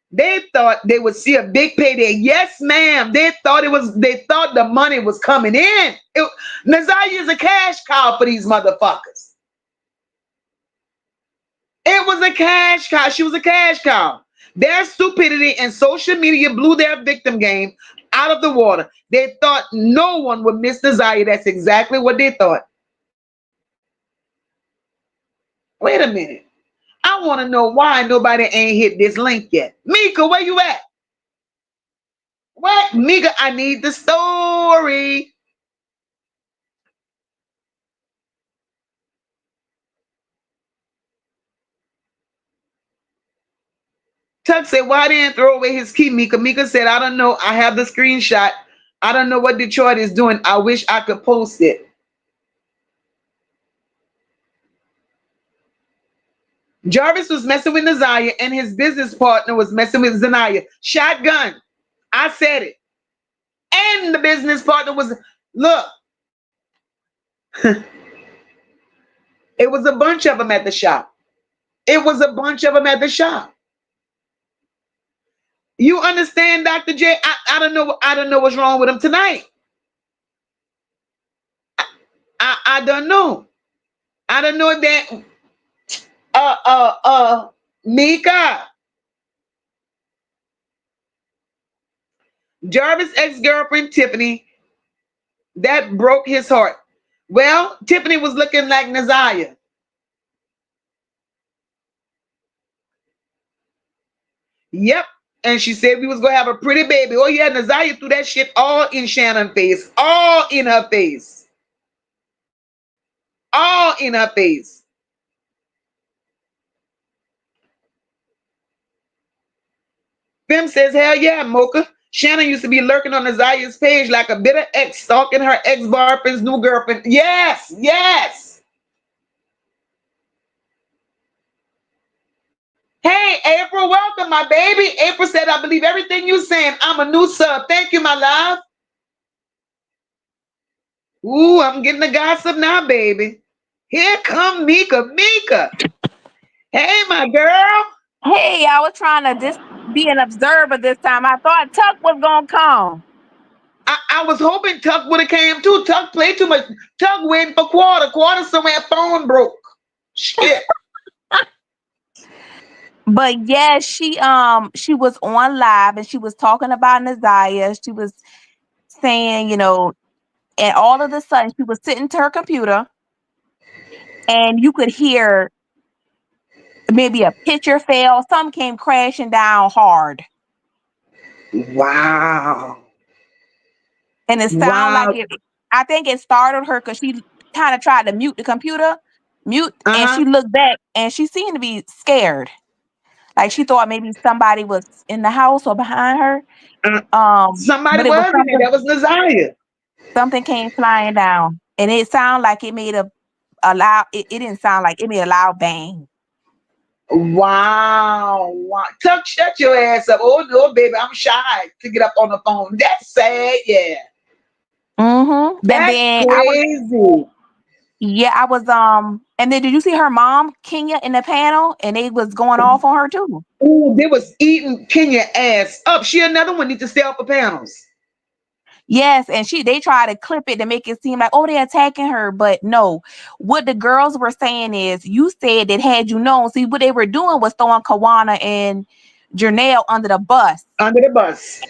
S4: they thought they would see a big payday. Yes, ma'am. They thought the money was coming in. Ziyah is a cash cow for these motherfuckers. It was a cash cow. She was a cash cow. Their stupidity and social media blew their victim game out of the water. They thought no one would miss Ziyah. That's exactly what they thought. Wait a minute. I want to know why nobody ain't hit this link yet. Mika, where you at? What? Mika, I need the story. Tuck said, why didn't throw away his key, Mika? Mika said, I don't know. I have the screenshot. I don't know what Detroit is doing. I wish I could post it. Jarvis was messing with Ziyah and his business partner was messing with Ziyah. Shotgun. I said it. And the business partner was, look. It was a bunch of them at the shop. It was a bunch of them at the shop. You understand, Dr. J? I don't know. I don't know what's wrong with him tonight. I don't know. I don't know that. Mika. Jarvis' ex-girlfriend Tiffany. That broke his heart. Well, Tiffany was looking like Ziyah. Yep. And she said we was going to have a pretty baby. Oh, yeah, Ziyah threw that shit all in Shannon's face. All in her face. All in her face. Fim says, hell yeah, Mocha. Shannon used to be lurking on Ziyah's page like a bitter ex stalking her ex-boyfriend's new girlfriend. Yes, yes. Hey, April, welcome, my baby. April said, I believe everything you're saying. I'm a new sub. Thank you, my love. Ooh, I'm getting the gossip now, baby. Here come Mika. Mika. Hey, my girl.
S5: Hey, I was trying to just be an observer this time. I thought Tuck was going to come.
S4: I was hoping Tuck would have came too. Tuck played too much. Tuck waiting for quarter. Quarter somewhere phone broke. Shit.
S5: But yeah, she was on live and she was talking about Ziyah. She was saying, and all of a sudden she was sitting to her computer and you could hear maybe a picture fell, something came crashing down hard.
S4: Wow.
S5: And it sounded like it, I think it startled her because she kind of tried to mute the computer, and she looked back and she seemed to be scared. Like she thought maybe somebody was in the house or behind her.
S4: Somebody was in there. That was Ziyah.
S5: Something came flying down, and it sounded like it made a loud. It didn't sound like it made a loud bang.
S4: Wow. Tuck, shut your ass up. Oh no, baby, I'm shy to get up on the phone. That's sad, yeah.
S5: Mm-hmm.
S4: That's crazy.
S5: I was and then did you see her mom, Kenya, in the panel? And they was going off on her too.
S4: Oh, they was eating Kenya ass up. She another one need to stay off the panels.
S5: Yes, and they try to clip it to make it seem like, oh, they're attacking her. But no, what the girls were saying is, you said that had you known, see, what they were doing was throwing Kawana and Janelle under the bus.
S4: Under the bus.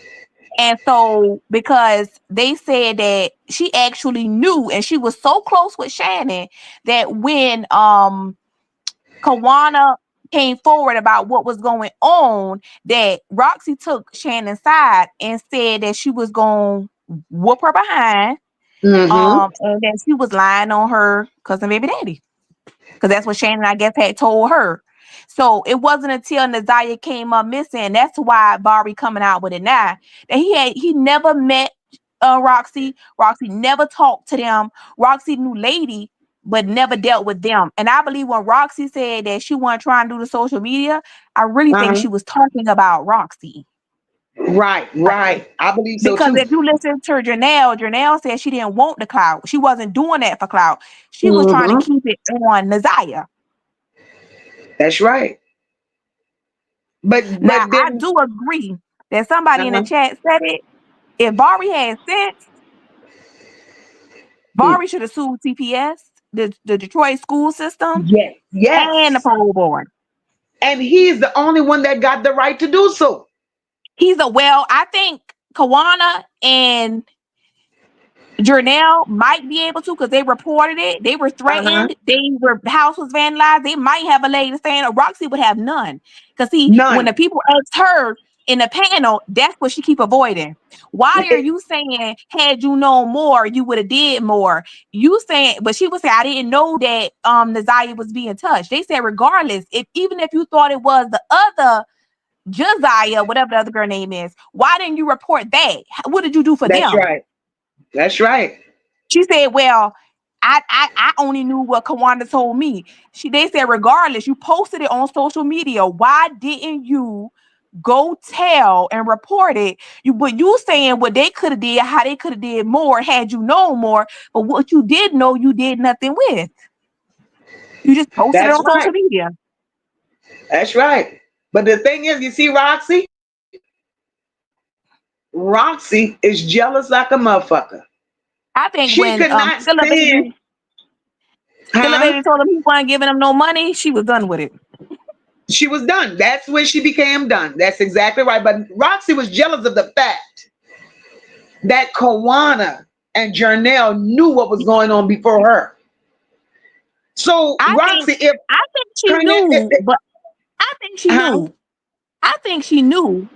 S5: And so, because they said that she actually knew, and she was so close with Shannon that when Kawana came forward about what was going on, that Roxy took Shannon's side and said that she was going to whoop her behind,
S4: Mm-hmm.
S5: and that she was lying on her cousin baby daddy, because that's what Shannon, I guess, had told her. So it wasn't until Ziyah came up missing. That's why Vari coming out with it now. That he never met Roxy. Roxy never talked to them. Roxy knew Lady, but never dealt with them. And I believe when Roxy said that she wasn't trying to do the social media, I really think she was talking about Roxy.
S4: Right. I believe so
S5: because
S4: too.
S5: if you listen to Janelle said she didn't want the clout. She wasn't doing that for clout. She was trying to keep it on Ziyah.
S4: That's right. But
S5: Now,
S4: then,
S5: I do agree that somebody in the chat said it. If Vari had sense, Vari should have sued TPS, the Detroit school system,
S4: yes,
S5: and the parole board.
S4: And he's the only one that got the right to do so.
S5: I think Kawana and Janelle might be able to, because they reported it. They were threatened. The house was vandalized. They might have a leg to stand. Roxy would have none. Because when the people asked her in the panel, that's what she keep avoiding. Why are you saying, had you known more, you would have did more? You saying, but she would say, I didn't know that Ziyah was being touched. They said, regardless, even if you thought it was the other Ziyah, whatever the other girl name is, why didn't you report that? What did you do for them?
S4: That's right.
S5: She said, well, I only knew what Kawana told me. They said, regardless, you posted it on social media. Why didn't you go tell and report it? But you saying what they could have did, how they could have did more had you known more. But what you did know, you did nothing with. You just posted it on social media.
S4: That's right. But the thing is, you see, Roxy is jealous like a motherfucker.
S5: I think
S4: she
S5: when
S4: could not
S5: Skilla Baby told him he wasn't giving him no money, she was done with it.
S4: She was done. That's when she became done. That's exactly right. But Roxy was jealous of the fact that Kawana and Janelle knew what was going on before her. So
S5: I think she knew.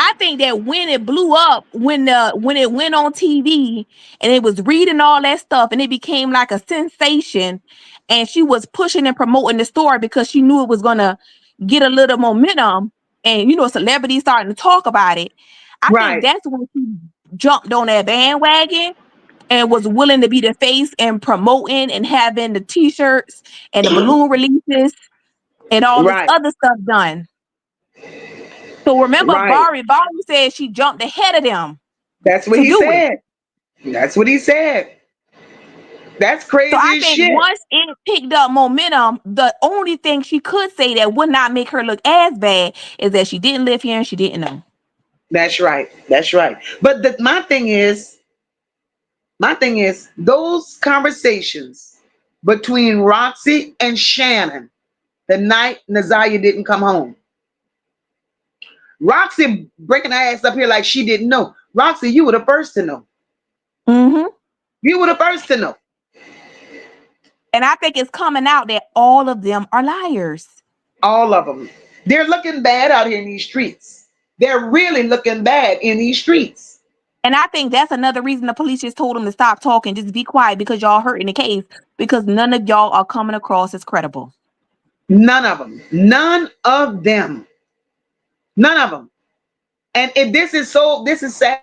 S5: I think that when it blew up, when it went on TV and it was reading all that stuff and it became like a sensation, and she was pushing and promoting the story because she knew it was gonna get a little momentum, and celebrities starting to talk about it. I think that's when she jumped on that bandwagon and was willing to be the face and promoting and having the t-shirts and the balloon releases and all this other stuff done. So remember, Vari said she jumped ahead of them.
S4: That's what he said. That's what he said. That's crazy. So I think
S5: once it picked up momentum, the only thing she could say that would not make her look as bad is that she didn't live here and she didn't know.
S4: That's right. But my thing is, those conversations between Roxy and Shannon the night Ziyah didn't come home. Roxy breaking her ass up here like she didn't know. Roxy, you were the first to know. You were the first to know.
S5: And I think it's coming out that all of them are liars.
S4: All of them. They're looking bad out here in these streets. They're really looking bad in these streets.
S5: And I think that's another reason the police just told them to stop talking, just be quiet, because y'all hurting the case, because none of y'all are coming across as credible.
S4: None of them. None of them. None of them. And if this is sad.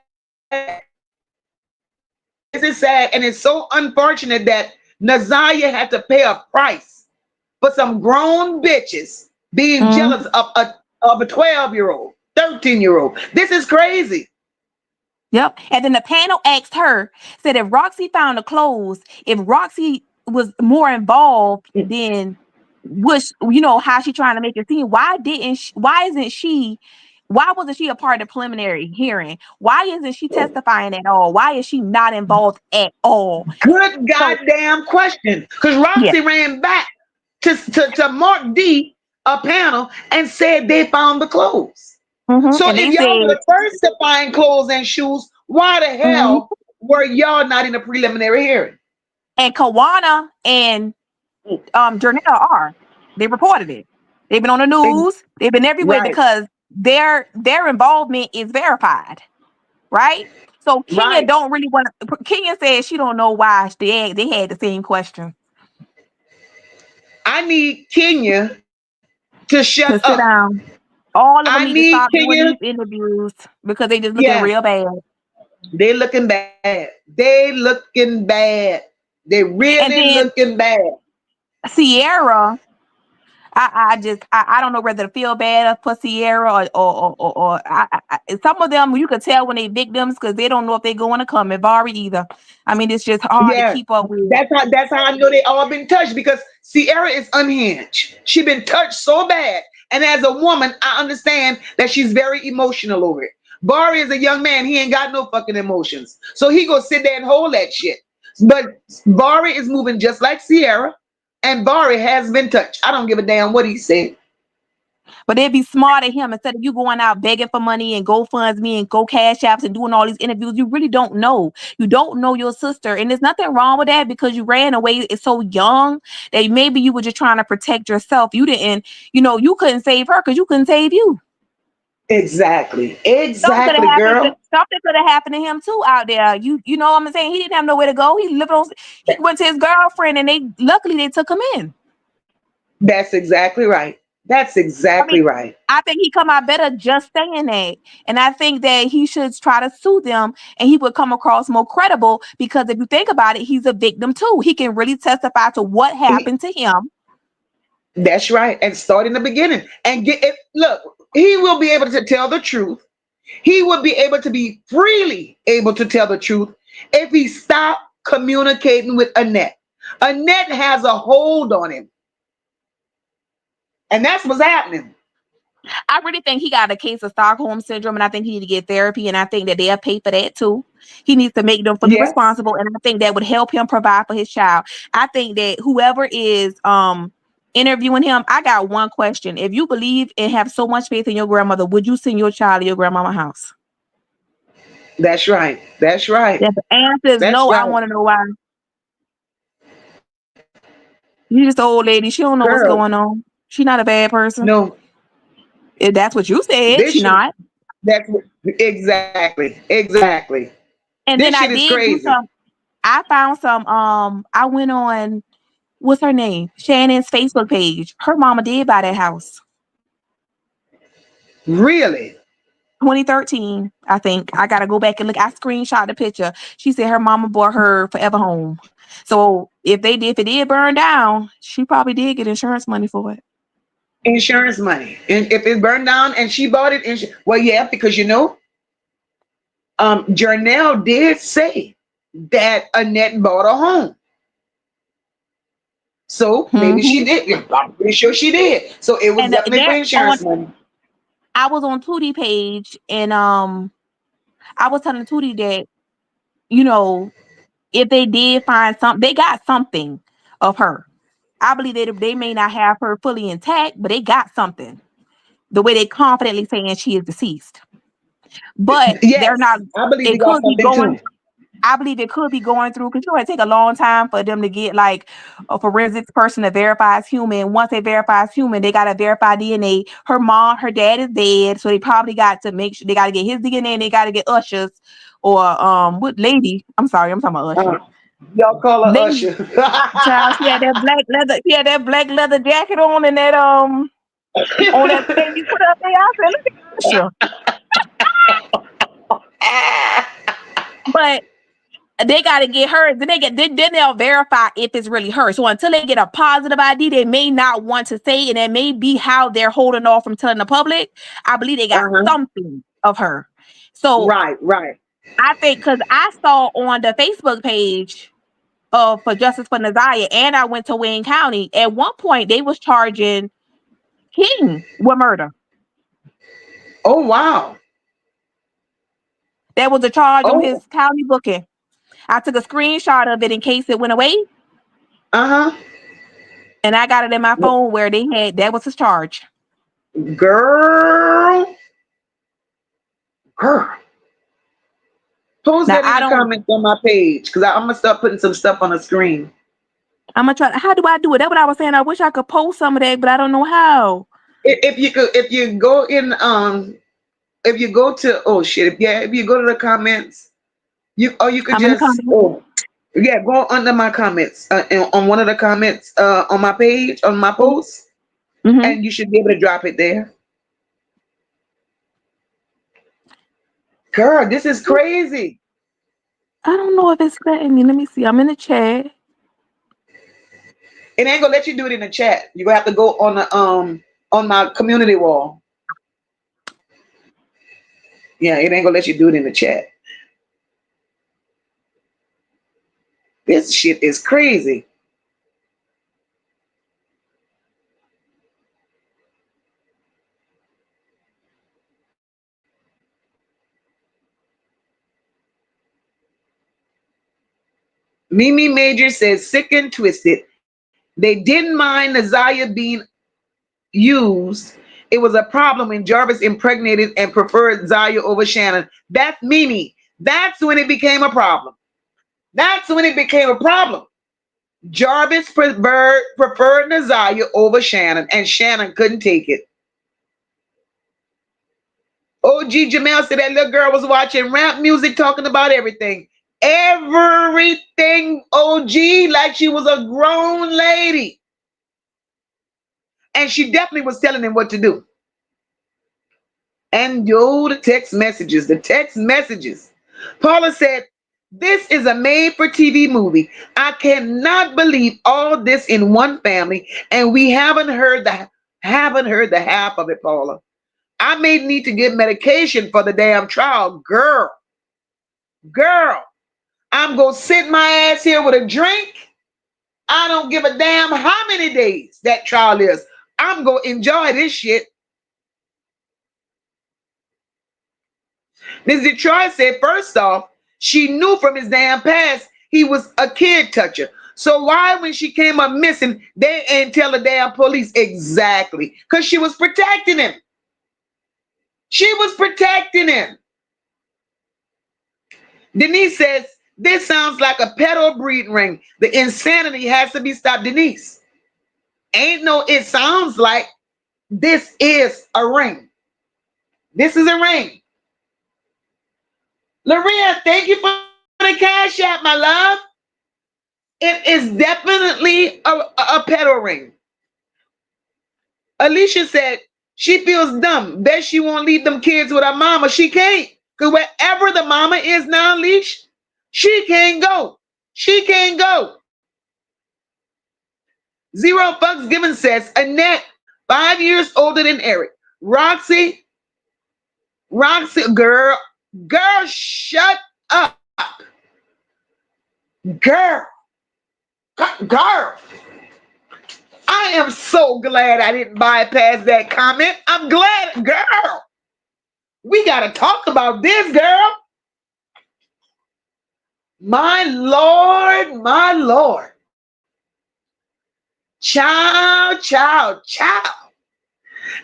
S4: This is sad, and it's so unfortunate that Ziyah had to pay a price for some grown bitches being jealous of a 12-year-old, 13-year-old. This is crazy.
S5: Yep. And then the panel asked her, said, if Roxy found the clothes, if Roxy was more involved, then how she trying to make it seem? Why isn't she Why wasn't she a part of the preliminary hearing? Why isn't she testifying at all? Why is she not involved at all?
S4: Good
S5: So
S4: goddamn question. Because
S5: yeah.
S4: Roxy ran back to Mark D, a panel, and said they found the clothes. So
S5: And
S4: if
S5: they
S4: y'all were
S5: said,
S4: the first to find clothes and shoes, why the
S5: mhm.
S4: hell were y'all not in a preliminary hearing?
S5: And Kawana and Jernell are. They reported it. They've been on the news. They've been everywhere
S4: Right,
S5: because their involvement is verified, right? So Kenya
S4: right.
S5: don't really want to. Kenya said she don't know why they had the same question.
S4: I need Kenya to shut
S5: To sit
S4: up.
S5: down. All of them
S4: I
S5: need to
S4: need
S5: stop doing
S4: Kenya.
S5: these interviews because they just looking
S4: Yes,
S5: real bad.
S4: they looking bad. They looking bad. They
S5: And
S4: really
S5: then
S4: looking bad.
S5: Sierra, I don't know whether to feel bad for Sierra or some of them you could tell when they victims because they don't know if they're going to come and Vari either. I mean, it's just hard to
S4: Yeah,
S5: keep up with.
S4: that's how I know they all been touched because Sierra is unhinged. She been touched so bad, and as a woman, I understand that she's very emotional over it. Barry is a young man; he ain't got no fucking emotions, so he go sit there and hold that shit. But Barry is moving just like Sierra, and Barry has been touched. I don't give a damn what he said.
S5: But it'd be smart of him instead of you going out begging for money and GoFundMe and Go Cash Apps and doing all these interviews. You really don't know. You don't know your sister. And there's nothing wrong with that because you ran away. It's so young that maybe you were just trying to protect yourself. You didn't, you couldn't save her because you couldn't save you.
S4: Exactly,
S5: Something could have
S4: exactly,
S5: happened to
S4: girl.
S5: something could have happened to him too out there. You know what I'm saying? He didn't have nowhere to go. He went to his girlfriend and luckily they took him in.
S4: That's exactly right. That's
S5: I mean,
S4: exactly right.
S5: I think he come out better just saying that. And I think that he should try to sue them and he would come across more credible because if you think about it, he's a victim too. He can really testify to what happened to him.
S4: That's right. And start in the beginning and get it. Look, he will be able to tell the truth. He will be able to be freely able to tell the truth if he stopped communicating with Annette. Annette has a hold on him. And that's what's happening.
S5: I really think he got a case of Stockholm syndrome and I think he need to get therapy and I think that they'll pay for that too. He needs to make them fully
S4: Yes.
S5: responsible and I think that would help him provide for his child. I think that whoever is interviewing him, I got one question. If you believe and have so much faith in your grandmother, would you send your child to your grandmama's house?
S4: That's right. That's right.
S5: If the answer is
S4: That's
S5: no, I
S4: right.
S5: want to know why. You just an old lady. She don't know what's
S4: Girl,
S5: going on. She not a bad person.
S4: no,
S5: If that's what you said,
S4: this
S5: she
S4: shit,
S5: not.
S4: exactly. Exactly.
S5: And
S4: This
S5: then I
S4: shit is
S5: did do
S4: crazy.
S5: I found some I went on what's her name? Shannon's Facebook page. Her mama did buy that house.
S4: Really?
S5: 2013, I think. I gotta go back and look. I screenshot the picture. She said her mama bought her forever home. So if it did burn down, she probably did get insurance money for it.
S4: Insurance money. And if it burned down and she bought it, well, yeah, because Jernell did say that Annette bought a home. So maybe she
S5: Mm-hmm.
S4: did. I'm pretty sure she did. So it was
S5: And
S4: definitely for insurance money.
S5: I was on Tootie page and I was telling Tootie that, if they did find something, they got something of her. I believe they may not have her fully intact, but they got something. The way they confidently saying she is deceased. But they're
S4: Yes,
S5: not,
S4: I believe he
S5: it
S4: got
S5: could be
S4: something
S5: going,
S4: too.
S5: I believe it could be going through because it take a long time for them to get like a forensics person to verify as human. Once they verify as human, they gotta verify DNA. Her dad is dead, so they probably got to make sure they gotta get his DNA and they gotta get Usher's or what lady? I'm sorry, I'm talking about Usher.
S4: Uh, y'all call her
S5: Lady
S4: Usher.
S5: child, she had that black leather, jacket on and that on that thing you put up there. I said, look at Usher. But they got to get her. Then they'll verify if it's really her. So until they get a positive ID, they may not want to say, and that may be how they're holding off from telling the public. I believe they got
S4: Uh-huh.
S5: something of her. So
S4: Right, right.
S5: I think because I saw on the Facebook page for Justice for Ziyah, and I went to Wayne County. At one point, they was charging King with murder.
S4: Oh, wow.
S5: That was a charge on
S4: Oh,
S5: his county booking. I took a screenshot of it in case it went away,
S4: uh-huh.
S5: and I got it in my phone where they had that was his charge.
S4: Girl. Girl. Post
S5: Now
S4: that in the comments on my page, because I'm going to start putting some stuff on the screen.
S5: I'm gonna try. How do I do it? That's what I was saying. I wish I could post some of that, but I don't know how.
S4: If you go to, oh shit, if you go to the comments, you could
S5: I'm in the
S4: just,
S5: comments.
S4: oh yeah, go under my comments, on one of the comments, on my page, on my post,
S5: Mm-hmm.
S4: and you should be able to drop it there. Girl, this is crazy.
S5: I don't know if it's letting me. Let me see. I'm in the chat.
S4: It ain't gonna let you do it in the chat. You're gonna have to go on my community wall. Yeah, it ain't gonna let you do it in the chat. This shit is crazy. Mimi Major says, sick and twisted. They didn't mind Ziyah being used. It was a problem when Jarvis impregnated and preferred Ziyah over Shannon. That's Mimi. That's when it became a problem. That's when it became a problem. Jarvis preferred Ziyah over Shannon, and Shannon couldn't take it. OG Jamel said that little girl was watching rap music, talking about everything. Everything, OG, like she was a grown lady. And she definitely was telling him what to do. And the text messages. Paula said, this is a made-for-TV movie. I cannot believe all this in one family, and we haven't heard the half of it, Paula. I may need to get medication for the damn trial. Girl, I'm going to sit my ass here with a drink. I don't give a damn how many days that trial is. I'm going to enjoy this shit. Ms. Detroit said, first off, she knew from his damn past he was a kid toucher. So why, when she came up missing, they ain't tell the damn police? Exactly. Because she was protecting him. Denise says, this sounds like a pedo breeding ring. The insanity has to be stopped. Denise, it sounds like this is a ring. This is a ring. Loria, thank you for the cash app, my love. It is definitely a pedo ring. Alicia said she feels dumb. Bet she won't leave them kids with her mama. She can't. Because wherever the mama is now, Alicia, she can't go. Zero Fucks Given says, Annette, 5 years older than Eric. Roxy, girl, shut up. Girl. I am so glad I didn't bypass that comment. I'm glad, girl. We got to talk about this, girl. My Lord. Child.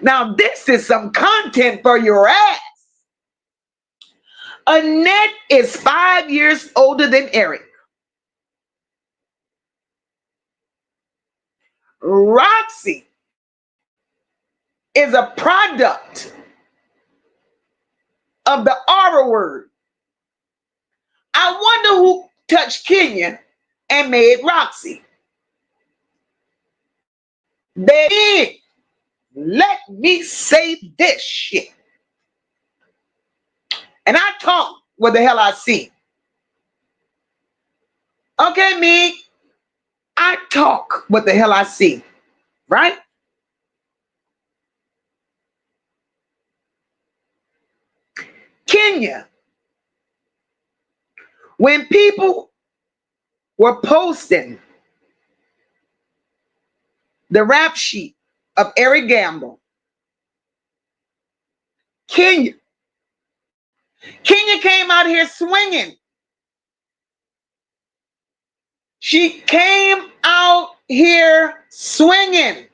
S4: Now, this is some content for your ass. Annette is 5 years older than Eric. Roxy is a product of the R word. I wonder who touched Kenya and made Roxy. Baby, let me say this shit. And I talk what the hell I see. Okay, me, I talk what the hell I see. Right? Kenya, when people were posting the rap sheet of Eric Gamble, Kenya. Kenya came out here swinging. She came out here swinging.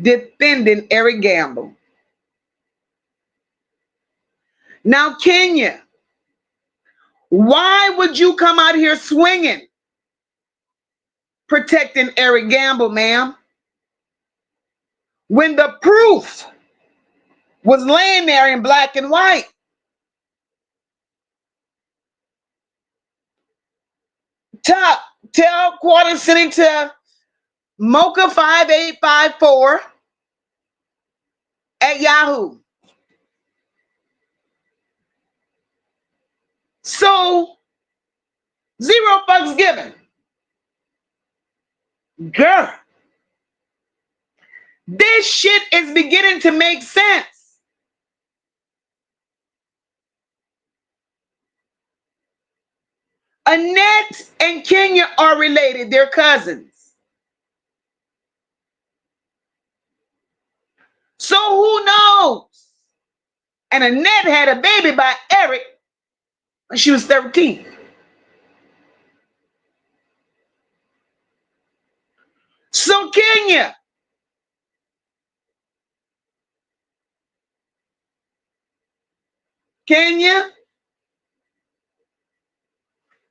S4: Defending Eric Gamble. Now, Kenya, why would you come out here swinging, protecting Eric Gamble, ma'am, when the proof was laying there in black and white? Tell Quarter City to Mocha 5854 at Yahoo. So, zero fucks given. Girl, this shit is beginning to make sense. Annette and Kenya are related. They're cousins. So who knows? And Annette had a baby by Eric when she was 13. So Kenya,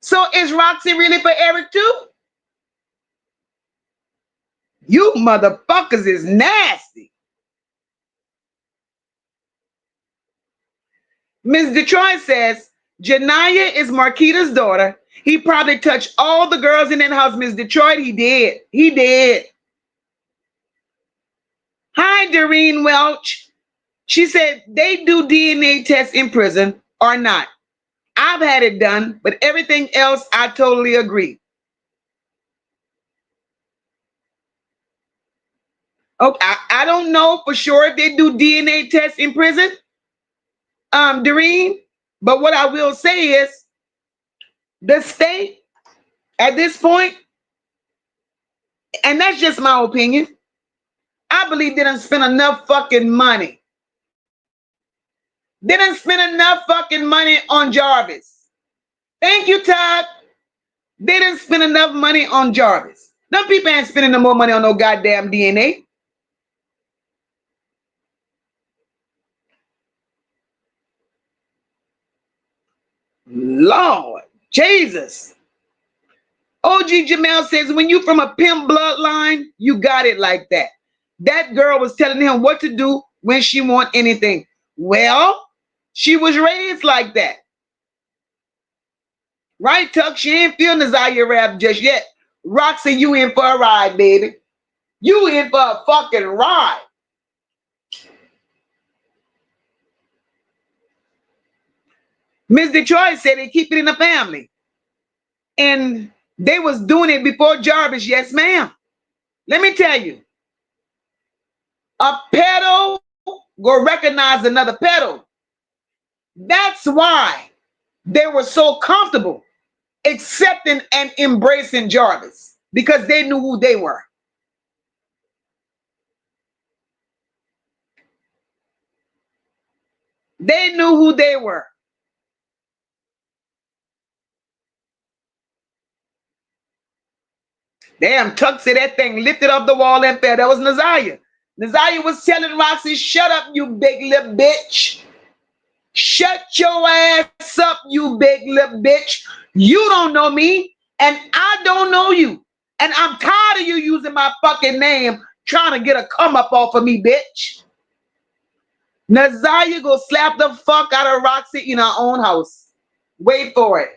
S4: so is Roxy really for Eric too? You motherfuckers is nasty. Ms. Detroit says, Janiyah is Marquita's daughter. He probably touched all the girls in that house, Ms. Detroit. He did. He did. Hi, Doreen Welch. She said, they do DNA tests in prison or not. I've had it done, but everything else, I totally agree. Okay, I don't know for sure if they do DNA tests in prison, Doreen, but what I will say is the state at this point, and that's just my opinion, I believe they didn't spend enough fucking money. They didn't spend enough fucking money on Jarvis. Thank you, Todd. They didn't spend enough money on Jarvis. Them people ain't spending no more money on no goddamn DNA. Lord Jesus. OG Jamel says, when you from a pimp bloodline, you got it like that. That girl was telling him what to do when she want anything. Well, she was raised like that. Right, Tuck? She ain't feeling the Ziyah rap just yet. Roxy, you in for a ride, baby. You in for a fucking ride. Ms. Detroit said they keep it in the family. And they was doing it before Jarvis. Yes, ma'am. Let me tell you. A pedo will recognize another pedo. That's why they were so comfortable accepting and embracing Jarvis, because they knew who they were. They knew who they were. Damn, Tuck said that thing lifted off the wall and fell. That was Nazaya. Nazaya was telling Roxy, shut up, you big lip bitch. Shut your ass up, you big lip bitch. You don't know me, and I don't know you. And I'm tired of you using my fucking name trying to get a come up off of me, bitch. Nazaya go slap the fuck out of Roxy in her own house. Wait for it.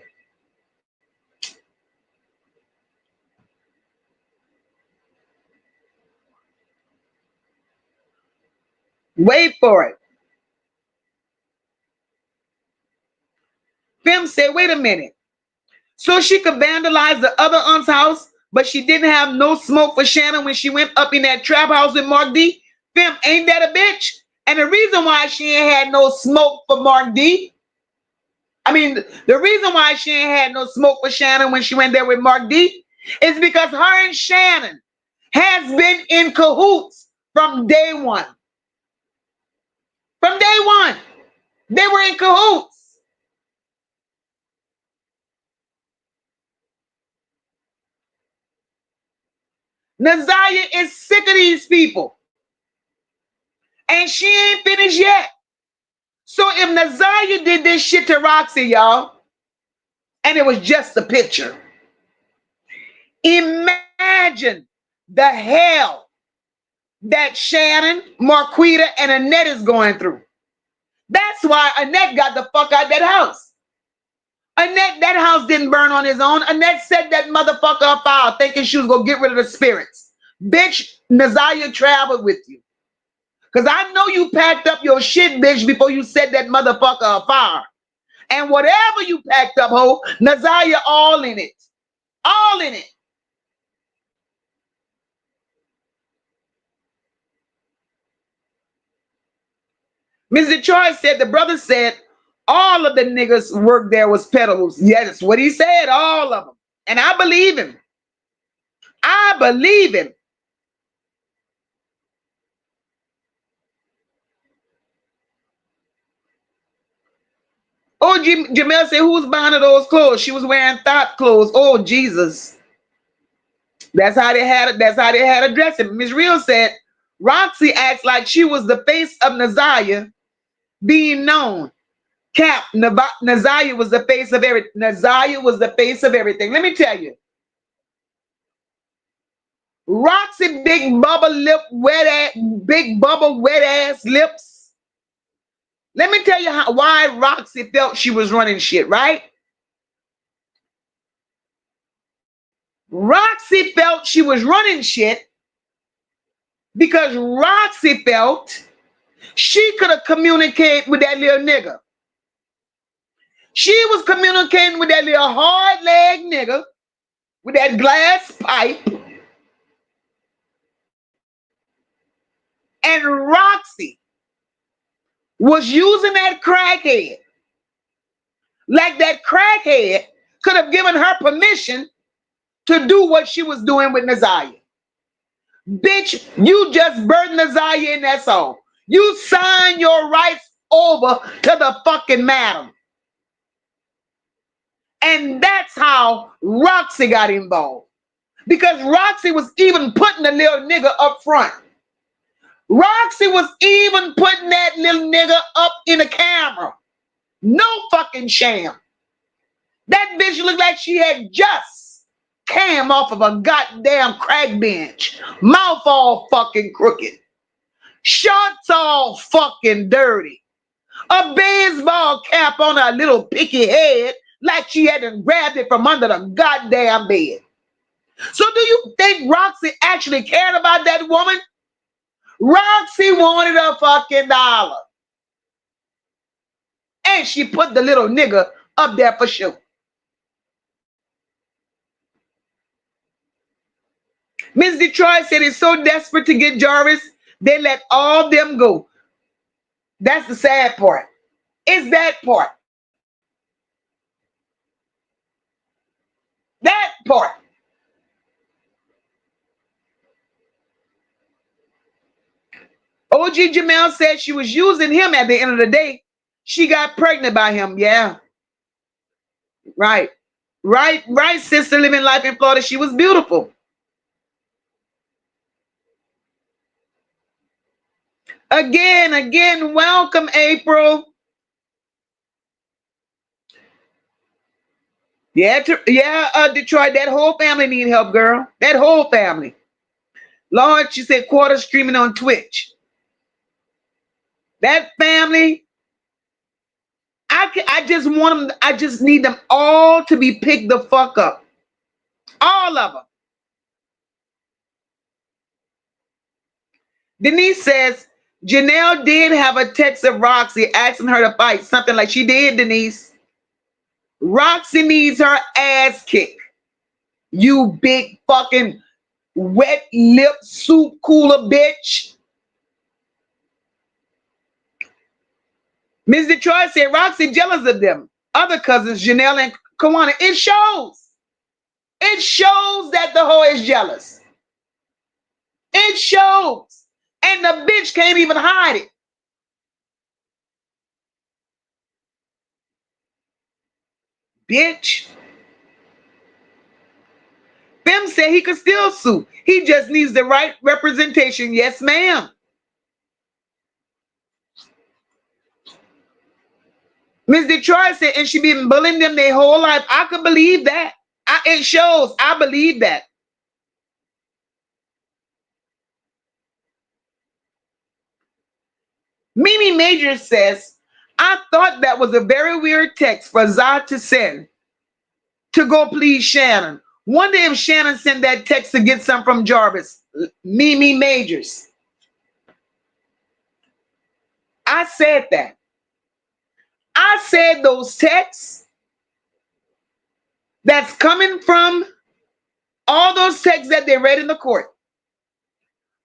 S4: Wait for it. Fem said, wait a minute. So she could vandalize the other aunt's house, but she didn't have no smoke for Shannon when she went up in that trap house with Mark D? Fem, ain't that a bitch? And the reason why she ain't had no smoke for Mark D, the reason why she ain't had no smoke for Shannon when she went there with Mark D is because her and Shannon has been in cahoots from day one. From day one, they were in cahoots. Nazaya is sick of these people. And she ain't finished yet. So if Nazaya did this shit to Roxy, y'all, and it was just a picture, imagine the hell that Shannon, Marquita, and Annette is going through. That's why Annette got the fuck out that house. Annette, that house didn't burn on his own. Annette set that motherfucker up out thinking she was going to get rid of the spirits. Bitch, Nazaya traveled with you. Because I know you packed up your shit, bitch, before you set that motherfucker afire. And whatever you packed up, ho, Nazaya all in it. All in it. Ms. Detroit said, the brother said, all of the niggas work there was pedals. Yeah, that's what he said, all of them. And I believe him. I believe him. Oh, Jamel said, who's buying her those clothes? She was wearing thought clothes. Oh, Jesus. That's how they had it. That's how they had to dress it. Ms. Real said, Roxy acts like she was the face of Nazaya being known. Cap, Nazaya was the face of everything. Nazaya was the face of everything. Let me tell you. Roxy big bubble lip, wet ass, big bubble wet ass lips. Let me tell you why Roxy felt she was running shit, right? Roxy felt she was running shit because Roxy felt she could have communicated with that little nigga. She was communicating with that little hard leg nigga with that glass pipe. And Roxy was using that crackhead like that crackhead could have given her permission to do what she was doing with Nazaya. Bitch, you just burdened Nazaya in that song. You signed your rights over to the fucking madam. And that's how Roxy got involved. Because Roxy was even putting the little nigga up front. Roxy was even putting that little nigga up in the camera. No fucking sham. That bitch looked like she had just came off of a goddamn crack bench. Mouth all fucking crooked. Shorts all fucking dirty. A baseball cap on her little picky head like she hadn't grabbed it from under the goddamn bed. So do you think Roxy actually cared about that woman? Roxy wanted a fucking dollar. And she put the little nigga up there for sure. Miss Detroit said it's so desperate to get Jarvis, they let all them go. That's the sad part. It's that part. That part. OG Jamel said she was using him at the end of the day. She got pregnant by him. Yeah. Right. Right, sister living life in Florida. She was beautiful. Again, welcome, April. Yeah, Detroit, that whole family need help, girl. That whole family. Lord, she said quarter streaming on Twitch. That family, I just want them, I just need them all to be picked the fuck up. All of them. Denise says, Janelle did have a text of Roxy asking her to fight. Something like she did, Denise. Roxy needs her ass kicked. You big fucking wet lip soup cooler bitch. Ms. Detroit said Roxy jealous of them. Other cousins, Janelle and Kawana. It shows. It shows that the hoe is jealous. It shows. And the bitch can't even hide it. Bitch. Bim said he could still sue. He just needs the right representation. Yes, ma'am. Miss Detroit said, and she been bullying them their whole life. I could believe that. It shows. I believe that. Mimi Major says, I thought that was a very weird text for Ziyah to send to go please Shannon. Wonder if Shannon sent that text to get some from Jarvis. Mimi Majors. I said that. I said those texts that's coming from all those texts that they read in the court.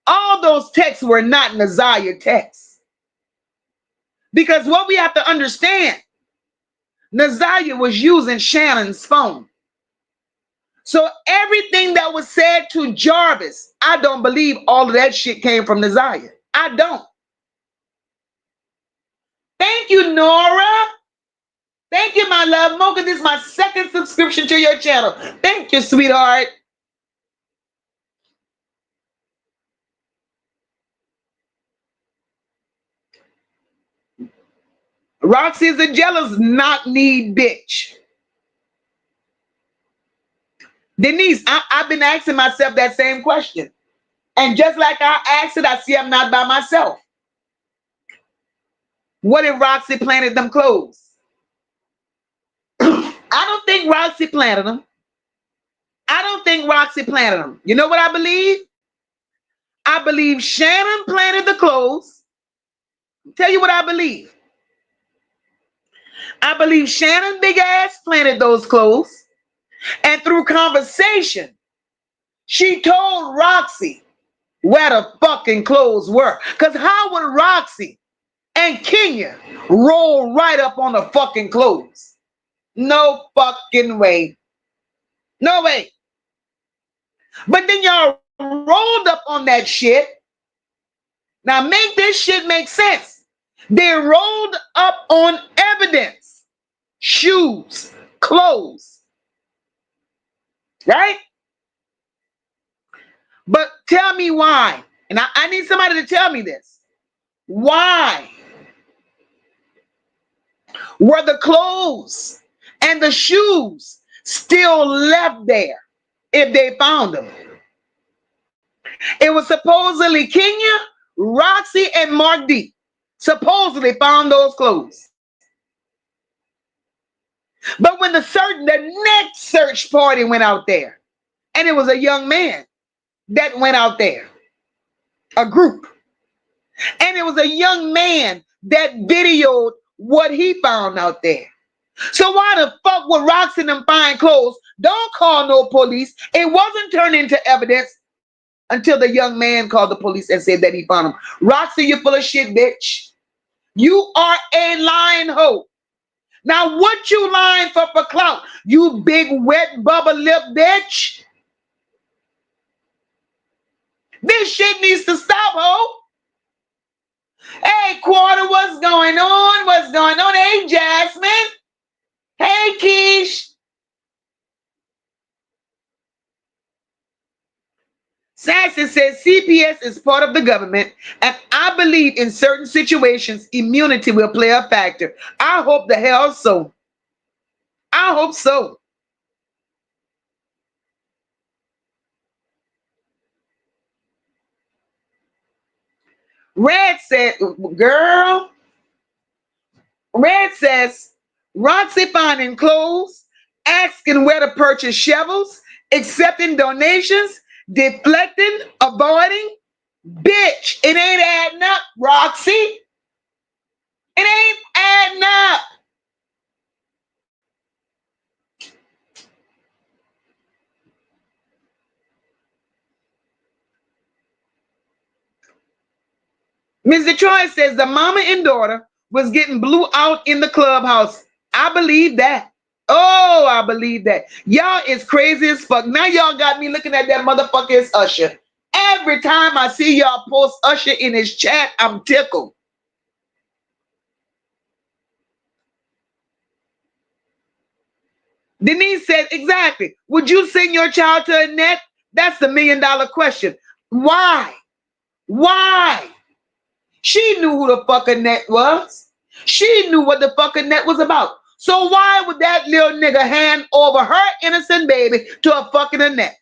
S4: All those texts were not Ziyah texts. Because what we have to understand, Ziyah was using Shannon's phone. So everything that was said to Jarvis, I don't believe all of that shit came from Ziyah. I don't. Thank you, Nora. Thank you, my love. Mocha, this is my second subscription to your channel. Thank you, sweetheart. Roxy is a jealous knock-kneed bitch. Denise, I've been asking myself that same question. And just like I asked it, I see I'm not by myself. What if Roxy planted them clothes? I don't think Roxy planted them. I don't think Roxy planted them. You know what I believe? I believe Shannon planted the clothes. I'll tell you what I believe. I believe Shannon big ass planted those clothes. And through conversation, she told Roxy where the fucking clothes were. Because how would Roxy and Kenya roll right up on the fucking clothes? No fucking way. No way. But then y'all rolled up on that shit. Now make this shit make sense. They rolled up on evidence. Shoes, clothes. Right? But tell me why. And I need somebody to tell me this. Why were the clothes and the shoes still left there if they found them? It was supposedly Kenya, Roxy, and Mark D supposedly found those clothes. But when the next search party went out there, and it was a young man that went out there, a group, and it was a young man that videoed what he found out there. So why the fuck would Roxy and them find clothes? Don't call no police. It wasn't turned into evidence until the young man called the police and said that he found them. Roxy, you full of shit, bitch. You are a lying hoe. Now what you lying for clout? You big wet bubble lip bitch. This shit needs to stop, ho. Hey, Quarter, what's going on? What's going on? Hey, Jasmine. Hey, Keish. Saxon says CPS is part of the government, and I believe in certain situations immunity will play a factor. I hope the hell so. I hope so. Red said, girl. Red says, Roxy finding clothes, asking where to purchase shovels, accepting donations, deflecting, avoiding. Bitch, it ain't adding up, Roxy. It ain't adding up. Ms. Detroit says the mama and daughter was getting blew out in the clubhouse. I believe that. Oh, I believe that. Y'all is crazy as fuck. Now y'all got me looking at that motherfucker as Usher. Every time I see y'all post Usher in his chat, I'm tickled. Denise said, exactly. Would you send your child to Annette? That's the $1 million question. Why? Why? She knew who the fuck Annette was. She knew what the fuck Annette was about. So why would that little nigga hand over her innocent baby to a fucking Annette?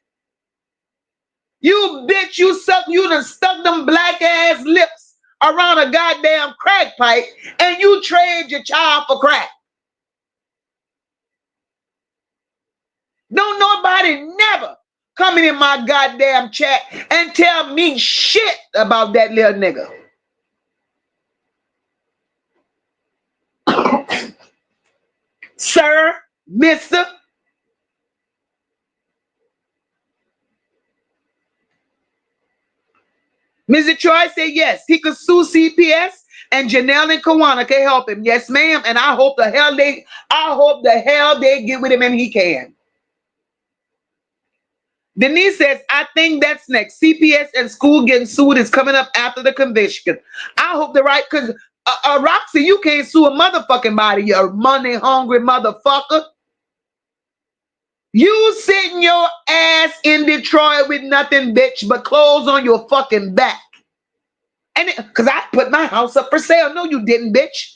S4: You bitch, you done stuck them black ass lips around a goddamn crack pipe and you trade your child for crack. Don't nobody never come in my goddamn chat and tell me shit about that little nigga. Sir, mister. Mr. Troy said yes, he could sue CPS and Janelle and Kawana can help him. Yes, ma'am. And I hope the hell they get with him and he can. Denise says, I think that's next. CPS and school getting sued is coming up after the conviction. I hope the right, because Roxy, you can't sue a motherfucking body, you money hungry motherfucker. You sitting your ass in Detroit with nothing, bitch, but clothes on your fucking back. And because I put my house up for sale. No, you didn't, bitch.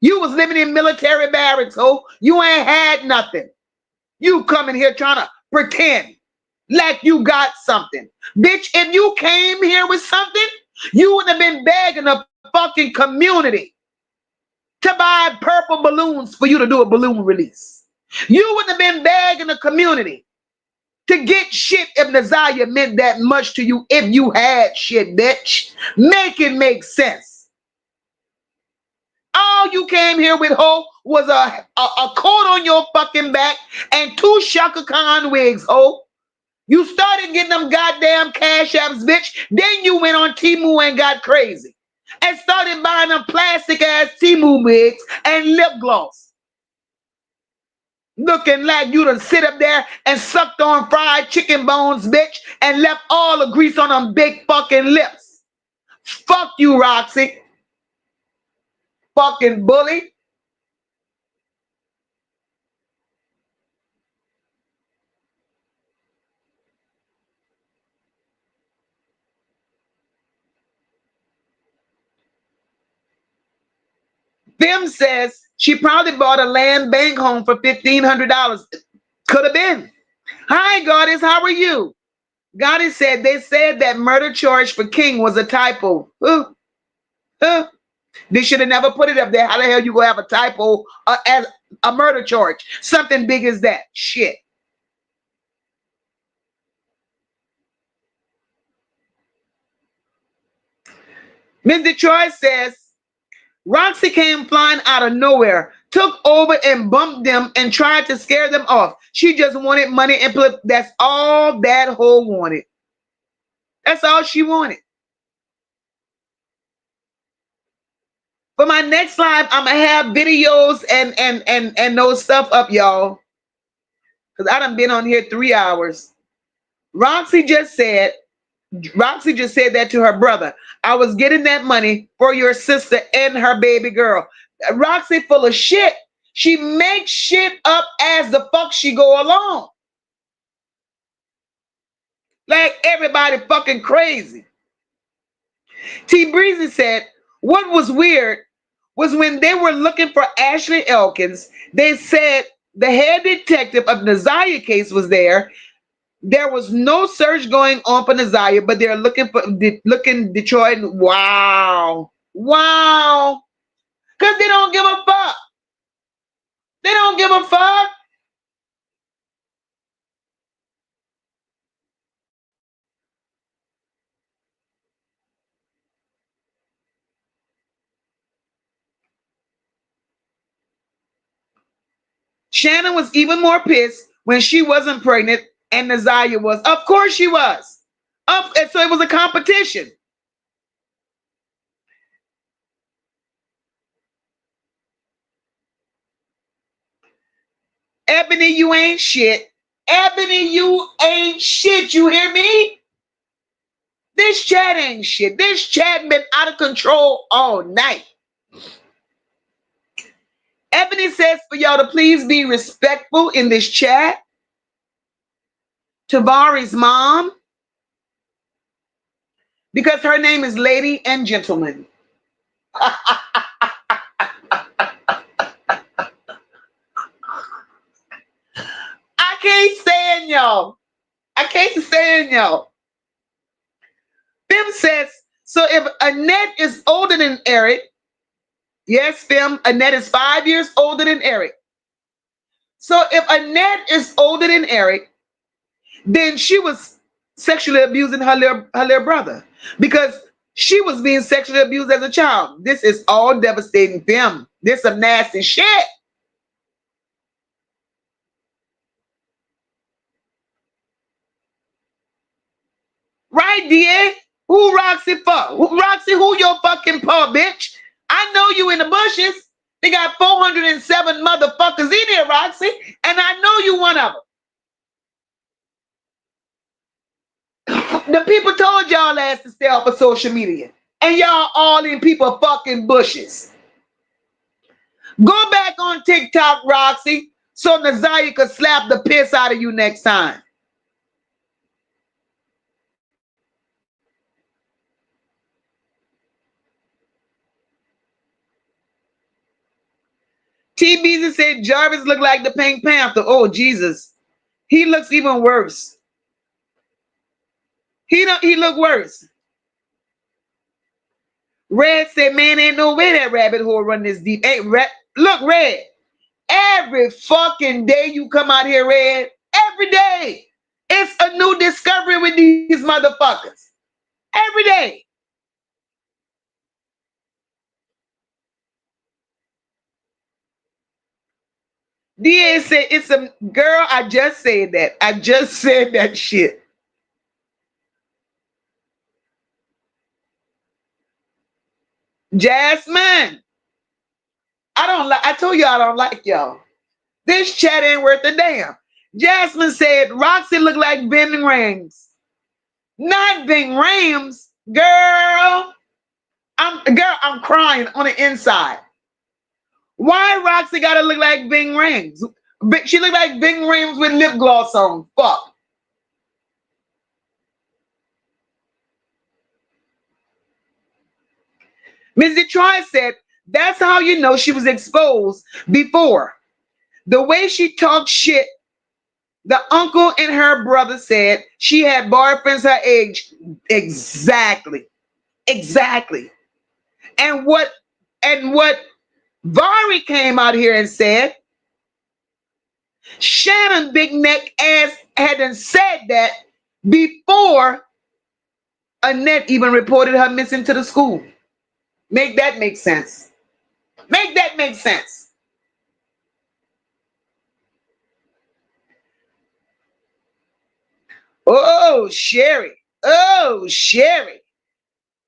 S4: You was living in military barracks, ho. You ain't had nothing. You coming here trying to pretend like you got something. Bitch, if you came here with something, you would have been begging the fucking community to buy purple balloons for you to do a balloon release. You would have been begging the community to get shit if Ziyah meant that much to you if you had shit, bitch. Make it make sense. All you came here with, ho, was a coat on your fucking back and 2 Shaka Khan wigs, ho. You started getting them goddamn cash apps, bitch. Then you went on Temu and got crazy. And started buying them plastic ass Temu wigs and lip gloss. Looking like you done sit up there and sucked on fried chicken bones, bitch, and left all the grease on them big fucking lips. Fuck you, Roxy. Fucking bully. Them says she probably bought a land bank home for $1,500. Could have been. Hi, Goddess. How are you? Goddess said they said that murder charge for King was a typo. They should have never put it up there. How the hell you gonna have a typo as a murder charge? Something big as that. Shit. Ms. Detroit says Roxy came flying out of nowhere, took over and bumped them and tried to scare them off. She just wanted money and that's all that hoe wanted. That's all she wanted. For my next live, I'm gonna have videos and those stuff up, y'all. Because I done been on here 3 hours. Roxy just said that to her brother. I was getting that money for your sister and her baby girl. Roxy full of shit. She makes shit up as the fuck she go along. Like everybody fucking crazy. T Breezy said, what was weird was when they were looking for Ashley Elkins, they said the head detective of the Ziyah case was there. There was no search going on for Ziyah, but they're looking Detroit. Wow. Wow. Because they don't give a fuck. They don't give a fuck. Shannon was even more pissed when she wasn't pregnant and Ziyah was. Of course she was. And so it was a competition. Ebony, you ain't shit. Ebony, you ain't shit. You hear me? This chat ain't shit. This chat been out of control all night. Ebony says for y'all to please be respectful in this chat to Vari's mom, because her name is Lady and Gentleman. I can't stand y'all. I can't stand y'all. Fim says, so if Annette is older than Eric, yes, Fim, Annette is 5 years older than Eric. So if Annette is older than Eric, then she was sexually abusing her little brother, because she was being sexually abused as a child. This is all devastating, Fim. This is some nasty shit. Right, DA? Who Roxy for? Roxy, who your fucking paw, bitch? I know you in the bushes. They got 407 motherfuckers in here, Roxy, and I know you one of them. The people told y'all ass to stay off of social media, and y'all all in people fucking bushes. Go back on TikTok, Roxy, so Ziyah could slap the piss out of you next time. T. Beezy said Jarvis looked like the Pink Panther. Oh, Jesus. He looks even worse. He look worse. Red said, man, ain't no way that rabbit hole run this deep. Hey, look, Red. Every fucking day you come out here, Red. Every day. It's a new discovery with these motherfuckers. Every day. DA said, it's a girl. I just said that. I just said that shit. Jasmine. I told you I don't like y'all. This chat ain't worth a damn. Jasmine said, Roxy look like Ben Rams. Not Ben Rams. Girl, I'm crying on the inside. Why Roxy gotta look like Bing Rams? She look like Bing Rams with lip gloss on. Fuck. Ms. Detroit said, that's how you know she was exposed before. The way she talked shit, the uncle and her brother said she had boyfriends her age. Exactly. Exactly. And what Vari came out here and said, Shannon big neck ass hadn't said that before Annette even reported her missing to the school. Make that make sense. Make that make sense. Oh, Sherry. Oh, Sherry.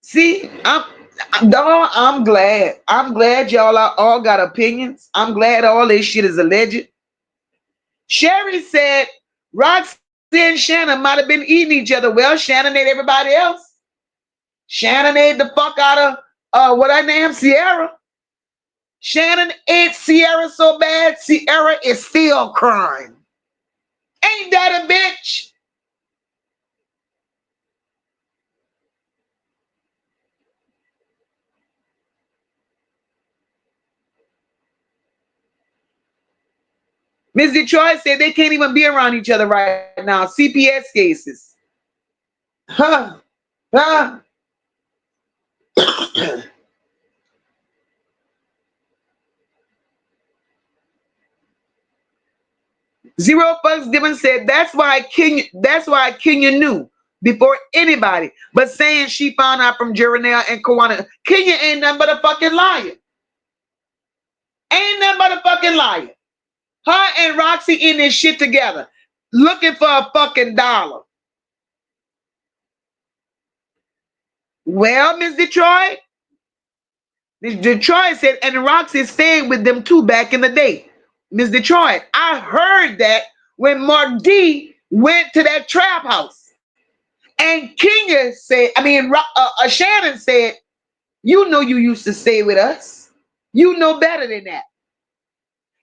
S4: See, I'm glad. I'm glad y'all all got opinions. I'm glad all this shit is alleged. Sherry said Roxy and Shannon might have been eating each other. Well, Shannon ate everybody else. Shannon ate the fuck out of what her name, Sierra. Shannon ate Sierra so bad, Sierra is still crying. Ain't that a bitch? Ms. Detroit said they can't even be around each other right now. CPS cases. Huh. Huh. Zero Fucks Given said that's why Kenya knew before anybody, but saying she found out from Jeranelle and Kawana. Kenya ain't nothing but a fucking liar. Ain't nothing but a fucking liar. Her and Roxy in this shit together, looking for a fucking dollar. Well, Miss Detroit said, and Roxy stayed with them too back in the day. Miss Detroit, I heard that when Mark D went to that trap house. And Kenya said, Shannon said, you know you used to stay with us. You know better than that.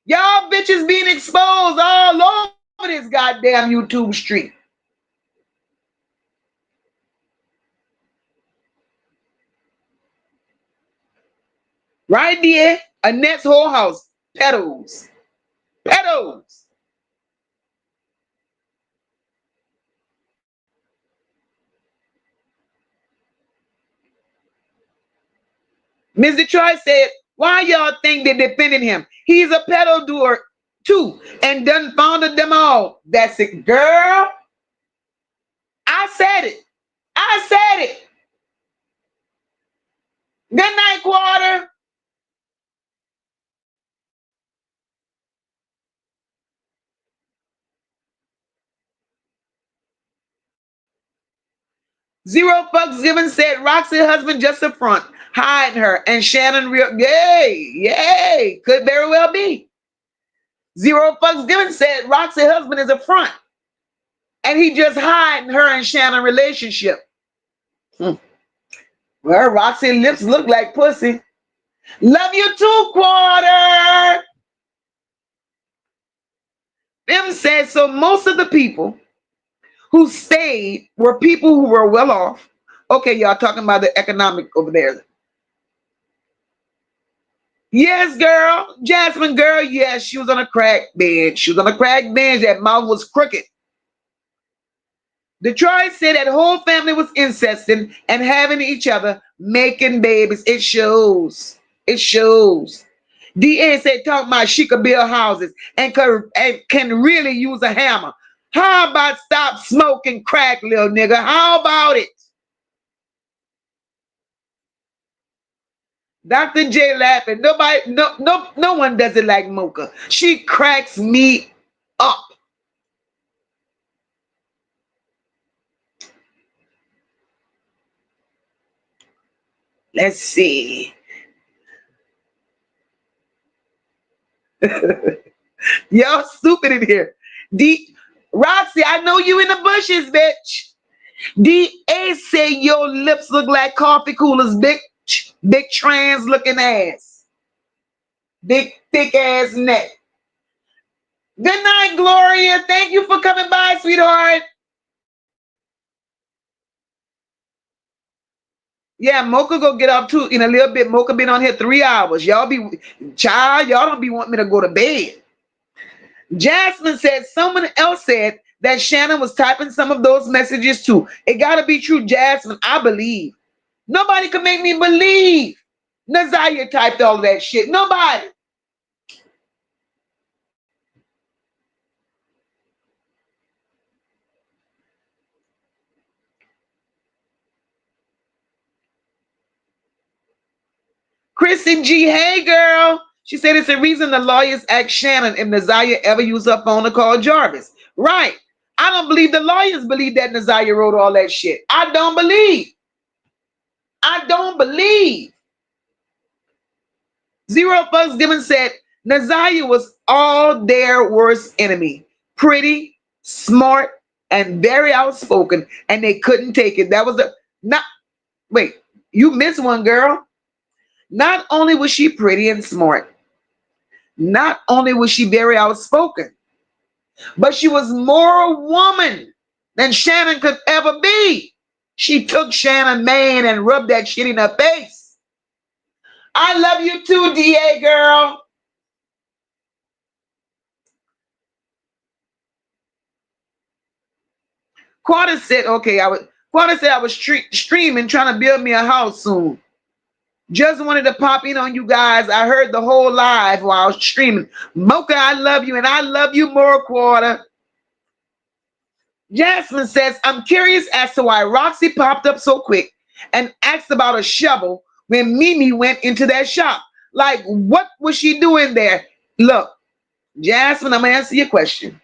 S4: Y'all bitches being exposed all over this goddamn YouTube street. Right there, Annette's whole house, pedos. Pedos. Ms. Detroit said, why y'all think they're defending him? He's a pedo doer too, and done founded them all. That's it, girl. I said it. I said it. Good night, Quarter. Zero fucks given said Roxy's husband just a front, hiding her, and Shannon real yay, could very well be. Zero fucks given said Roxy's husband is a front, and he just hiding her and Shannon relationship. Well, Roxy lips look like pussy. Love you too, Quarter. Them said so. Most of the people who stayed were people who were well off. Okay, y'all talking about the economic over there. Yes, girl. Jasmine, girl, yes, she was on a crack bench. She was on a crack bench. That mouth was crooked. Detroit said that whole family was incesting and having each other, making babies. It shows. It shows. DA said talking about she could build houses and can really use a hammer. How about stop smoking crack, little nigga? How about it? Dr. J laughing. No one does it like Mocha. She cracks me up. Let's see. Y'all stupid in here. Roxy, I know you in the bushes, bitch. DA say your lips look like coffee coolers, bitch. Big trans looking ass. Big thick ass neck. Good night, Gloria. Thank you for coming by, sweetheart. Yeah, Mocha go get up too in a little bit. Mocha been on here 3 hours. Y'all don't be wanting me to go to bed. Jasmine said someone else said that Shannon was typing some of those messages too. It gotta be true, Jasmine. I believe. Nobody can make me believe Nazaya typed all that shit. Nobody. Kristen G, hey girl. She said it's the reason the lawyers asked Shannon if Nazaya ever used her phone to call Jarvis. Right. I don't believe the lawyers believe that Nazaya wrote all that shit. I don't believe. I don't believe. Zero Fucks Given said Nazaya was all their worst enemy. Pretty, smart, and very outspoken, and they couldn't take it. That was wait, you missed one, girl. Not only was she pretty and smart, not only was she very outspoken, but she was more a woman than Shannon could ever be. She took Shannon man and rubbed that shit in her face. I love you too, DA girl. Quarter said I was streaming trying to build me a house soon. Just wanted to pop in on you guys. I heard the whole live while I was streaming. Mocha, I love you, and I love you more, Quarter. Jasmine says, I'm curious as to why Roxy popped up so quick and asked about a shovel when Mimi went into that shop. Like, what was she doing there? Look, Jasmine, I'm going to answer your question.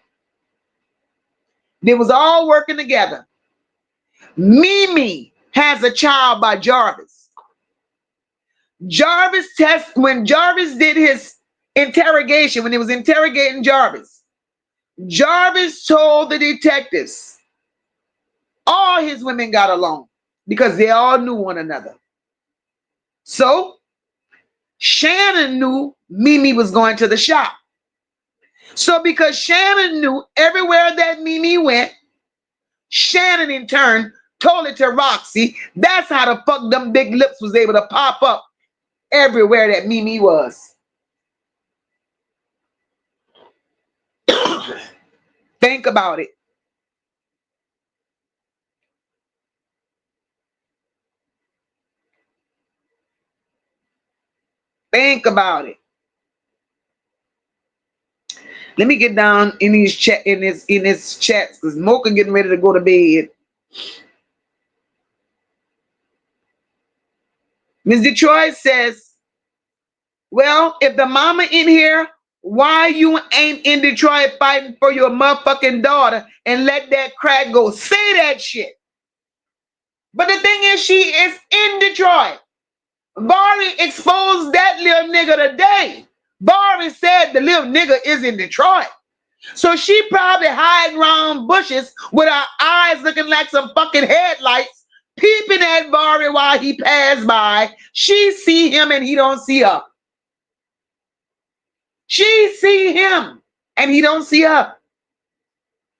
S4: They was all working together. Mimi has a child by Jarvis. When Jarvis did his interrogation, when he was interrogating Jarvis told the detectives All his women got along because they all knew one another. So Shannon knew Mimi was going to the shop. So because Shannon knew everywhere that Mimi went, Shannon in turn told it to Roxy. That's how the fuck them big lips was able to pop up everywhere that Mimi was. Think about it. Think about it. Let me get down in these chat in this chats because Mocha getting ready to go to bed. Ms. Detroit says, well, if the mama in here, why you ain't in Detroit fighting for your motherfucking daughter and let that crack go? Say that shit. But the thing is, she is in Detroit. Vari exposed that little nigga today. Vari said the little nigga is in Detroit. So she probably hiding around bushes with her eyes looking like some fucking headlights, peeping at Vari while he passed by. She see him and he don't see her. She see him and he don't see her.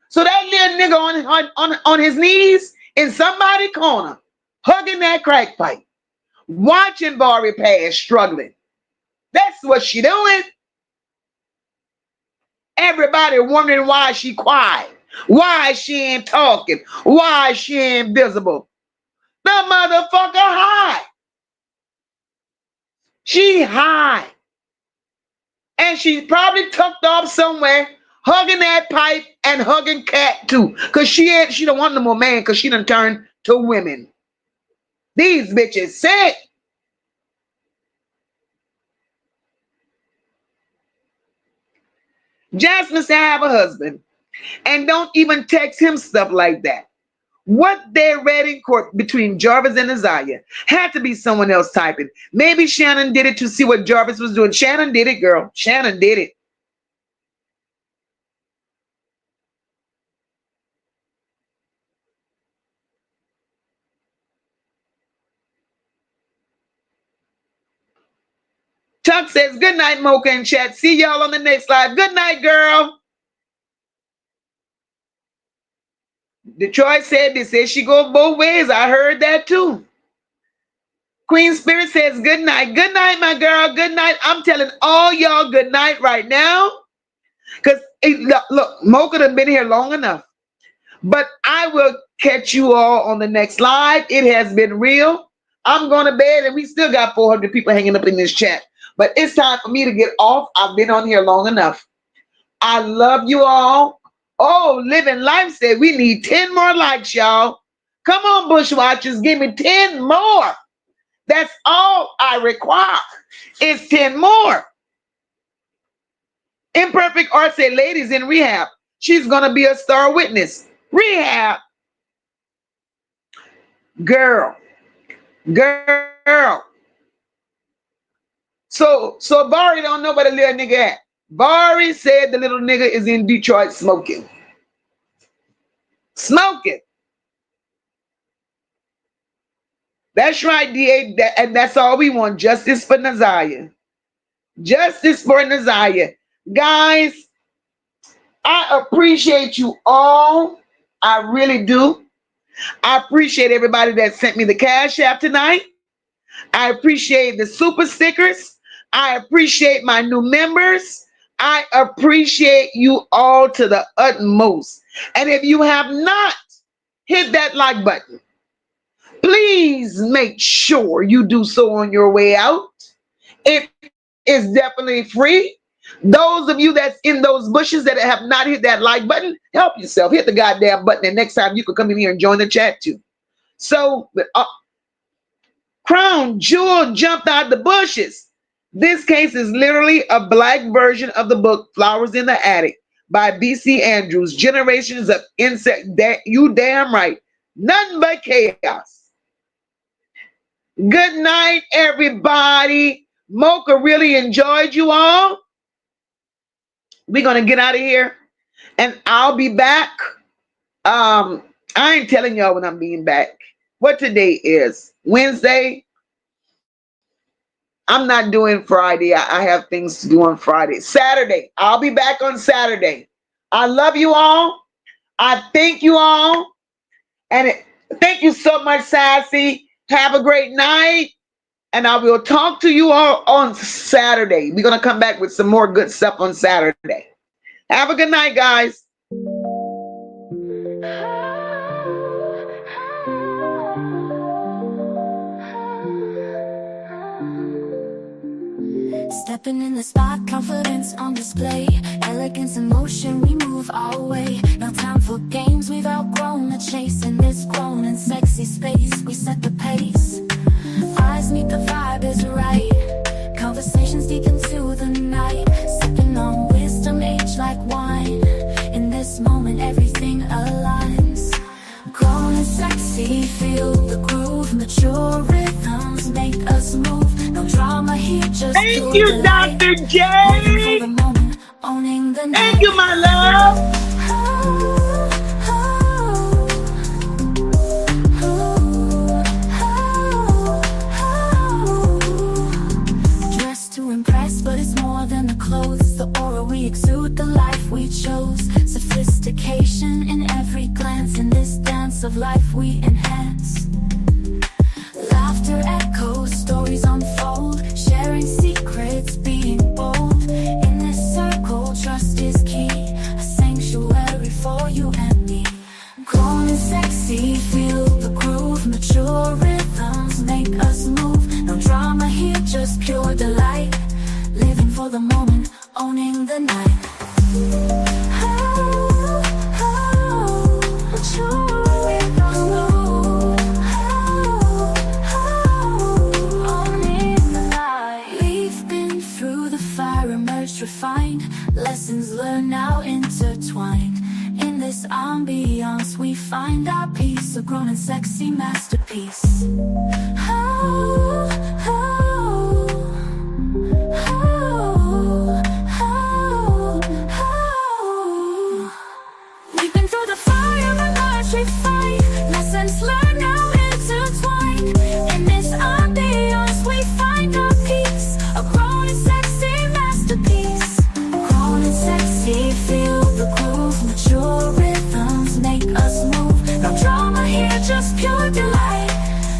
S4: So that little nigga on his knees in somebody's corner, hugging that crack pipe, watching Vari pass, struggling. That's what she doing. Everybody wondering why she quiet, why she ain't talking, why she ain't visible. The motherfucker high. She high. And she's probably tucked off somewhere, hugging that pipe and hugging cat too. Cause she don't want no more man because she done turned to women. These bitches sick. Jasmine said I have a husband and don't even text him stuff like that. What they read in court between Jarvis and Ziyah had to be someone else typing. Maybe Shannon did it to see what Jarvis was doing. Shannon did it, girl. Shannon did it. Tuck says, good night, Mocha in chat. See y'all on the next live. Good night, girl. Detroit said this. Says she go both ways. I heard that too. Queen Spirit says, good night. Good night, my girl. Good night. I'm telling all y'all good night right now. Because, look, Mocha done been here long enough. But I will catch you all on the next live. It has been real. I'm going to bed and we still got 400 people hanging up in this chat. But it's time for me to get off. I've been on here long enough. I love you all. Oh, Living Life said we need 10 more likes, y'all. Come on, Bushwatchers, give me 10 more. That's all I require is 10 more. Imperfect Art said, ladies in rehab. She's going to be a star witness. Rehab. Girl. So Vari don't know where the little nigga at. Vari said the little nigga is in Detroit smoking. Smoking. That's right, DA. And that's all we want. Justice for Ziyah. Justice for Ziyah. Guys, I appreciate you all. I really do. I appreciate everybody that sent me the Cash App tonight. I appreciate the super stickers. I appreciate my new members. I appreciate you all to the utmost. And if you have not hit that like button, please make sure you do so on your way out. It is definitely free. Those of you that's in those bushes that have not hit that like button, help yourself. Hit the goddamn button, and next time you can come in here and join the chat too. So, Crown Jewel jumped out the bushes. This case is literally a black version of the book Flowers in the Attic by B.C. Andrews. Generations of insect. You damn right. Nothing but chaos. Good night, everybody. Mocha really enjoyed you all. We're going to get out of here. And I'll be back I ain't telling y'all when I'm being back. What today is? Wednesday. I'm not doing Friday. I have things to do on Friday. Saturday. I'll be back on Saturday. I love you all. I thank you all. And thank you so much, Sassy. Have a great night. And I will talk to you all on Saturday. We're going to come back with some more good stuff on Saturday. Have a good night, guys.
S1: Stepping in the spot, confidence on display. Elegance and motion, we move our way. No time for games, we've outgrown the chase. In this grown and sexy space, we set the pace. Eyes meet, the vibe is right. Conversations deep into the night. Sipping on wisdom, age like wine. In this moment, everything aligns. Grown and sexy, feel the groove. Mature rhythms make us move. No drama here, just
S4: thank you, Dr. J.
S1: For the moment, owning the night.
S4: Thank you, my love.
S1: Dressed to impress, but it's more than the clothes. The aura we exude, the life we chose. Sophistication in every glance. In this dance of life we enhance. Laughter echoes, stories unfold. Sharing secrets, being bold. In this circle, trust is key. A sanctuary for you and me. Grown and sexy, feel the groove. Mature rhythms make us move. No drama here, just pure delight. Living for the moment, owning the night. Refined, lessons learned now intertwined. In this ambiance we find our peace, a grown and sexy masterpiece. We've been through the fire and urge we fight. Lessons learned now intertwined. In this ambiance we find our peace, a grown and sexy masterpiece. Grown and sexy, feel the groove. Mature rhythms make us move. No drama here, just pure delight.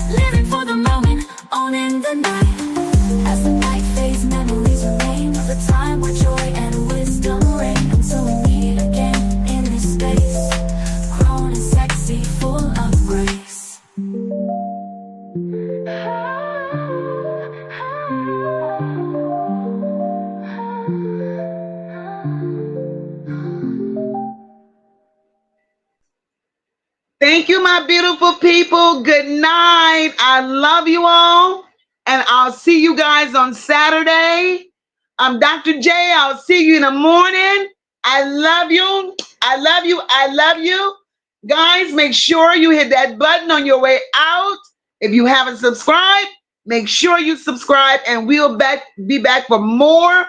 S1: Living for the moment, owning the night. As the night fades, memories remain of the time where joy and wisdom reign. Until we meet again in this space, grown and sexy, full of grace.
S4: Thank you, my beautiful people. Good night. I love you all. And I'll see you guys on Saturday. I'm Dr. J. I'll see you in the morning. I love you. I love you. I love you. Guys, make sure you hit that button on your way out. If you haven't subscribed, make sure you subscribe, and we'll be back for more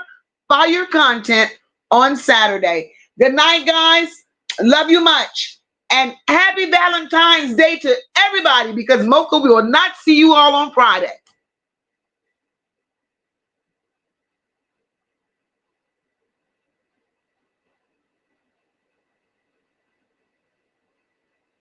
S4: fire content on Saturday. Good night, guys. Love you much. And happy Valentine's Day to everybody, because Mocha will not see you all on Friday.